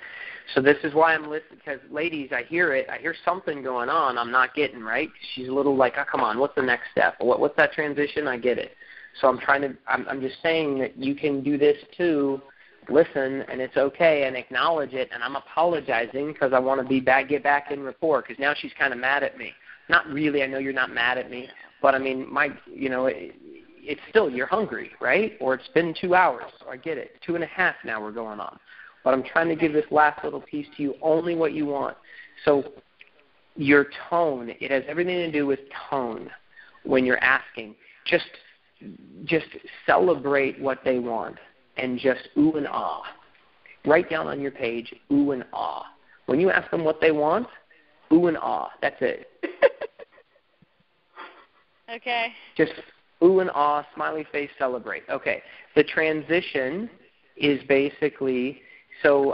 So this is why I'm listening, because, ladies, I hear it. I hear something going on I'm not getting, right? She's a little like, oh, come on, what's the next step? What's that transition? I get it. So I'm just saying that you can do this too. Listen, and it's okay, and acknowledge it, and I'm apologizing because I want to get back in rapport, because now she's kind of mad at me. Not really. I know you're not mad at me, but I mean, it's still, you're hungry, right? Or it's been 2 hours. So I get it. 2.5 now we're going on. But I'm trying to give this last little piece to you, only what you want. So your tone, it has everything to do with tone when you're asking. Just celebrate what they want and just ooh and ah. Write down on your page, ooh and ah. When you ask them what they want, ooh and ah. That's it. Okay. Just ooh and ah, smiley face, celebrate. Okay. The transition is basically, so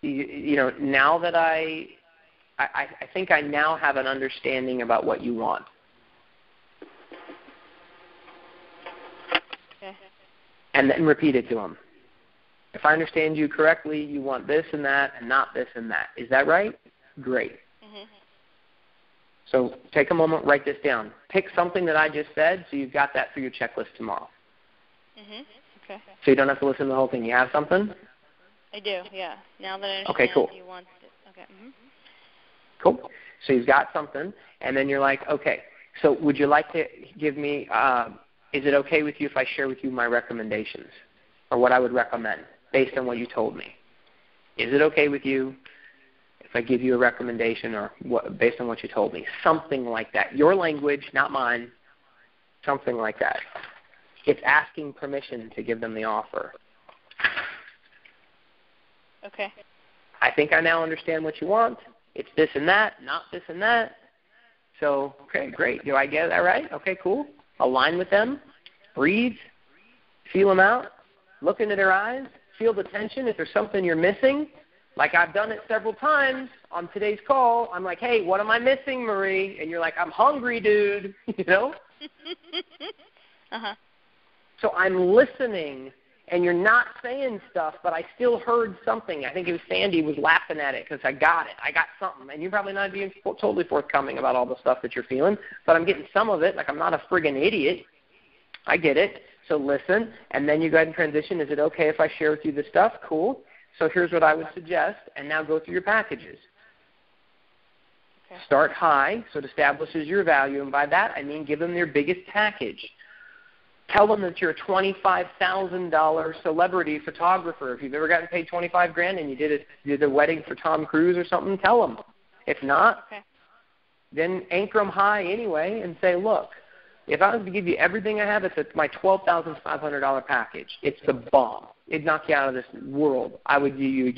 now that I think I now have an understanding about what you want. Okay. And then repeat it to them. If I understand you correctly, you want this and that and not this and that. Is that right? Great. Mm-hmm. So take a moment, write this down. Pick something that I just said so you've got that for your checklist tomorrow. Mm-hmm. Okay. So you don't have to listen to the whole thing. You have something? I do, yeah. Now that I understand okay, cool. You want it. Okay. Mm-hmm. Cool. So you've got something, and then you're like, okay, so would you like to give me, is it okay with you if I share with you my recommendations or what I would recommend based on what you told me? Is it okay with you if I give you a recommendation or based on what you told me? Something like that. Your language, not mine. Something like that. It's asking permission to give them the offer. Okay. I think I now understand what you want. It's this and that, not this and that. So, okay, great. Do I get that right? Okay, cool. Align with them. Breathe. Feel them out. Look into their eyes. Feel the tension. If there's something you're missing, like I've done it several times on today's call, I'm like, hey, what am I missing, Marie? And you're like, I'm hungry, dude. You know? Uh-huh. So I'm listening, and you're not saying stuff, but I still heard something. I think it was Sandy was laughing at it because I got it. I got something. And you're probably not being totally forthcoming about all the stuff that you're feeling, but I'm getting some of it. Like I'm not a friggin' idiot. I get it. So listen, and then you go ahead and transition. Is it okay if I share with you this stuff? Cool. So here's what I would suggest, and now go through your packages. Okay. Start high, so it establishes your value, and by that I mean give them their biggest package. Tell them that you're a $25,000 celebrity photographer. If you've ever gotten paid $25,000 and you did a wedding for Tom Cruise or something, tell them. If not, then anchor them high anyway and say, look, if I was to give you everything I have, it's my $12,500 package. It's the bomb. It'd knock you out of this world. You'd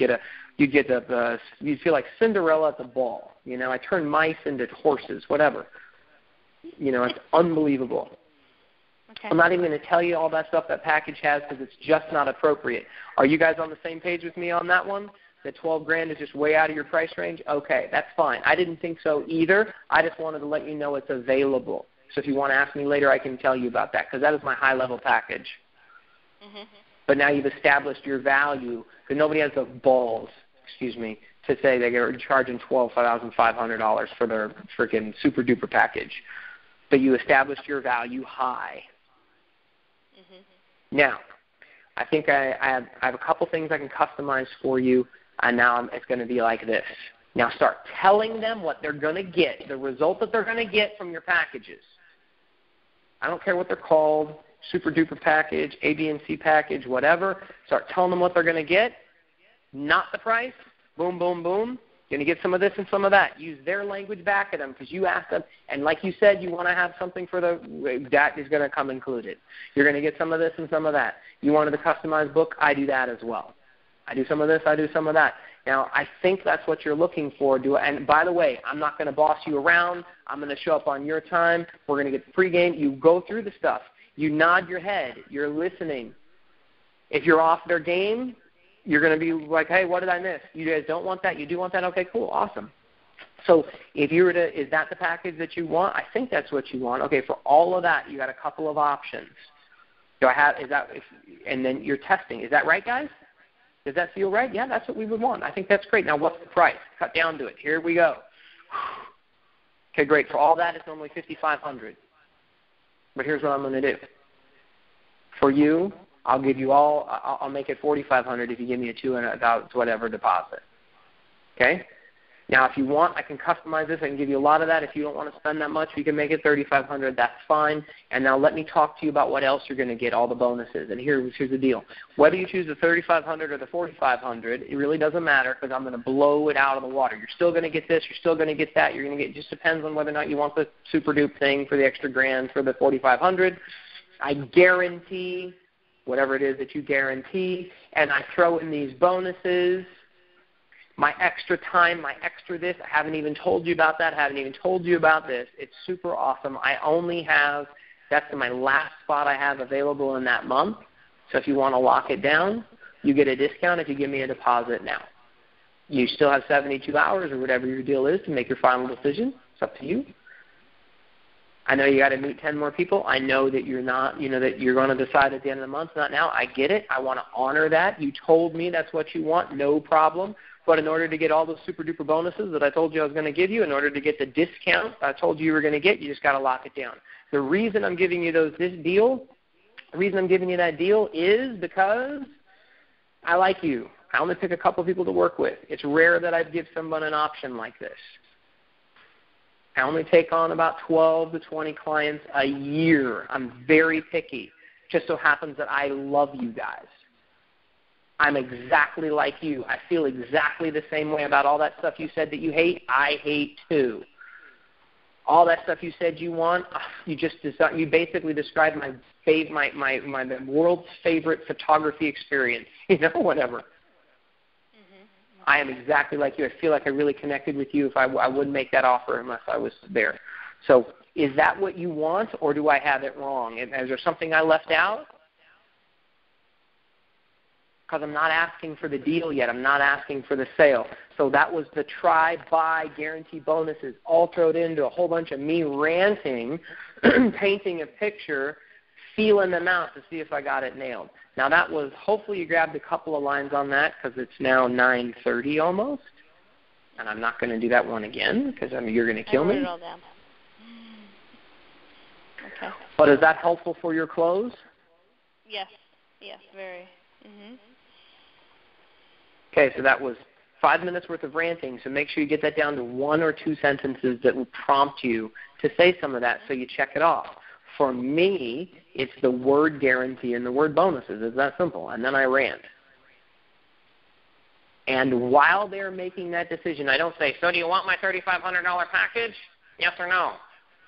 feel like Cinderella at the ball. You know, I turn mice into horses, whatever. You know, it's unbelievable. Okay. I'm not even going to tell you all that stuff that package has because it's just not appropriate. Are you guys on the same page with me on that one? That $12,000 is just way out of your price range? Okay, that's fine. I didn't think so either. I just wanted to let you know it's available. So if you want to ask me later, I can tell you about that because that is my high-level package. Mm-hmm. But now you've established your value because nobody has the balls, to say they're charging $12,500 for their freaking super-duper package. But you established your value high. Mm-hmm. Now, I think I have a couple things I can customize for you, and now it's going to be like this. Now start telling them what they're going to get, the result that they're going to get from your packages. I don't care what they're called, super duper package, A, B, and C package, whatever. Start telling them what they're going to get, not the price. Boom, boom, boom. Going to get some of this and some of that. Use their language back at them because you asked them, and like you said, you want to have something for that is going to come included. You're going to get some of this and some of that. You wanted a customized book? I do that as well. I do some of this, I do some of that. Now, I think that's what you're looking for. And by the way, I'm not going to boss you around. I'm going to show up on your time. We're going to get the pregame. You go through the stuff. You nod your head. You're listening. If you're off their game, you're going to be like, hey, what did I miss? You guys don't want that? You do want that? Okay, cool, awesome. So if you were to, is that the package that you want? I think that's what you want. Okay, for all of that, you got a couple of options. And then you're testing. Is that right, guys? Does that feel right? Yeah, that's what we would want. I think that's great. Now, what's the price? Cut down to it. Here we go. Okay, great. For all that, it's normally $5,500. But here's what I'm going to do. For you, I'll give you all. I'll make it $4,500 if you give me a $200 whatever deposit. Okay. Now, if you want, I can customize this. I can give you a lot of that. If you don't want to spend that much, you can make it $3,500. That's fine. And now let me talk to you about what else you're going to get, all the bonuses. And here's the deal. Whether you choose the $3,500 or the $4,500, it really doesn't matter because I'm going to blow it out of the water. You're still going to get this. You're still going to get that. You're going to get. It just depends on whether or not you want the super dupe thing for the extra grand for the $4,500. I guarantee whatever it is that you guarantee, and I throw in these bonuses. My extra time, my extra this, I haven't even told you about that, I haven't even told you about this. It's super awesome. I only have, that's my last spot I have available in that month. So if you want to lock it down, you get a discount if you give me a deposit now. You still have 72 hours or whatever your deal is to make your final decision. It's up to you. I know you got to meet 10 more people. I know that you're not, that you're going to decide at the end of the month, not now. I get it. I want to honor that. You told me that's what you want, no problem. But in order to get all those super-duper bonuses that I told you I was going to give you, in order to get the discount I told you were going to get, you just got to lock it down. The reason I'm giving you that deal is because I like you. I only pick a couple of people to work with. It's rare that I'd give someone an option like this. I only take on about 12 to 20 clients a year. I'm very picky. Just so happens that I love you guys. I'm exactly like you. I feel exactly the same way about all that stuff you said that you hate. I hate too. all that stuff you said you want, you basically described my world's favorite photography experience, whatever. I am exactly like you. I feel like I really connected with you. If I wouldn't make that offer unless I was there. So is that what you want, or do I have it wrong? Is there something I left out? Because I'm not asking for the deal yet. I'm not asking for the sale. So that was the try, buy, guarantee bonuses all thrown into a whole bunch of me ranting, painting a picture, feeling them out to see if I got it nailed. Now that was, hopefully you grabbed a couple of lines on that because it's now 9:30 almost. And I'm not going to do that one again because you're going to kill me. I wrote it all down. Okay. But is that helpful for your close? Yes, very. Mm-hmm. Okay, so that was 5 minutes worth of ranting, so make sure you get that down to 1 or 2 sentences that will prompt you to say some of that so you check it off. For me, it's the word guarantee and the word bonuses. It's that simple. And then I rant. And while they're making that decision, I don't say, so do you want my $3,500 package? Yes or no?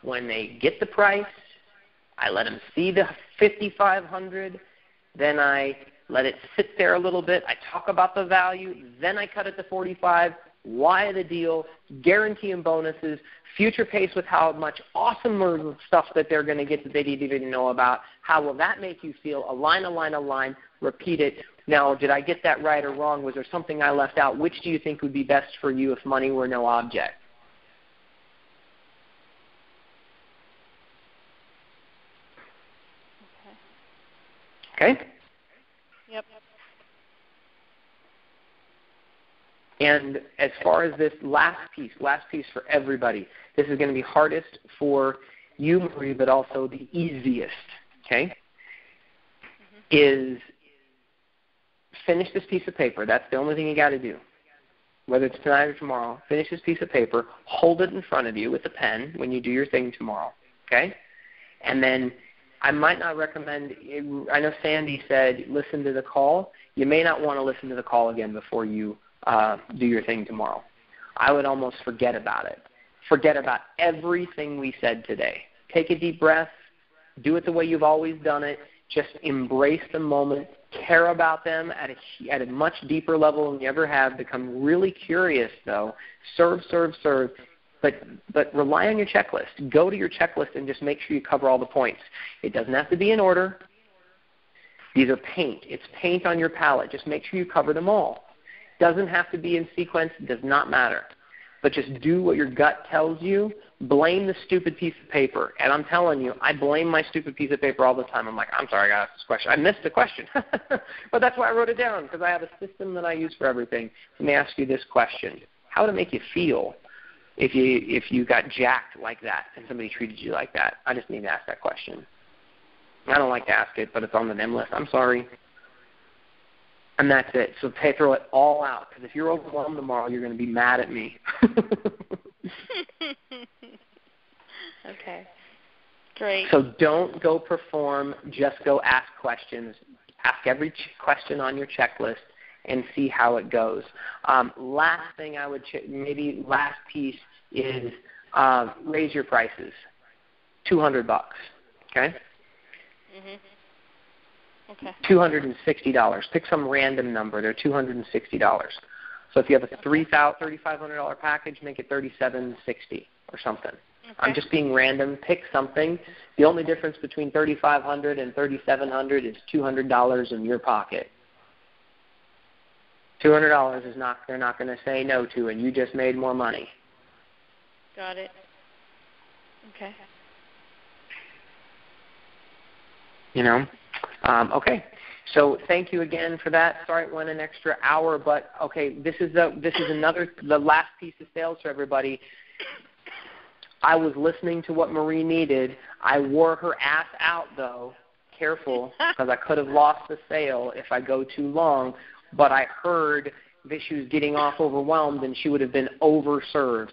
When they get the price, I let them see the $5,500. Then I let it sit there a little bit. I talk about the value. Then I cut it to $45,000. Why the deal? Guarantee and bonuses. Future pace with how much awesomer stuff that they're going to get that they didn't even know about. How will that make you feel? A line. Repeat it. Now, did I get that right or wrong? Was there something I left out? Which do you think would be best for you if money were no object? Okay? Yep. And as far as this last piece for everybody, this is going to be hardest for you, Marie, but also the easiest, okay, is finish this piece of paper. That's the only thing you got to do. Whether it's tonight or tomorrow, finish this piece of paper, hold it in front of you with a pen when you do your thing tomorrow, okay? And then I might not recommend, I know Sandy said listen to the call. You may not want to listen to the call again before you do your thing tomorrow. I would almost forget about it. Forget about everything we said today. Take a deep breath. Do it the way you've always done it. Just embrace the moment. Care about them at a much deeper level than you ever have. Become really curious, though. Serve. But rely on your checklist. Go to your checklist and just make sure you cover all the points. It doesn't have to be in order. These are paint. It's paint on your palette. Just make sure you cover them all. Doesn't have to be in sequence. It does not matter. But just do what your gut tells you. Blame the stupid piece of paper. And I'm telling you, I blame my stupid piece of paper all the time. I'm like, I'm sorry, I got to ask this question. I missed the question. But that's why I wrote it down, because I have a system that I use for everything. Let me ask you this question. How would it make you feel if you got jacked like that and somebody treated you like that? I just need to ask that question. I don't like to ask it, but it's on the NIM list. I'm sorry. And that's it. So throw it all out, because if you're overwhelmed tomorrow, you're going to be mad at me. Okay. Great. So don't go perform. Just go ask questions. Ask every question on your checklist and see how it goes. Last thing I would maybe last piece is raise your prices. $200. Okay. Mhm. Okay. $260. Pick some random number. They're $260. So if you have a $3,500 package, make it $3,760 or something. Okay. I'm just being random. Pick something. The only difference between $3,500 and $3,700 is $200 in your pocket. $200 is not. They're not going to say no to, and you just made more money. Got it. Okay. Okay. So thank you again for that. Sorry it went an extra hour, but okay, this is the last piece of sales for everybody. I was listening to what Marie needed. I wore her ass out, though. Careful, because I could have lost the sale if I go too long. But I heard that she was getting off overwhelmed, and she would have been overserved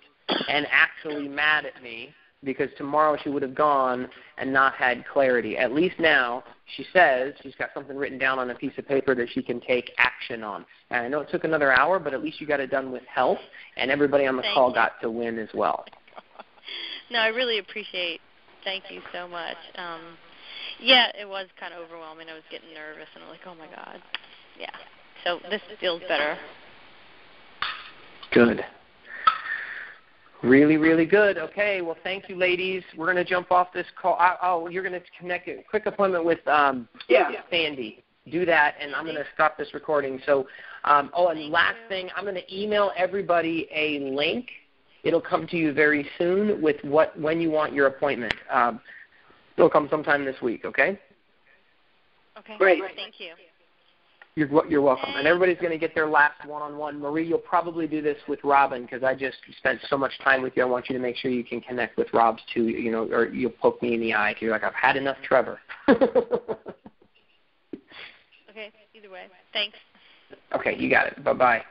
and actually mad at me, because tomorrow she would have gone and not had clarity. At least now she says she's got something written down on a piece of paper that she can take action on. And I know it took another hour, but at least you got it done with health, and everybody on the call got to win as well. No, I really appreciate. Thank you so much. Yeah, it was kind of overwhelming. I was getting nervous, and I'm like, oh my God. Yeah. So this feels better. Good. Really, really good. Okay, well, thank you, ladies. We're going to jump off this call. You're going to connect a quick appointment with Sandy. Do that, and I'm going to stop this recording. So, and last thing, I'm going to email everybody a link. It'll come to you very soon with when you want your appointment. It'll come sometime this week, okay? Okay, great. Thank you. You're welcome. And everybody's going to get their last one-on-one. Marie, you'll probably do this with Robin because I just spent so much time with you. I want you to make sure you can connect with Rob's too, or you'll poke me in the eye because you're like, I've had enough Trevor. Okay, either way. Thanks. Okay, you got it. Bye-bye.